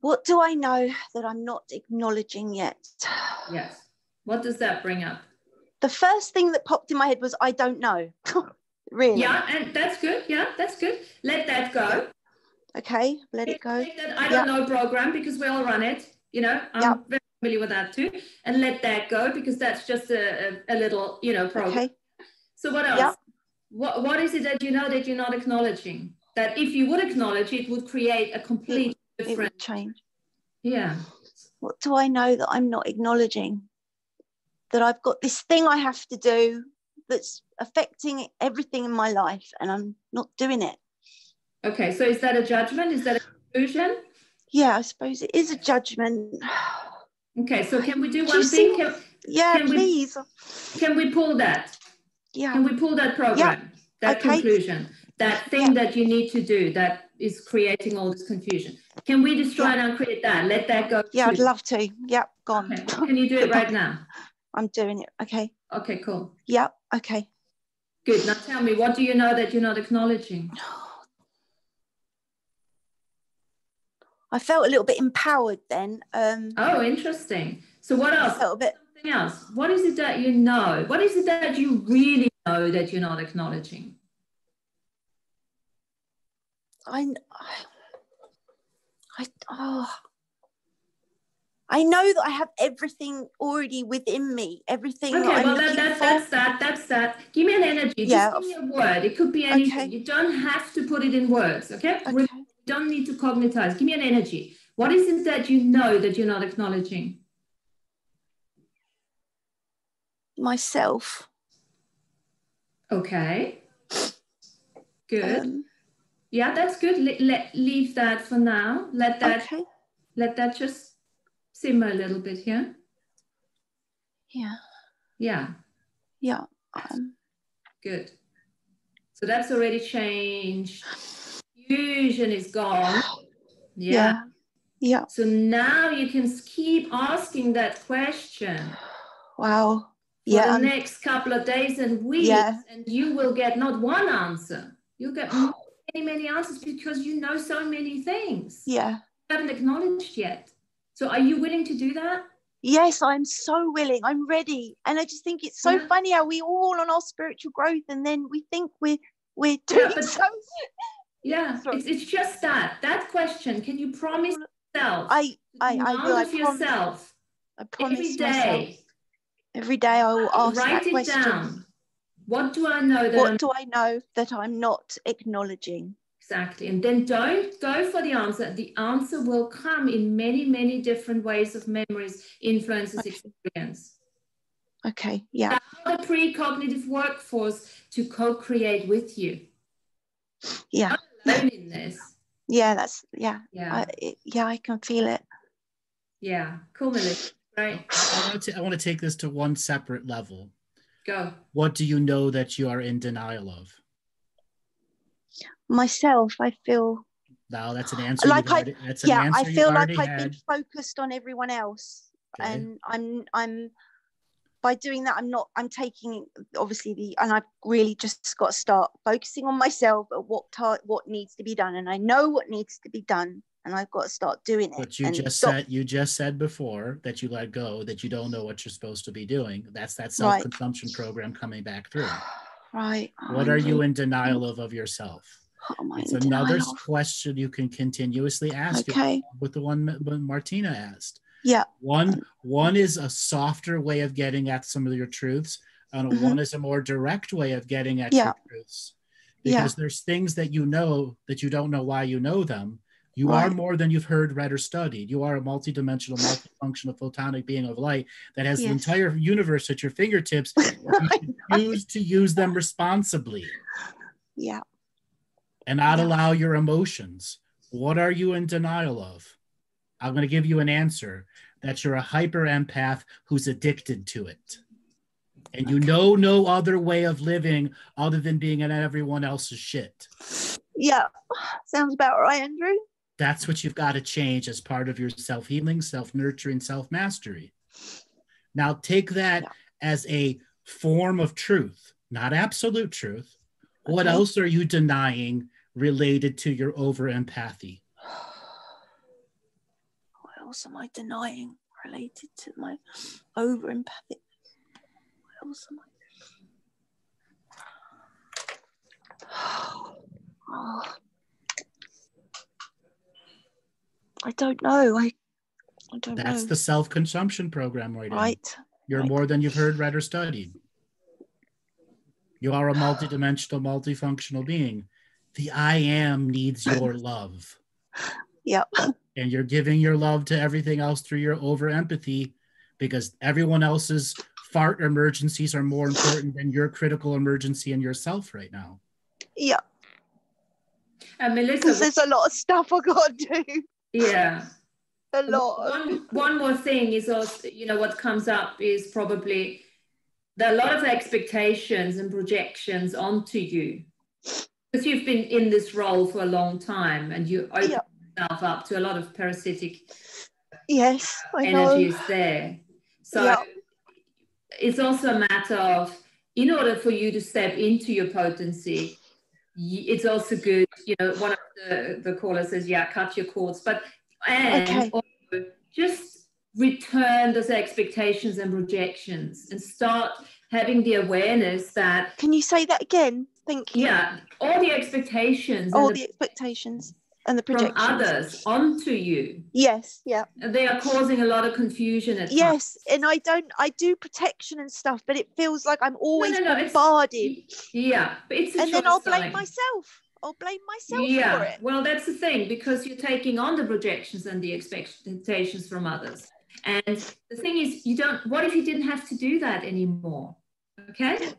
What do I know that I'm not acknowledging yet?
Yes. What does that bring up?
The first thing that popped in my head was, I don't know. Really?
Yeah, and that's good. Yeah, that's good. Let that go.
Okay, let it go.
Take that I don't know program, because we all run it. You know, I'm very familiar with that too. And let that go, because that's just a little, you know, program. Okay. So what else?
Yep.
What is it that you know that you're not acknowledging? That if you would acknowledge it, would create a complete different
change.
Yeah.
What do I know that I'm not acknowledging? That I've got this thing I have to do that's affecting everything in my life, and I'm not doing it.
Okay, so is that a judgment? Is that a conclusion?
Yeah, I suppose it is a judgment.
Okay, so can we do one thing?
Please.
Can we pull that?
Yeah.
Can we pull that program? That conclusion? That thing that you need to do that is creating all this confusion. Can we destroy it and create that? Let that go.
Yeah, I'd love to. Yep, gone.
Okay. Can you do it right now?
I'm doing it. Okay.
Okay, cool.
Yep, okay.
Good. Now tell me, what do you know that you're not acknowledging?
I felt a little bit empowered then.
Oh, interesting. So what else?
A little bit.
Something else. What is it that you know? What is it that you really know that you're not acknowledging?
I know that I have everything already within me, everything
Okay,
that I'm
well,
looking
that's that. Give me an energy.
Yeah.
Just give me a word. It could be anything.
Okay.
You don't have to put it in words, okay?
Okay.
You don't need to cognitize. Give me an energy. What is it that you know that you're not acknowledging?
Myself.
Okay. Good. Yeah, that's good. Leave that for now. Let that just simmer a little bit here.
Yeah.
Yeah.
Yeah.
Good. So that's already changed. Fusion is gone. Yeah.
Yeah.
So now you can keep asking that question.
Wow.
For the next couple of days and weeks, and you will get not one answer. You'll get many answers because you know so many things.
Yeah.
You haven't acknowledged yet. So are you willing to do that?
Yes, I'm so willing. I'm ready. And I just think it's so funny how we all on our spiritual growth, and then we think we're doing so.
Yeah, it's just that question. Can you promise yourself?
I will. I
yourself.
I promise
every day.
myself. Every day I will ask
Write
that question.
Write it down. What do I know
that I'm not acknowledging?
Exactly. And then don't go for the answer. The answer will come in many, many different ways of memories, influences, experience.
Okay, yeah.
Allow the precognitive workforce to co-create with you.
Yeah.
Not alone in this.
Yeah, I can feel it.
Yeah, cool, Melissa. Right.
I want to take this to one separate level.
Go.
What do you know that you are in denial of?
Myself, I feel.
No, that's an answer.
Like I feel like I've been focused on everyone else, and I'm by doing that. I'm taking obviously and I've really just got to start focusing on myself at what needs to be done, and I know what needs to be done, and I've got to start doing it.
But you just said before that you let go, that you don't know what you're supposed to be doing. That's that self-consumption program coming back through.
Right.
What are you in denial of yourself? It's another question you can continuously ask with the one Martina asked.
Yeah.
One is a softer way of getting at some of your truths, and one is a more direct way of getting at your truths. Because there's things that you know that you don't know why you know them. You are more than you've heard, read, or studied. You are a multidimensional, multifunctional photonic being of light that has the entire universe at your fingertips. You should choose to use them responsibly.
Yeah.
And not allow your emotions. What are you in denial of? I'm going to give you an answer. That you're a hyper empath who's addicted to it. And you know no other way of living other than being in everyone else's shit.
Yeah. Sounds about right, Andrew.
That's what you've got to change as part of your self-healing, self-nurturing, self-mastery. Now take that as a form of truth, not absolute truth. What else are you denying related to your over-empathy?
What else am I denying related to my over-empathy? What else am I... I don't know. I don't know.
That's the self-consumption program right. You're more than you've heard, read, or studied. You are a multidimensional, multifunctional being. The I am needs your love.
Yep.
And you're giving your love to everything else through your over-empathy because everyone else's fart emergencies are more important than your critical emergency in yourself right now.
Yeah.
And Melissa,
because there's a lot of stuff I got to do.
Yeah.
A lot.
One more thing is also, what comes up is probably there are a lot of expectations and projections onto you because you've been in this role for a long time and you open yourself up to a lot of parasitic energies there. So it's also a matter of, in order for you to step into your potency, it's also good, one of the callers says, cut your cords, but also just return those expectations and projections and start having the awareness that...
Can you say that again? Thank you.
Yeah, all the expectations.
All the expectations. And the
from
projections.
others onto you.
Yes, yeah.
And they are causing a lot of confusion at
yes
times.
And I do protection and stuff, but it feels like I'm always
No,
bombarded.
Yeah, but it's a
and
choice,
then I'll blame
darling.
myself for
Yeah,
it.
well, that's the thing, because you're taking on the projections and the expectations from others. And the thing is, what if you didn't have to do that anymore? Okay?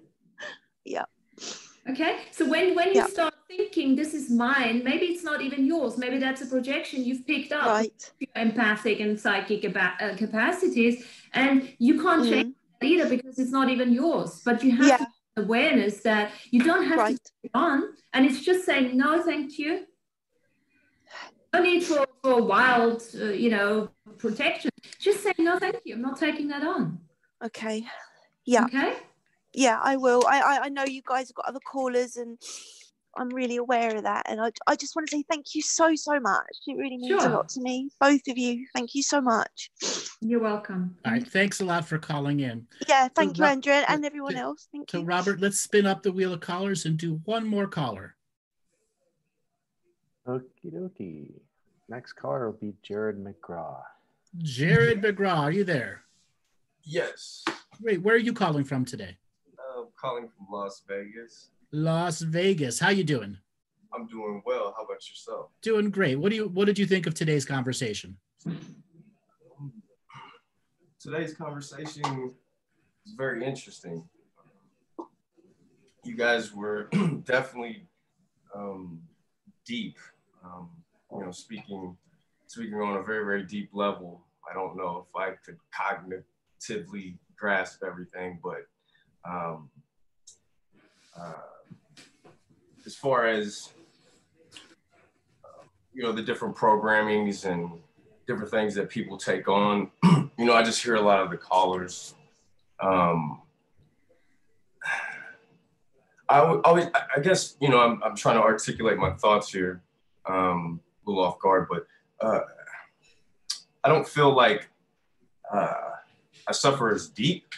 Yeah.
Okay, so when you start thinking this is mine, maybe it's not even yours, maybe that's a projection you've picked up,
right,
your empathic and psychic capacities, and you can't change that either because it's not even yours. But you have to have awareness that you don't have to take it on, and it's just saying no thank you. No need for wild protection. Just say no thank you, I'm not taking that on.
Okay. Yeah.
Okay.
Yeah, I will. I know you guys have got other callers, and I'm really aware of that. And I just want to say thank you so much. It really means a lot to me. Both of you. Thank you so much.
You're welcome.
All right. Thanks a lot for calling in.
Yeah, thank you, Andrea, and everyone else. Thank you.
So, Robert, let's spin up the wheel of callers and do one more caller.
Okie dokie. Next caller will be Jared McGraw.
Jared McGraw, are you there?
Yes.
Great. Where are you calling from today?
I'm calling from Las Vegas.
Las Vegas. How you doing?
I'm doing well. How about yourself?
Doing great. What did you think of today's conversation?
Today's conversation is very interesting. You guys were definitely deep. Speaking on a very, very deep level. I don't know if I could cognitively grasp everything, but as far as the different programmings and different things that people take on, I just hear a lot of the callers. I guess I'm trying to articulate my thoughts here, a little off guard, but I don't feel like I suffer as deep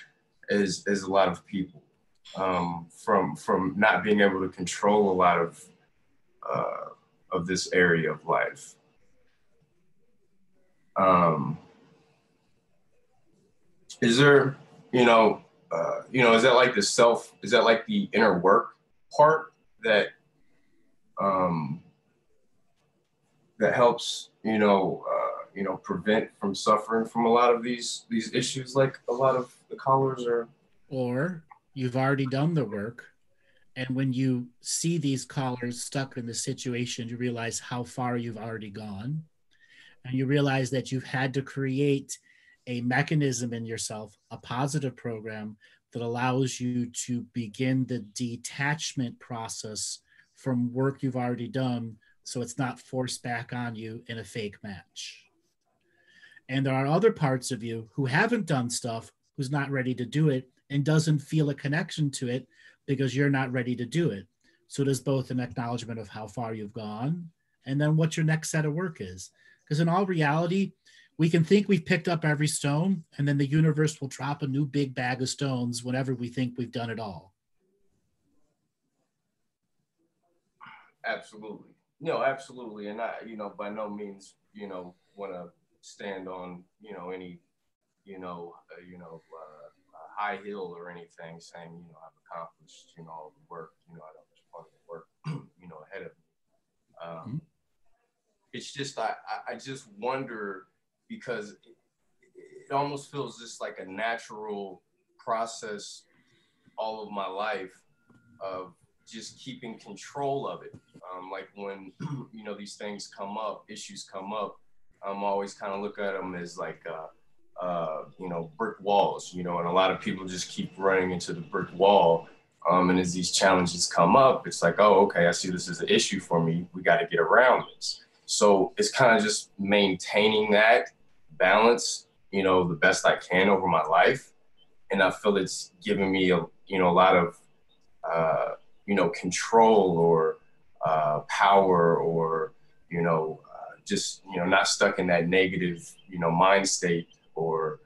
as a lot of people, from not being able to control a lot of this area of life. Is there, is that like is that like the inner work part that that helps, prevent from suffering from a lot of these issues, like a lot of the callers are?
Or you've already done the work, and when you see these callers stuck in the situation, you realize how far you've already gone, and you realize that you've had to create a mechanism in yourself, a positive program that allows you to begin the detachment process from work you've already done, so it's not forced back on you in a fake match. And there are other parts of you who haven't done stuff, who's not ready to do it and doesn't feel a connection to it because you're not ready to do it. So there's both an acknowledgement of how far you've gone and then what your next set of work is. Because in all reality, we can think we've picked up every stone, and then the universe will drop a new big bag of stones whenever we think we've done it all.
Absolutely. No, absolutely. And I, by no means, want to stand on, any, high hill or anything saying, I've accomplished, all the work, I don't just want to work, ahead of me. It's just, I just wonder, because it almost feels just like a natural process all of my life of just keeping control of it. Like when, these things come up, issues come up, I'm always kind of look at them as like, brick walls, and a lot of people just keep running into the brick wall. And as these challenges come up, it's like, oh, okay, I see this as an issue for me. We got to get around this. So it's kind of just maintaining that balance, the best I can over my life. And I feel it's given me a lot of, control or power, or, just, not stuck in that negative, mind state, or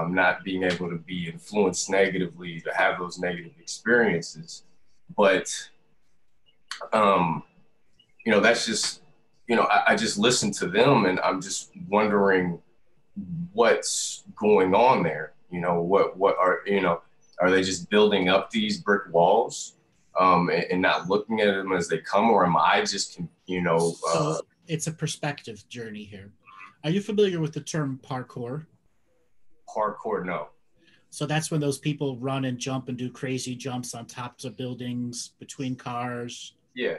not being able to be influenced negatively, to have those negative experiences. But, that's just, you know, I just listen to them and I'm just wondering what's going on there. You know, what are, you know, are they just building up these brick walls and not looking at them as they come, or am I just, you know?
So it's a perspective journey here. Are you familiar with the term parkour?
Parkour, no.
So that's when those people run and jump and do crazy jumps on tops of buildings, between cars.
Yeah.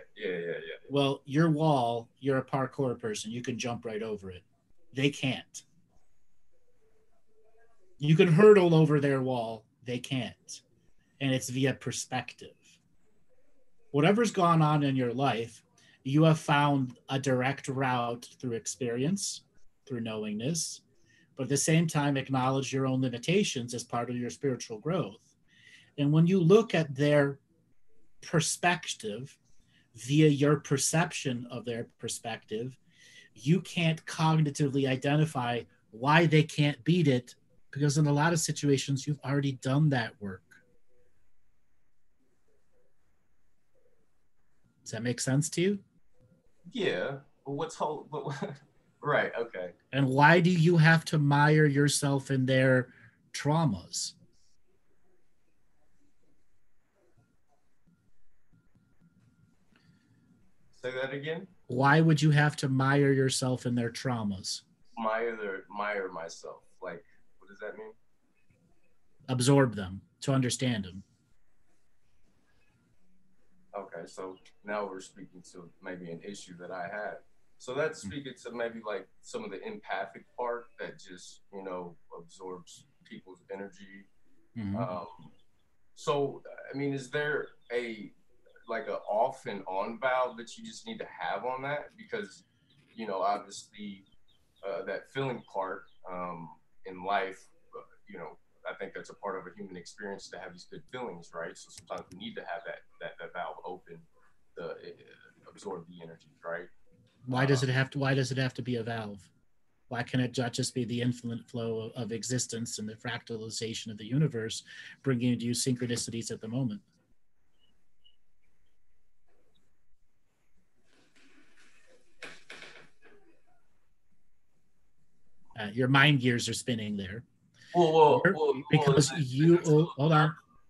Well, your wall, you're a parkour person. You can jump right over it. They can't. You can hurdle over their wall. They can't. And it's via perspective. Whatever's gone on in your life, you have found a direct route through experience, through knowingness, but at the same time, acknowledge your own limitations as part of your spiritual growth. And when you look at their perspective via your perception of their perspective, you can't cognitively identify why they can't beat it, because in a lot of situations, you've already done that work. Does that make sense to you?
Yeah. But right. Okay.
And why do you have to mire yourself in their traumas?
Say that again.
Why would you have to mire yourself in their traumas?
Mire myself. Like, what does that mean?
Absorb them to understand them.
Okay, so now we're speaking to maybe an issue that I had. So that's speaking to maybe like some of the empathic part that just, you know, absorbs people's energy.
Mm-hmm.
So, I mean, is there like a off and on valve that you just need to have on that? Because, you know, obviously that feeling part in life, you know, I think that's a part of a human experience to have these good feelings, right? So sometimes we need to have that valve open to absorb the energy, right?
Why does it have to be a valve? Why can it not just be the infinite flow of existence and the fractalization of the universe bringing you synchronicities at the moment? Your mind gears are spinning there. Because you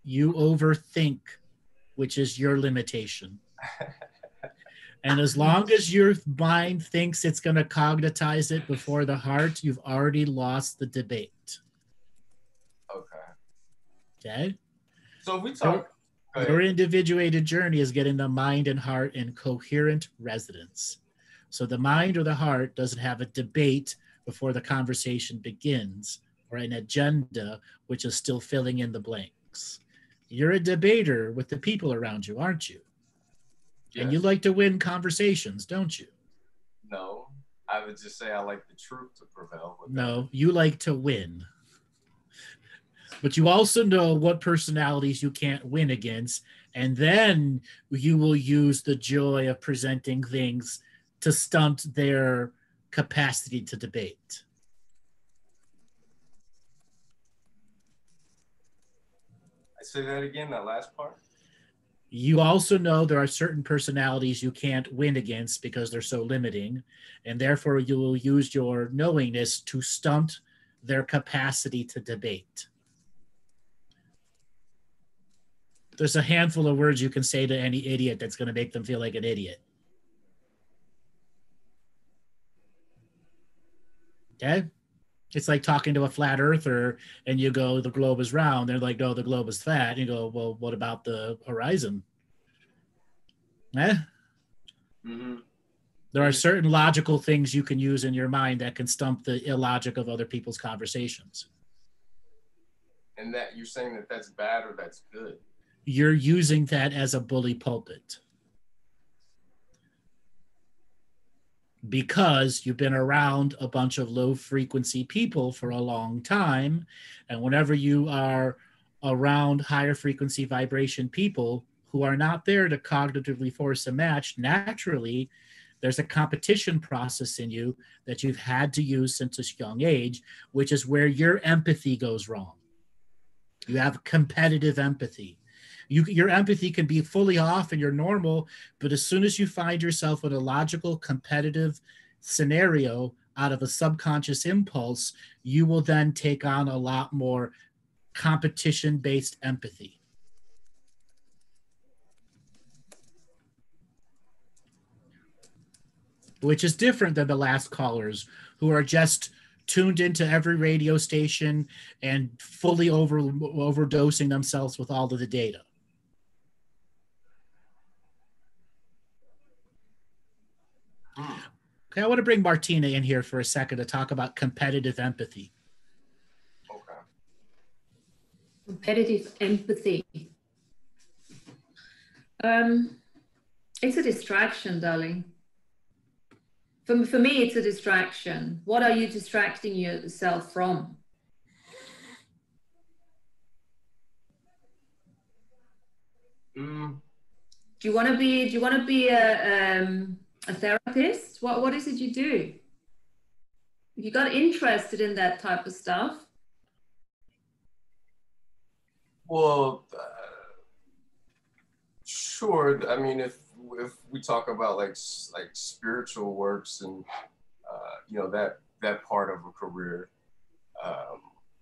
overthink, which is your limitation. And as long as your mind thinks it's going to cognitize it before the heart, you've already lost the debate. Okay?
So if we talk...
Your individuated journey is getting the mind and heart in coherent resonance. So the mind or the heart doesn't have a debate before the conversation begins, or an agenda which is still filling in the blanks. You're a debater with the people around you, aren't you? Yes. And you like to win conversations, don't you?
No, I would just say I like the truth to prevail.
No, you like to win. But you also know what personalities you can't win against, and then you will use the joy of presenting things to stunt their capacity to debate.
I say that again, that last part.
You also know there are certain personalities you can't win against because they're so limiting, and therefore you will use your knowingness to stunt their capacity to debate. There's a handful of words you can say to any idiot that's going to make them feel like an idiot. Okay? It's like talking to a flat earther and you go, the globe is round. They're like, no, the globe is flat. And you go, well, what about the horizon? Mm-hmm. There are certain logical things you can use in your mind that can stump the illogic of other people's conversations.
And that you're saying that that's bad or that's good?
You're using that as a bully pulpit. Because you've been around a bunch of low frequency people for a long time. And whenever you are around higher frequency vibration people who are not there to cognitively force a match, naturally, there's a competition process in you that you've had to use since a young age, which is where your empathy goes wrong. You have competitive empathy. Your empathy can be fully off and you're normal, but as soon as you find yourself in a logical, competitive scenario out of a subconscious impulse, you will then take on a lot more competition-based empathy. Which is different than the last callers who are just tuned into every radio station and fully overdosing themselves with all of the data. Okay, I want to bring Martina in here for a second to talk about competitive empathy.
Okay.
Competitive empathy. It's a distraction, darling. For me, it's a distraction. What are you distracting yourself from? Do you want to be a therapist? What is it you do? If you got interested in that type of stuff?
Well, sure. I mean, if we talk about like spiritual works and you know, that part of a career,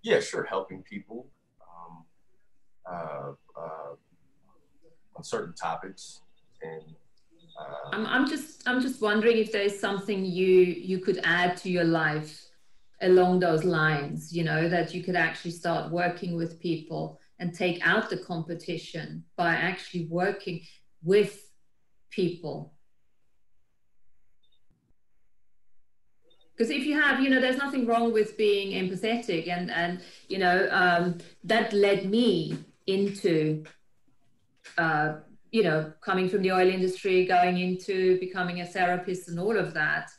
yeah, sure, helping people on certain topics, and
I'm just wondering if there's something you could add to your life along those lines, you know, that you could actually start working with people and take out the competition by actually working with people. Because if you have, you know, there's nothing wrong with being empathetic, and you know, that led me into you know, coming from the oil industry, going into becoming a therapist and all of that,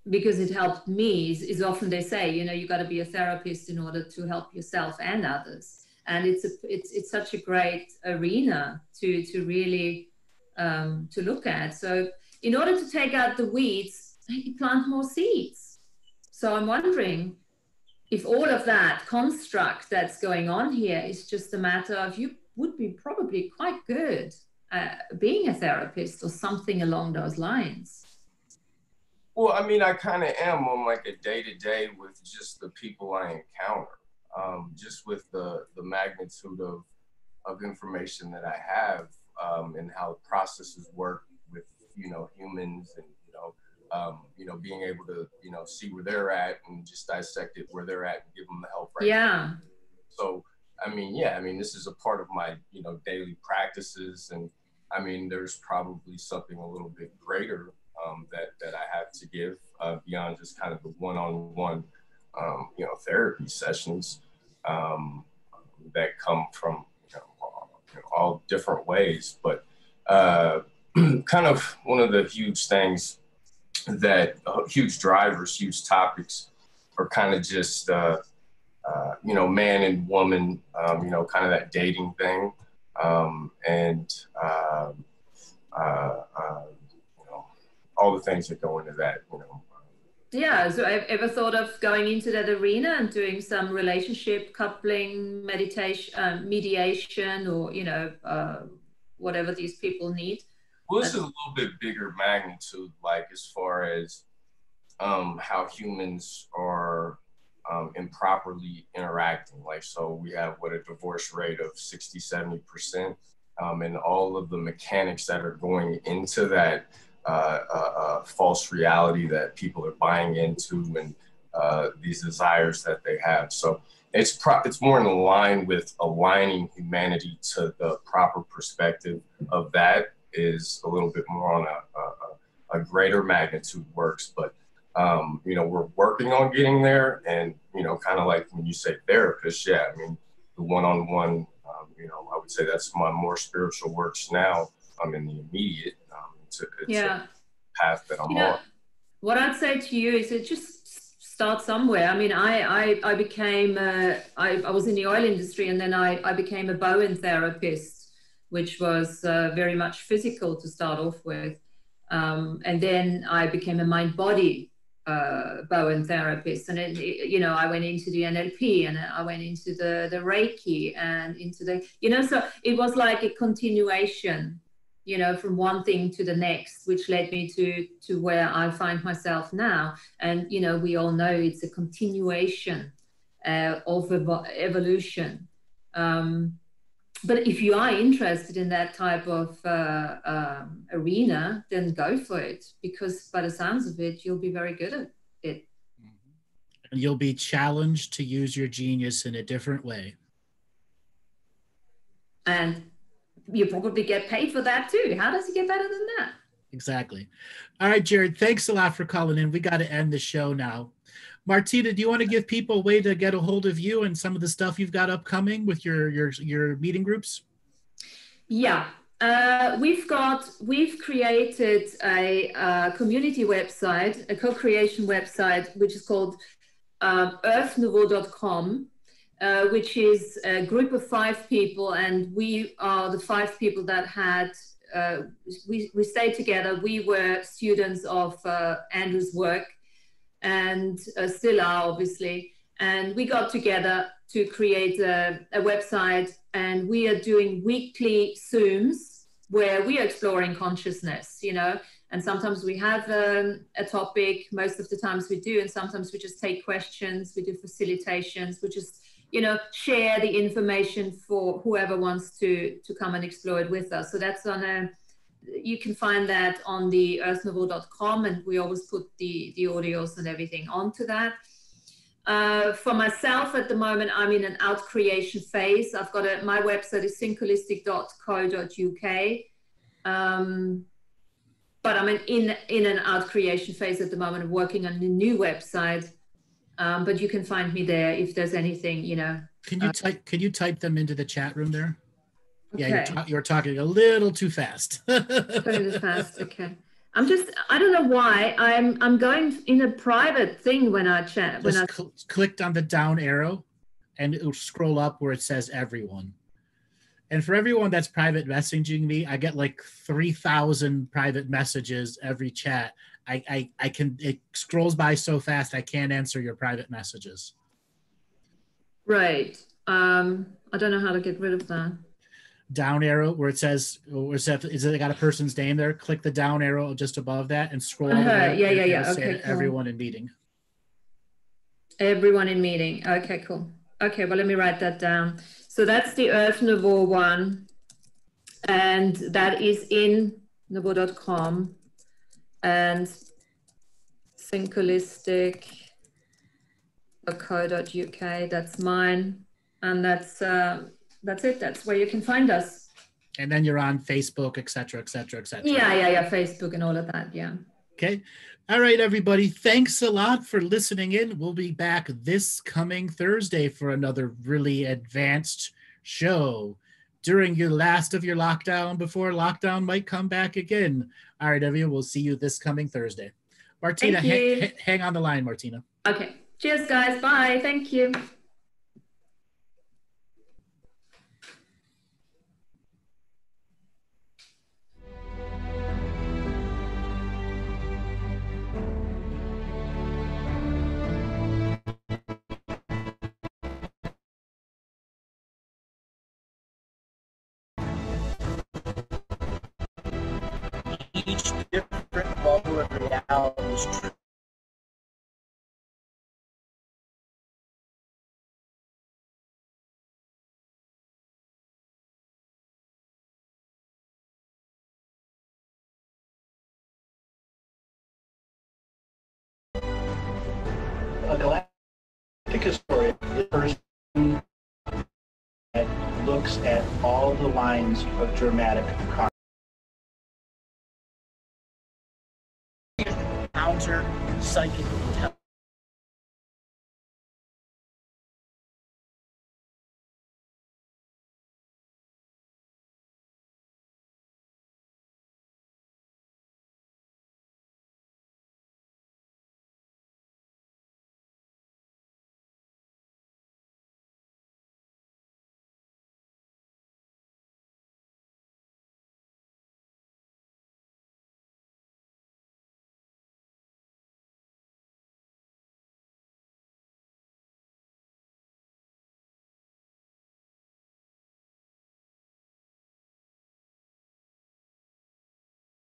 because it helped me. Is often they say, you know, you got to be a therapist in order to help yourself and others, and it's such a great arena to really to look at. So in order to take out the weeds, maybe plant more seeds. So I'm wondering if all of that construct that's going on here is just a matter of, you would be probably quite good at being a therapist or something along those lines.
well, I mean, I kind of am on like a day-to-day with just the people I encounter, just with the magnitude of information that I have, and how processes work with, you know, humans, and you know, being able to, you know, see where they're at and just dissect it where they're at and give them the help right now. So I mean, yeah, I mean, this is a part of my, you know, daily practices, and I mean, there's probably something a little bit greater that I have to give beyond just kind of the one-on-one, you know, therapy sessions that come from, you know, all different ways. But kind of one of the huge things that huge drivers, huge topics are kind of just, you know, man and woman, you know, kind of that dating thing, and you know, all the things that go into that, you know.
Yeah, so I've ever thought of going into that arena and doing some relationship coupling, mediation, or, you know, whatever these people need?
Well, this is a little bit bigger magnitude, like as far as how humans are improperly interacting. Like, so we have a divorce rate of 60-70%, and all of the mechanics that are going into that false reality that people are buying into, and these desires that they have. So it's more in line with aligning humanity to the proper perspective of that is a little bit more on a greater magnitude works. But you know, we're working on getting there, and you know, kind of like when you say therapist, yeah, I mean, the one-on-one, you know, I would say that's my more spiritual works now. I'm in the immediate, it's a path that I'm on.
What I'd say to you is it just start somewhere. I mean, I became, I was in the oil industry, and then I became a Bowen therapist, which was very much physical to start off with. And then I became a mind-body Bowen therapist, and you know, I went into the NLP, and I went into the Reiki, and into the, you know, so it was like a continuation, you know, from one thing to the next, which led me to where I find myself now. And you know, we all know it's a continuation of evolution. But if you are interested in that type of arena, then go for it, because by the sounds of it, you'll be very good at it.
And you'll be challenged to use your genius in a different way.
And you probably get paid for that too. How does it get better than that?
Exactly. All right, Jared, thanks a lot for calling in. We got to end the show now. Martina, do you want to give people a way to get a hold of you and some of the stuff you've got upcoming with your meeting groups?
Yeah, we've created a community website, a co-creation website, which is called earthnouveau.com, which is a group of 5 people, and we are the 5 people that had we stayed together. We were students of Andrew's work, and still are, obviously. And we got together to create a website, and we are doing weekly Zooms where we are exploring consciousness, you know, and sometimes we have a topic, most of the times we do, and sometimes we just take questions, we do facilitations, we just, you know, share the information for whoever wants to come and explore it with us. So that's on you can find that on the earthnouveau.com, and we always put the audios and everything onto that. For myself at the moment, I'm in an out creation phase. I've got my website is synchholistic.co.uk. But I'm in an out creation phase at the moment of working on a new website. But you can find me there if there's anything, you know.
Can you type them into the chat room there?
Okay.
Yeah, you're talking a little too fast.
Okay. I don't know why I'm going in a private thing when I chat.
Clicked on the down arrow, and it'll scroll up where it says everyone. And for everyone that's private messaging me, I get like 3,000 private messages every chat. It scrolls by so fast I can't answer your private messages.
Right. I don't know how to get rid of that.
Down arrow where it says, is it got a person's name there? Click the down arrow just above that and scroll all the way.
Yeah. Okay, cool.
Everyone in meeting.
Everyone in meeting. Okay, cool. Okay, well, let me write that down. So that's the Earth Nouveau one, and that is in nouveau.com, and synchholistic.co.uk. That's mine, and that's it. That's where you can find us.
And then you're on Facebook, etc., etc., etc.
Yeah. Facebook and all of that. Yeah.
Okay. All right, everybody. Thanks a lot for listening in. We'll be back this coming Thursday for another really advanced show during your last of your lockdown before lockdown might come back again. All right, everyone. We'll see you this coming Thursday. Martina, hang on the line, Martina.
Okay. Cheers, guys. Bye. Thank you.
Each different level of reality is true. A galactic historian is a person that looks at all the lines of dramatic content. Counter psychic